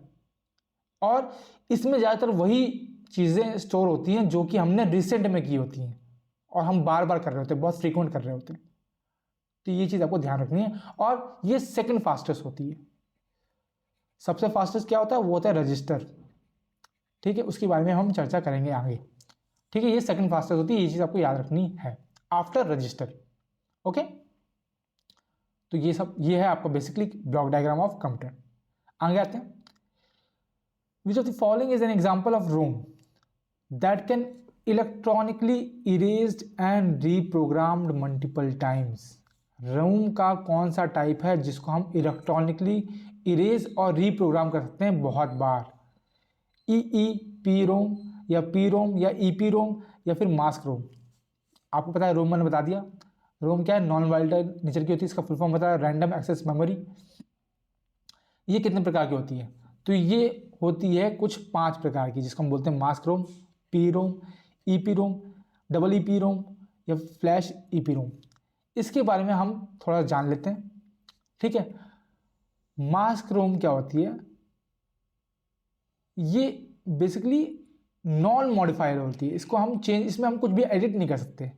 और इसमें ज़्यादातर वही चीज़ें स्टोर होती हैं जो कि हमने रिसेंट में की होती हैं और हम बार बार कर रहे होते हैं, बहुत फ्रीक्वेंट कर रहे होते हैं। तो ये चीज़ आपको ध्यान रखनी है, और ये सेकंड फास्टेस्ट होती है। सबसे फास्टेस्ट क्या होता है? वो होता है रजिस्टर। ठीक है, उसके बारे में हम चर्चा करेंगे आगे। ठीक है, ये सेकंड फास्टेस्ट होती है, ये चीज़ आपको याद रखनी है आफ्टर रजिस्टर। ओके, तो ये है आपका basically block diagram of computer. आगे आते हैं। Which of the following is an example of ROM that can electronically erased and reprogrammed multiple times? ROM का कौन सा टाइप है जिसको हम इलेक्ट्रॉनिकली इरेज और रीप्रोग्राम कर सकते हैं बहुत बार? ई पी रोम, या पी रोम, या ई पी रोम, या फिर मास्क रोम? आपको पता है, रोम मैंने बता दिया। रोम क्या है? नॉन वाइल्ड नेचर की होती है, इसका फुल फॉर्म होता है रैंडम एक्सेस मेमोरी। ये कितने प्रकार की होती है? तो ये होती है कुछ 5 प्रकार की, जिसको हम बोलते हैं mask ROM, P ROM, E P ROM, double E P ROM, या फ्लैश ई पी रोम। इसके बारे में हम थोड़ा जान लेते हैं। ठीक है, मास्क रोम क्या होती है? ये बेसिकली नॉन मॉडिफायर होती है, इसको हम चेंज, इसमें हम कुछ भी एडिट नहीं कर सकते।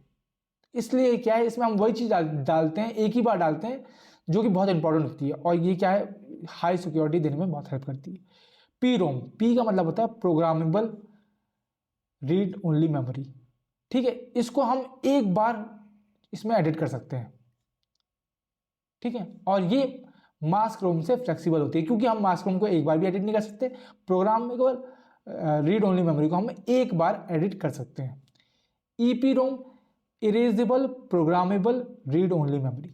इसलिए क्या है, इसमें हम वही चीज़ डालते हैं, एक ही बार डालते हैं, जो कि बहुत इंपॉर्टेंट होती है, और ये क्या है, हाई सिक्योरिटी देने में बहुत हेल्प करती है। पी रोम, पी का मतलब होता है प्रोग्रामेबल रीड ओनली मेमोरी। ठीक है, इसको हम एक बार इसमें एडिट कर सकते हैं। ठीक है, और ये मास्क रोम से फ्लेक्सिबल होती है, क्योंकि हम मास्क रोम को एक बार भी एडिट नहीं कर सकते। प्रोग्रामेबल रीड ओनली मेमोरी को हम एक बार एडिट कर सकते हैं। EP ROM, erasable programmable read only memory,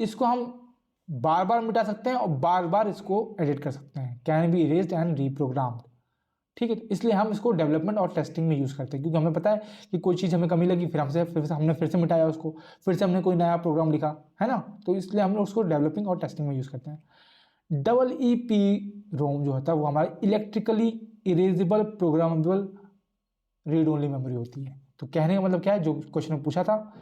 इसको हम बार बार मिटा सकते हैं और बार बार इसको एडिट कर सकते हैं, कैन बी इरेज्ड एंड रीप्रोग्राम्ड। ठीक है, इसलिए हम इसको डेवलपमेंट और टेस्टिंग में यूज़ करते हैं, क्योंकि हमें पता है कि कोई चीज़ हमें कमी लगी, फिर हमने फिर से मिटाया उसको, फिर से हमने कोई नया प्रोग्राम लिखा, है ना, तो इसलिए हम लोग उसको डेवलपिंग और टेस्टिंग में यूज़ करते हैं। डबल ई पी रोम जो होता है वो हमारा electrically erasable programmable read only memory होती है। तो कहने का मतलब क्या है, जो क्वेश्चन में पूछा था,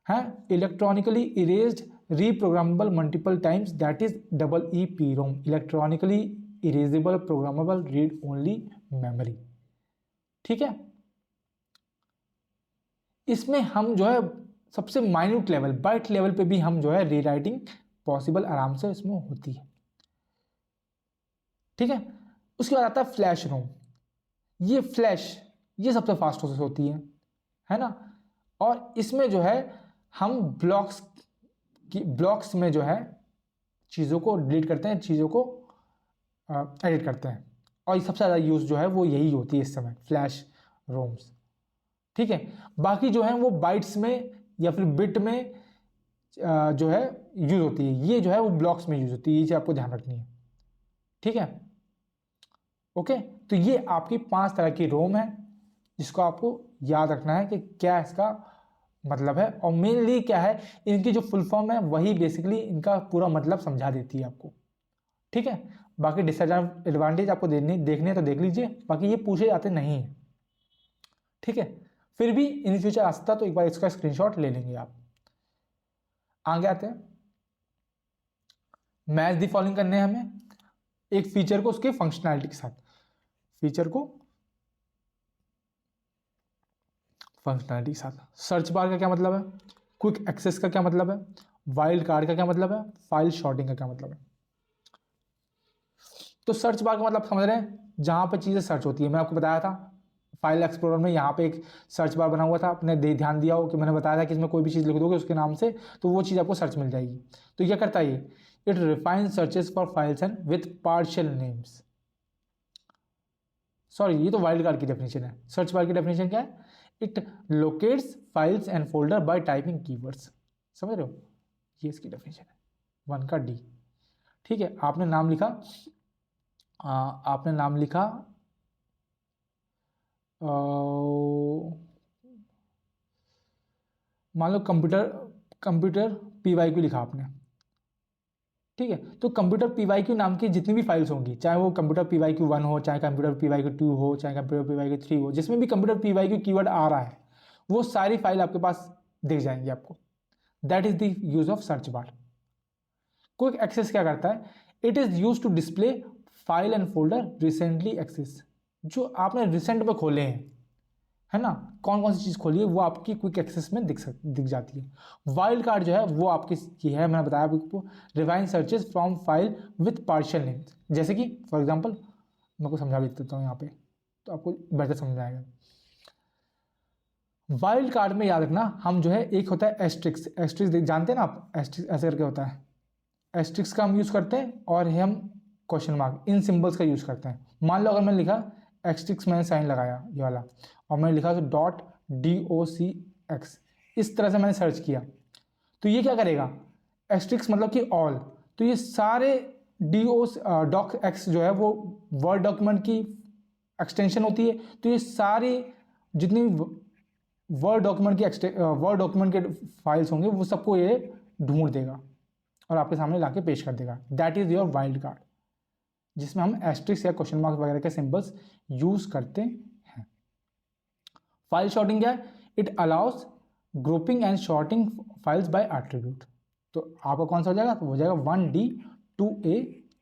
है electronically erased reprogrammable multiple times, that is double E P Rome, electronically erasable programmable read only memory. ठीक है, इसमें हम जो है सबसे माइन्यूट लेवल, बाइट लेवल पे भी हम जो है रीराइटिंग पॉसिबल आराम से इसमें होती है। ठीक है, उसके बाद आता है फ्लैश रोम। ये फ्लैश, ये सबसे फास्ट प्रोसेस होती है ना, और इसमें जो है हम ब्लॉक्स में जो है चीज़ों को डिलीट करते हैं, चीज़ों को एडिट करते हैं, और ये सबसे ज़्यादा यूज़ जो है वो यही होती है इस समय, फ्लैश रोम्स। ठीक है, बाकी जो है वो बाइट्स में या फिर बिट में जो है यूज़ होती है, ये जो है वो ब्लॉक्स में यूज़ होती है, ये चीज़ आपको ध्यान रखनी है। ठीक है, ओके, तो ये आपकी 5 तरह की रोम है, जिसको आपको याद रखना है कि क्या इसका मतलब है, और मेनली क्या है, इनकी जो फुल फॉर्म है वही बेसिकली इनका पूरा मतलब समझा देती है आपको। ठीक है, बाकी डिसएडवांटेज आपको देखने तो देख लीजिए, बाकी ये पूछे जाते नहीं है। ठीक है, फिर भी इन फ्यूचर आ सकता, तो एक बार इसका स्क्रीनशॉट ले लेंगे आप। आगे आते हैं। मैच दी फॉलोइंग करने हैं हमें एक फीचर को उसके फंक्शनैलिटी के साथ। फीचर को फंक्शनैलिटी के साथ। सर्च बार का क्या मतलब है, क्विक एक्सेस का क्या मतलब है, वाइल्ड कार्ड का क्या मतलब है, फाइल शॉर्टिंग का क्या मतलब है। तो सर्च बार का मतलब समझ रहे हैं, जहां पे चीजें सर्च होती है। मैं आपको बताया था फाइल एक्सप्लोरर में यहाँ पे एक सर्च बार बना हुआ था, आपने ध्यान दिया हो कि मैंने बताया था कि इसमें कोई भी चीज़ लिख दोगे उसके नाम से तो वो चीज़ आपको सर्च मिल जाएगी। तो क्या करता है ये, it refine searches for files and with partial names. Sorry, ये तो वाइल्ड कार्ड की डेफिनेशन है। सर्च बार की डेफिनेशन क्या है, it locates files and folder bye typing keywords. समझ रहे हो, ये इसकी डेफिनेशन है 1 का डी। ठीक है, आपने नाम लिखा मान लो कंप्यूटर PYQ लिखा आपने। ठीक है, तो कंप्यूटर PYQ नाम की जितनी भी फाइल्स होंगी, चाहे वो कंप्यूटर PYQ 1 हो, चाहे कंप्यूटर PYQ 2 हो, चाहे कंप्यूटर PYQ 3 हो, जिसमें भी कंप्यूटर PYQ कीवर्ड आ रहा है वो सारी फाइल आपके पास दिख जाएंगी आपको। That is the use of search bar. Quick access क्या करता है, it is use to display file and folder recently access. जो आपने रिसेंट में खोले हैं, है ना, कौन कौन सी चीज़ खोली है वो आपकी क्विक एक्सेस में दिख जाती है। वाइल्ड कार्ड जो है वो आपकी की है, मैंने बताया आपको, rewind searches from file with partial names. जैसे कि फॉर एग्जांपल मैं को समझा भी देता हूँ यहाँ पे तो आपको बेहतर समझ आएगा। वाइल्ड कार्ड में याद रखना, हम जो है एक होता है एस्ट्रिक्स। एस्ट्रिक्स जानते हैं ना आप, एस्ट्रिक्स ऐसे करके होता है। एस्ट्रिक्स का हम यूज़ करते हैं और हम क्वेश्चन मार्क, इन सिंबल्स का यूज़ करते हैं। मान लो अगर मैंने लिखा एक्सट्रिक्स, मैंने साइन लगाया ये वाला और मैंने लिखा तो .docx, इस तरह से मैंने सर्च किया तो ये क्या करेगा, एक्सट्रिक्स मतलब कि ऑल, तो ये सारे .docx जो है वो वर्ड डॉक्यूमेंट की एक्सटेंशन होती है। तो ये सारी जितनी वर्ड डॉक्यूमेंट के फाइल्स होंगे वो सबको ये ढूंढ देगा और आपके सामने लाके पेश कर देगा। That is your wild card, जिसमें हम एस्ट्रिक्स या क्वेश्चन मार्क वगैरह के सिंबल्स यूज करते हैं। फाइल शॉर्टिंग क्या है, it allows grouping and sorting files by attribute. तो आपका कौन सा हो जाएगा, तो हो जाएगा 1D 2A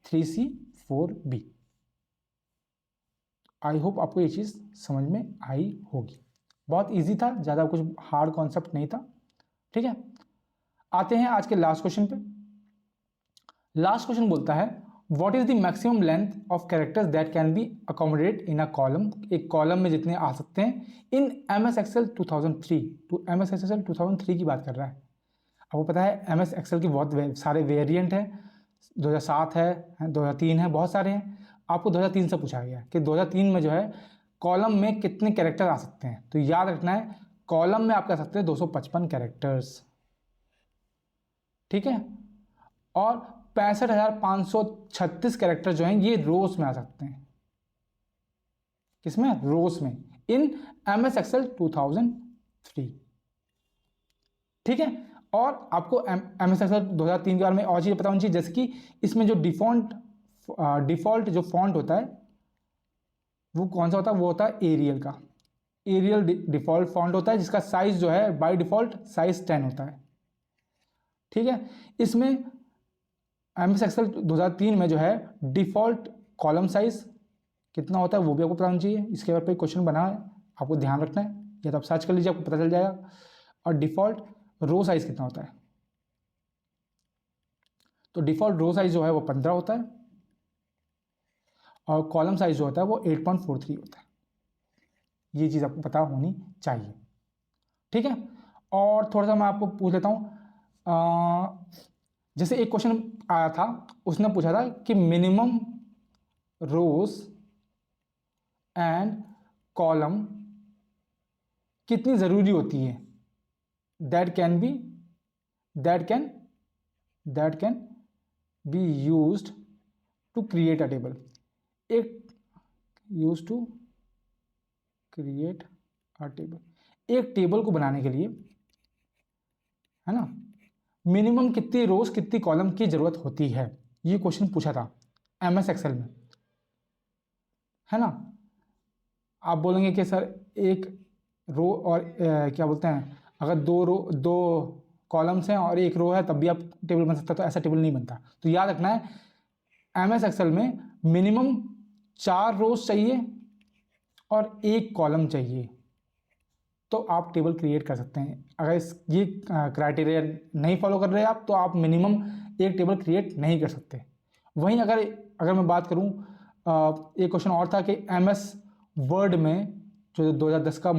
3C 4B। I hope आपको ये चीज़ समझ में आई होगी। बहुत इजी था, ज़्यादा कुछ हार्ड कॉन्सेप्ट नहीं था। ठीक है, आते हैं आज के लास्ट क्वेश्चन पे। लास्ट क्वेश्चन बोलता है what is the maximum length of characters that can B accommodate in a column. एक कॉलम में जितने आ सकते हैं इन MS Excel 2003। तो MS Excel 2003 की बात कर रहा है। आपको पता है MS Excel की बहुत सारे वेरिएंट हैं, 2007 है, 2003 है, बहुत सारे हैं। आपको 2003 से पूछा गया कि 2003 में जो है कॉलम में कितने कैरेक्टर आ सकते हैं। तो याद रखना है कॉलम में आप कह सकते हैं 255 कैरेक्टर्स। ठीक है, और 65,536 कैरेक्टर जो हैं ये रोज में आ सकते हैं। किसमें, रोज में, इन MS Excel 2003। ठीक है, और आपको MS Excel 2003 के बारे में और चीज़ पता होनी चाहिए, जैसे कि इसमें जो डिफॉल्ट जो फॉन्ट होता है वो कौन सा होता है, वो होता है एरियल का। एरियल डिफॉल्ट फॉन्ट होता है जिसका साइज जो है बाय डिफॉल्ट साइज 10 होता है। ठीक है, इसमें MS Excel 2003 में जो है डिफॉल्ट कॉलम साइज कितना होता है वो भी आपको पता होना चाहिए। इसके बारे पे क्वेश्चन बना है, आपको ध्यान रखना है, या तो आप सर्च कर लीजिए आपको पता चल जाएगा। और डिफॉल्ट रो साइज कितना होता है, तो डिफॉल्ट रो साइज जो है वो 15 होता है और कॉलम साइज जो होता है वो 8.43 होता है। ये चीज़ आपको पता होनी चाहिए। ठीक है, और थोड़ा सा मैं आपको पूछ लेता हूँ, जैसे एक क्वेश्चन आया था, उसने पूछा था कि मिनिमम रोज एंड कॉलम कितनी ज़रूरी होती है, that can be used to create a table. एक टेबल को बनाने के लिए, है ना, मिनिमम कितनी रोज कितनी कॉलम की जरूरत होती है, ये क्वेश्चन पूछा था MS Excel में, है ना। आप बोलेंगे कि सर एक रो और क्या बोलते हैं, अगर दो कॉलम्स हैं और एक रो है तब भी आप टेबल बन सकता है, तो ऐसा टेबल नहीं बनता। तो याद रखना है एमएस एक्सेल में मिनिमम 4 रोज चाहिए और 1 कॉलम चाहिए, तो आप टेबल क्रिएट कर सकते हैं। अगर ये क्राइटेरिया नहीं फॉलो कर रहे आप तो आप मिनिमम 1 टेबल क्रिएट नहीं कर सकते। वहीं अगर मैं बात करूं, एक क्वेश्चन और था कि एमएस वर्ड में जो 2010 का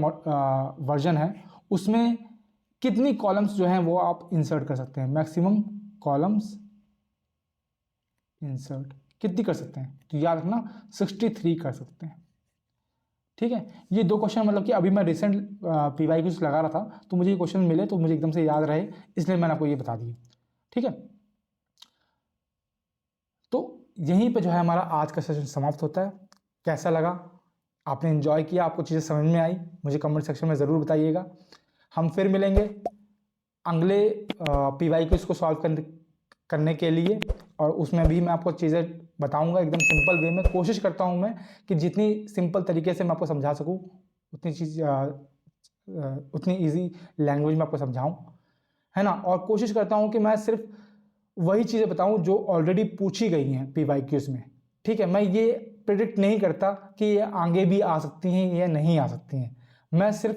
वर्जन है उसमें कितनी कॉलम्स जो हैं वो आप इंसर्ट कर सकते हैं, मैक्सिमम कॉलम्स इंसर्ट कितनी कर सकते हैं, तो याद रखना 63 कर सकते हैं। ठीक है, ये 2 क्वेश्चन मतलब कि अभी मैं रिसेंट पीवाईक्यूज लगा रहा था तो मुझे ये क्वेश्चन मिले तो मुझे एकदम से याद रहे, इसलिए मैंने आपको ये बता दिए। ठीक है, तो यहीं पे जो है हमारा आज का सेशन समाप्त होता है। कैसा लगा, आपने एंजॉय किया, आपको चीज़ें समझ में आई, मुझे कमेंट सेक्शन में ज़रूर बताइएगा। हम फिर मिलेंगे अगले पीवाईक्यूज को सॉल्व करने के लिए, और उसमें भी मैं आपको चीज़ें बताऊंगा एकदम सिंपल वे में। कोशिश करता हूं मैं कि जितनी सिंपल तरीके से मैं आपको समझा सकूं उतनी इजी लैंग्वेज में आपको समझाऊं, है ना। और कोशिश करता हूं कि मैं सिर्फ वही चीज़ें बताऊं जो ऑलरेडी पूछी गई हैं पीवाईक्यूज में। ठीक है, मैं ये प्रिडिक्ट नहीं करता कि ये आगे भी आ सकती हैं या नहीं आ सकती हैं, मैं सिर्फ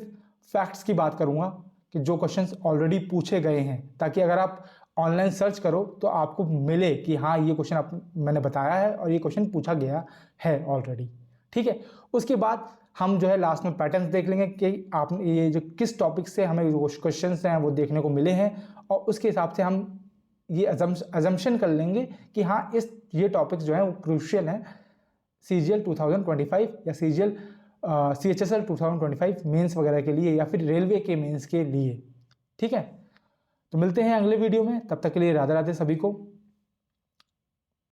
फैक्ट्स की बात करूंगा कि जो क्वेश्चंस ऑलरेडी पूछे गए हैं, ताकि अगर आप ऑनलाइन सर्च करो तो आपको मिले कि हाँ ये क्वेश्चन मैंने बताया है और ये क्वेश्चन पूछा गया है ऑलरेडी। ठीक है, उसके बाद हम जो है लास्ट में पैटर्न्स देख लेंगे कि आप ये जो किस टॉपिक से हमें क्वेश्चन हैं वो देखने को मिले हैं, और उसके हिसाब से हम ये अजम्पशन कर लेंगे कि हाँ ये टॉपिक्स जो है वो क्रूशियल हैं CGL 2025 या CHSL 2025 मेंस वगैरह के लिए, या फिर रेलवे के मेंस के लिए। ठीक है, तो मिलते हैं अगले वीडियो में, तब तक के लिए राधे राधे सभी को।